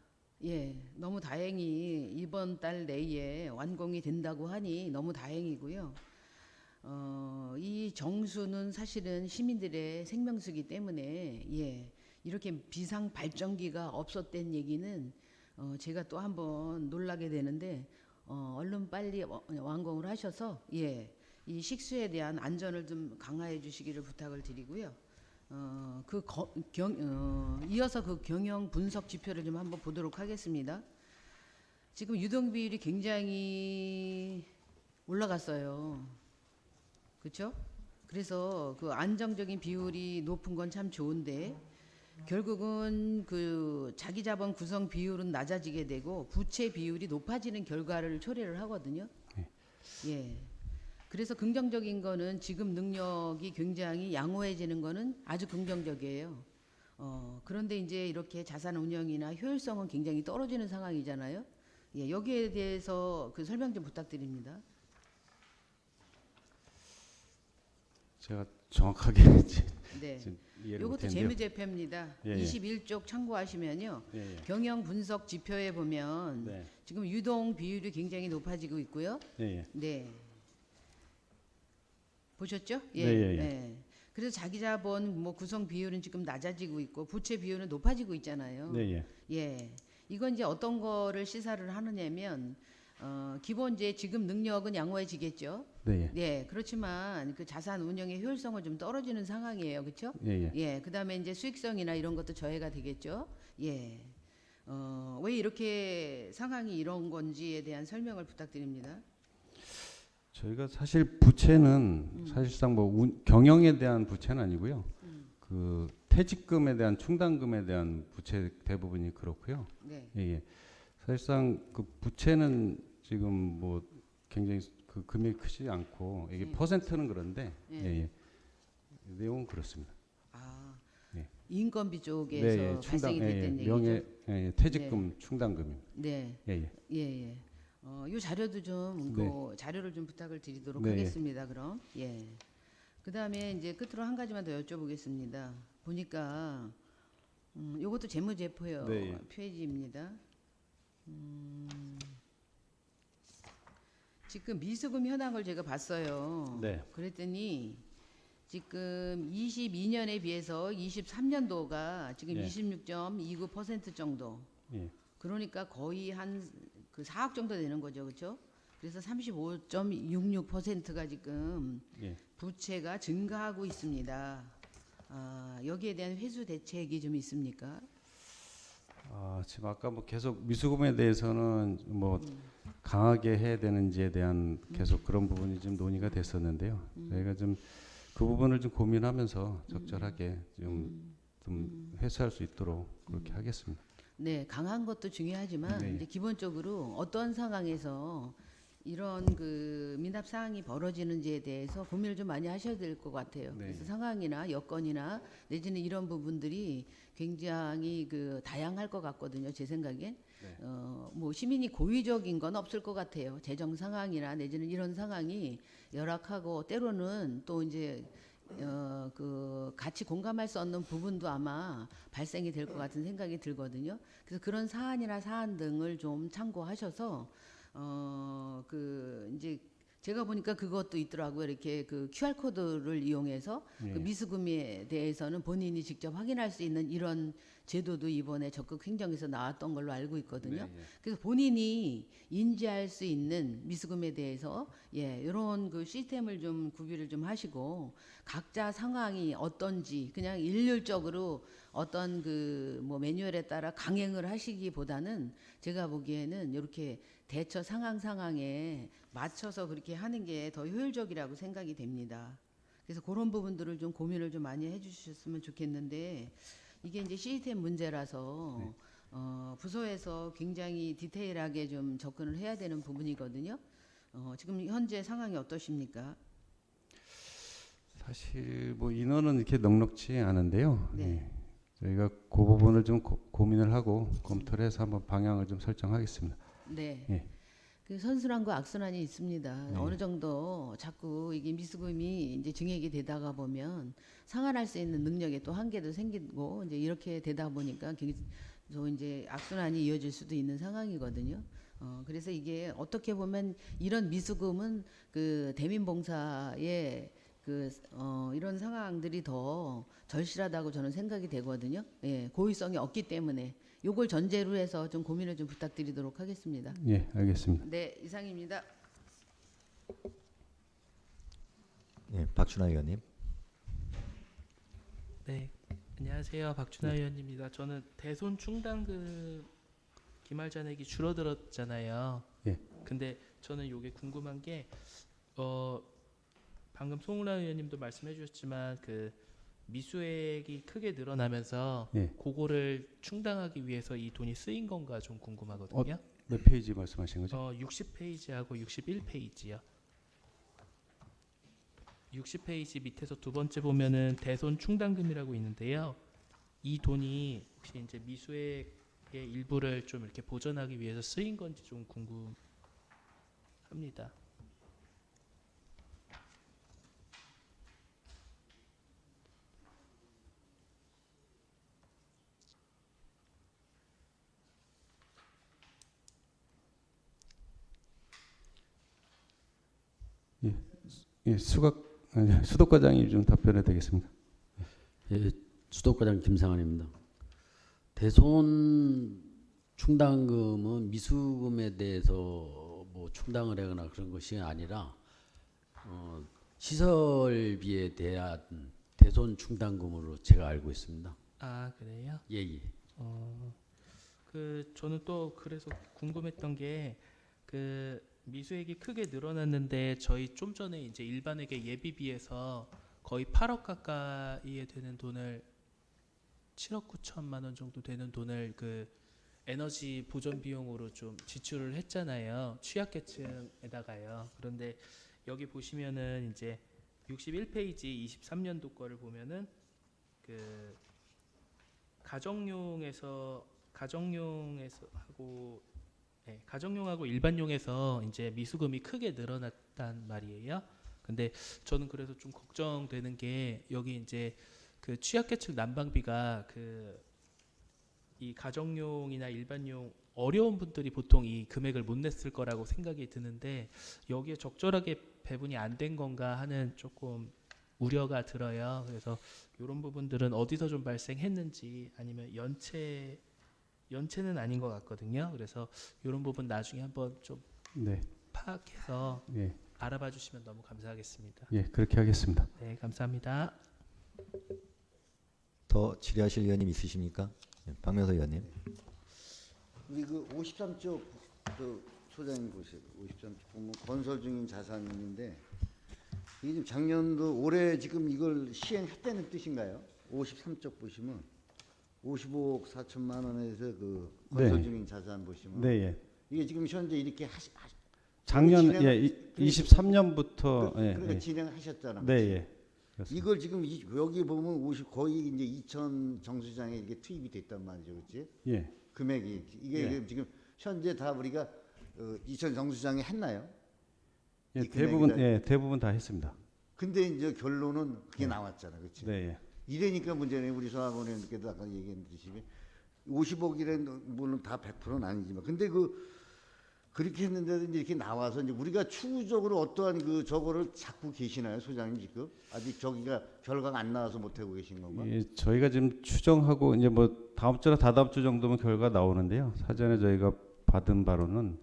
예, 너무 다행히 이번 달 내에 완공이 된다고 하니 너무 다행이고요. 이 정수는 사실은 시민들의 생명수기 때문에 이렇게 비상 발전기가 없었던 얘기는 제가 또 한번 놀라게 되는데 얼른 빨리 완공을 하셔서 이 식수에 대한 안전을 좀 강화해 주시기를 부탁을 드리고요. 이어서 그 경영 분석 지표를 좀 한번 보도록 하겠습니다. 지금 유동 비율이 굉장히 올라갔어요. 그렇죠? 그래서 그 안정적인 비율이 높은 건 참 좋은데 결국은 그 자기 자본 구성 비율은 낮아지게 되고 부채 비율이 높아지는 결과를 초래를 하거든요. 예. 그래서 긍정적인 거는 지금 능력이 굉장히 양호해지는 거는 아주 긍정적이에요. 그런데 이제 이렇게 자산 운영이나 효율성은 굉장히 떨어지는 상황이잖아요. 예, 여기에 대해서 그 설명 좀 부탁드립니다. 제가 정확하게 네. 이해를 이것도 못했는데요. 재무제표입니다. 예. 21쪽 참고하시면요. 예. 경영 분석 지표에 보면 네. 지금 유동 비율이 굉장히 높아지고 있고요. 예. 네. 보셨죠? 예. 그래서 자기 자본 뭐 구성 비율은 지금 낮아지고 있고 부채 비율은 높아지고 있잖아요. 예. 이건 이제 어떤 거를 시사를 하느냐면 기본 이제 지금 능력은 양호해지겠죠. 네. 그렇지만 그 자산 운영의 효율성은 좀 떨어지는 상황이에요. 그렇죠? 그다음에 이제 수익성이나 이런 것도 저해가 되겠죠. 왜 이렇게 상황이 이런 건지에 대한 설명을 부탁드립니다. 저희가 사실 부채는 사실상 뭐 경영에 대한 부채는 아니고요. 그 퇴직금에 대한 충당금에 대한 부채 대부분이 그렇고요. 네. 예, 예. 사실상 그 부채는 지금 뭐 굉장히 그 금액이 크지 않고 이게 네. 퍼센트는 그런데 네. 예, 예. 내용은 그렇습니다. 아, 예. 인건비 쪽에서 네, 예, 발생이 예, 됐던 얘기죠. 명예 예, 퇴직금 충당금입니다. 네. 예, 예. 예, 예. 요 자료도 좀 네. 그 자료를 좀 부탁을 드리도록 네, 예. 하겠습니다. 그럼 예. 그다음에 이제 끝으로 한 가지만 더 여쭤보겠습니다. 보니까 요것도 재무제표 네, 예. 페이지입니다. 지금 미수금 현황을 제가 봤어요. 네. 그랬더니 지금 22년에 비해서 23년도가 지금 예. 26.29% 정도. 예. 그러니까 거의 한 그 4억 정도 되는 거죠, 그렇죠? 그래서 35.66%가 지금 예. 부채가 증가하고 있습니다. 여기에 대한 회수 대책이 좀 있습니까? 아, 지금 아까 뭐 계속 미수금에 대해서는 뭐 강하게 해야 되는지에 대한 계속 그런 부분이 좀 논의가 됐었는데요. 저희가 좀 그 부분을 좀 고민하면서 적절하게 좀 회수할 수 있도록 그렇게 하겠습니다. 네, 강한 것도 중요하지만 네. 이제 기본적으로 어떤 상황에서 이런 그 미납 사항이 벌어지는지에 대해서 고민을 좀 많이 하셔야 될 것 같아요. 네. 그래서 상황이나 여건이나 내지는 이런 부분들이 굉장히 그 다양할 것 같거든요. 제 생각엔. 네. 뭐 시민이 고의적인 건 없을 것 같아요. 재정 상황이나 내지는 이런 상황이 열악하고 때로는 또 이제 그 같이 공감할 수 없는 부분도 아마 발생이 될 것 같은 생각이 들거든요. 그래서 그런 사안이나 사안 등을 좀 참고하셔서 그 이제 제가 보니까 그것도 있더라고요. 이렇게 그 QR 코드를 이용해서 예. 그 미수금에 대해서는 본인이 직접 확인할 수 있는 이런 제도도 이번에 적극 행정에서 나왔던 걸로 알고 있거든요. 네, 예. 그래서 본인이 인지할 수 있는 미수금에 대해서 이런 그 시스템을 좀 구비를 좀 하시고 각자 상황이 어떤지 그냥 일률적으로 어떤 그 뭐 매뉴얼에 따라 강행을 하시기보다는 제가 보기에는 이렇게 대처 상황에 맞춰서 그렇게 하는 게 더 효율적이라고 생각이 됩니다. 그래서 그런 부분들을 좀 고민을 좀 많이 해주셨으면 좋겠는데 이게 이제 시스템 문제라서 네. 부서에서 굉장히 디테일하게 좀 접근을 해야 되는 부분이거든요. 지금 현재 상황이 어떠십니까? 사실 뭐 인원은 이렇게 넉넉지 않은데요. 네. 예. 저희가 그 부분을 좀 고민을 하고 검토를 해서 한번 방향을 좀 설정하겠습니다. 네. 예. 그 선순환과 악순환이 있습니다. 네. 어느 정도 자꾸 이게 미수금이 이제 증액이 되다가 보면 상환할 수 있는 능력에 또 한계도 생기고 이제 이렇게 되다 보니까 또 이제 악순환이 이어질 수도 있는 상황이거든요. 그래서 이게 어떻게 보면 이런 미수금은 그 대민봉사의 이런 상황들이 더 절실하다고 저는 생각이 되거든요. 예, 고의성이 없기 때문에 요걸 전제로 해서 좀 고민을 좀 부탁드리도록 하겠습니다. 예, 알겠습니다. 네, 이상입니다. 예, 박준하 의원님. 네, 안녕하세요. 박준하 의원입니다. 저는 대손 충당금 기말 잔액이 줄어들었잖아요. 예. 근데 저는 요게 궁금한 게 방금 송은하 의원님도 말씀해 주셨지만 그 미수액이 크게 늘어나면서 예. 그거를 충당하기 위해서 이 돈이 쓰인 건가 좀 궁금하거든요. 몇 페이지 말씀하신 거죠? 60페이지하고 61페이지요. 60페이지 밑에서 두 번째 보면은 대손 충당금이라고 있는데요. 이 돈이 혹시 이제 미수액의 일부를 좀 이렇게 보전하기 위해서 쓰인 건지 좀 궁금합니다. 예, 수도과장이 좀 답변해 되겠습니다. 예, 수도과장 김상환입니다. 대손 충당금은 미수금에 대해서 뭐 충당을 하거나 그런 것이 아니라 시설비에 대한 대손 충당금으로 제가 알고 있습니다. 아 그래요? 예. 그 저는 또 그래서 궁금했던 게 그 미수액이 크게 늘어났는데 저희 좀 전에 이제 일반회계 예비비에서 거의 8억 가까이에 되는 돈을 7억 9천만 원 정도 되는 돈을 그 에너지 보전 비용으로 좀 지출을 했잖아요. 취약계층에다가요. 그런데 여기 보시면은 이제 61페이지 23년도 거를 보면은 그 가정용하고 가정용하고 일반용에서 이제 미수금이 크게 늘어났단 말이에요. 근데 저는 그래서 좀 걱정되는 게 여기 이제 그 취약계층 난방비가 그 이 가정용이나 일반용 어려운 분들이 보통 이 금액을 못 냈을 거라고 생각이 드는데 여기에 적절하게 배분이 안 된 건가 하는 조금 우려가 들어요. 그래서 이런 부분들은 어디서 좀 발생했는지 아니면 연체는 아닌 것 같거든요. 그래서 이런 부분 나중에 한번 좀 네. 파악해서 예. 알아봐 주시면 너무 감사하겠습니다. 예, 그렇게 하겠습니다. 네, 감사합니다. 더 질의하실 의원님 있으십니까? 네, 박명석 의원님. 우리 그 53쪽 그 소장님 보세요. 53쪽 보면 건설 중인 자산인데 이게 지금 작년도 올해 지금 이걸 시행했다는 뜻인가요? 53쪽 보시면 55억 4천만 원에서 그 건설 네. 중인 자산 보시면 네, 예. 이게 지금 현재 이렇게 작년 진행- 예, 23년부터 그러니까 진행하셨잖아요. 네, 예. 그렇습니다. 이걸 지금 여기 보면 50 거의 이제 2천 정수장에 이게 투입이 됐단 말이죠, 그렇지? 예. 금액이 이게 예. 지금 현재 다 우리가 2천 정수장에 했나요? 예, 이 대부분 금액이 다- 대부분 다 했습니다. 근데 이제 결론은 그게 네. 나왔잖아, 그렇지? 네, 예. 이러니까 문제는 우리 서학원님께도 아까 얘기했듯이 50억이라는 물론 다 100%는 아니지만, 근데 그렇게 했는데도 이제 이렇게 나와서 이제 우리가 추후적으로 어떠한 그 저거를 찾고 계시나요, 소장님 지금? 아직 저기가 결과가 안 나와서 못 하고 계신 건가? 예, 저희가 지금 추정하고 이제 뭐 다음 주나 다다음 주 정도면 결과 나오는데요. 사전에 저희가 받은 바로는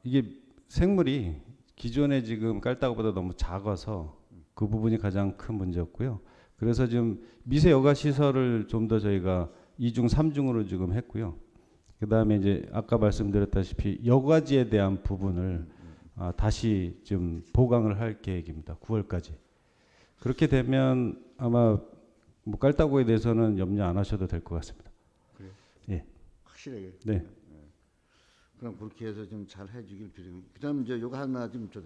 이게 생물이 기존에 지금 깔따구보다 너무 작아서 그 부분이 가장 큰 문제였고요. 그래서 지금 미세 여가 시설을 좀 더 저희가 2중 3중으로 지금 했고요. 그다음에 이제 아까 말씀드렸다시피 여과지에 대한 부분을 다시 좀 보강을 할 계획입니다. 9월까지. 그렇게 되면 아마 뭐 깔따구에 대해서는 염려 안 하셔도 될 것 같습니다. 그래요? 예. 확실하게. 네. 그럼 그렇게 해서 좀 잘 해주길 빌고. 그다음 이제 요거 하나 좀 저.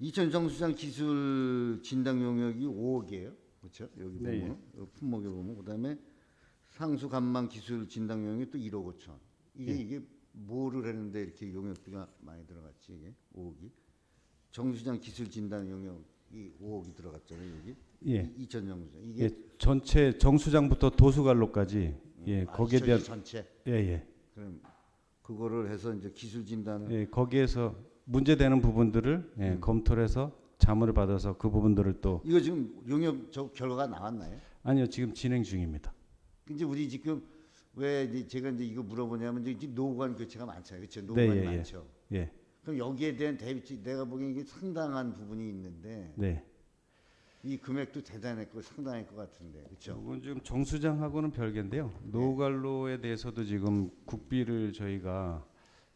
이천 정수장 기술 진단 용역이 5억이에요, 그렇죠? 여기 네, 보면 품목에 보면 그다음에 상수 감망 기술 진단 용역이 또 1억 5천. 이게 뭐를 했는데 이렇게 용역비가 많이 들어갔지 이게 5억이. 정수장 기술 진단 용역이 5억이 들어갔잖아요 여기. 예. 이천 정수장 이게 예, 전체 정수장부터 도수관로까지 예, 거기에 대한 전체. 예. 그럼 그거를 해서 이제 기술 진단을 예, 거기에서 문제되는 부분들을 검토를 해서 자문을 받아서 그 부분들을 또 이거 지금 용역 저 결과가 나왔나요? 아니요, 지금 진행 중입니다. 이제 우리 지금 왜 이제 제가 이제 이거 물어보냐면 이제 노관 교체가 많잖아요, 그렇죠? 노관이 네, 예, 많죠. 예. 그럼 여기에 대한 대비 내가 보기엔 이게 상당한 부분이 있는데 네. 이 금액도 대단했고 상당할 것 같은데, 그렇죠? 이건 지금 정수장하고는 별개인데요. 노관로에 대해서도 지금 국비를 저희가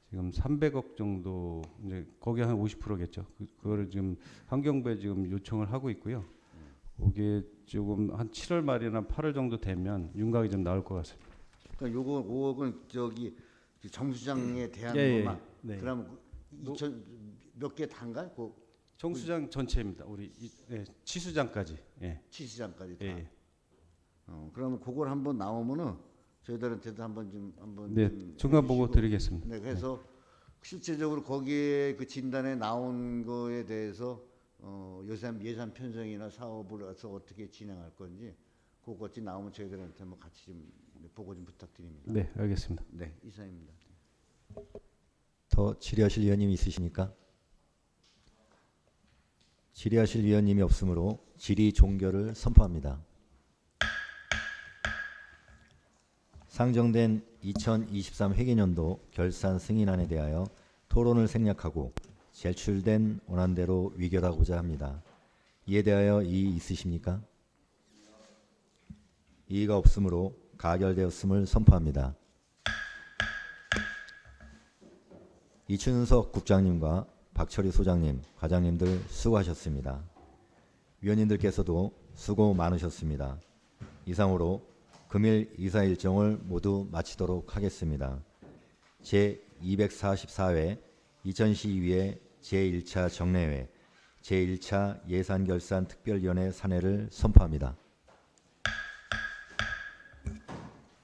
지금 300억 정도 이제 거기 한 50%겠죠. 그거를 지금 환경부에 지금 요청을 하고 있고요. 거기에 조금 한 7월 말이나 8월 정도 되면 윤곽이 좀 나올 것 같습니다. 그러니까 요거 5억은 저기 정수장에 대한 예, 것만. 네. 그러면 2천 몇 개 단가? 그 정수장 전체입니다. 우리 치수장까지. 예. 치수장까지 다. 예. 그러면 그걸 한번 나오면은 저희들한테도 한번 네, 좀 중간 보고 해주시고. 드리겠습니다. 네, 그래서 실제적으로 거기에 그 진단에 나온 거에 대해서 예산 편성이나 사업을 해서 어떻게 진행할 건지 그것이 나오면 저희들한테 한번 같이 좀 보고 좀 부탁드립니다. 네, 알겠습니다. 네, 이상입니다. 더 질의하실 의원님이 있으십니까? 질의하실 의원님이 없으므로 질의 종결을 선포합니다. 상정된 2023 회계년도 결산 승인안에 대하여 토론을 생략하고 제출된 원안대로 위결하고자 합니다. 이에 대하여 이의 있으십니까? 이의가 없으므로 가결되었음을 선포합니다. 이춘석 국장님과 박철희 소장님, 과장님들 수고하셨습니다. 위원님들께서도 수고 많으셨습니다. 이상으로 금일 이사 일정을 모두 마치도록 하겠습니다. 제244회 이천시의회 제1차 정례회 제1차 예산결산 특별위원회 산회를 선포합니다.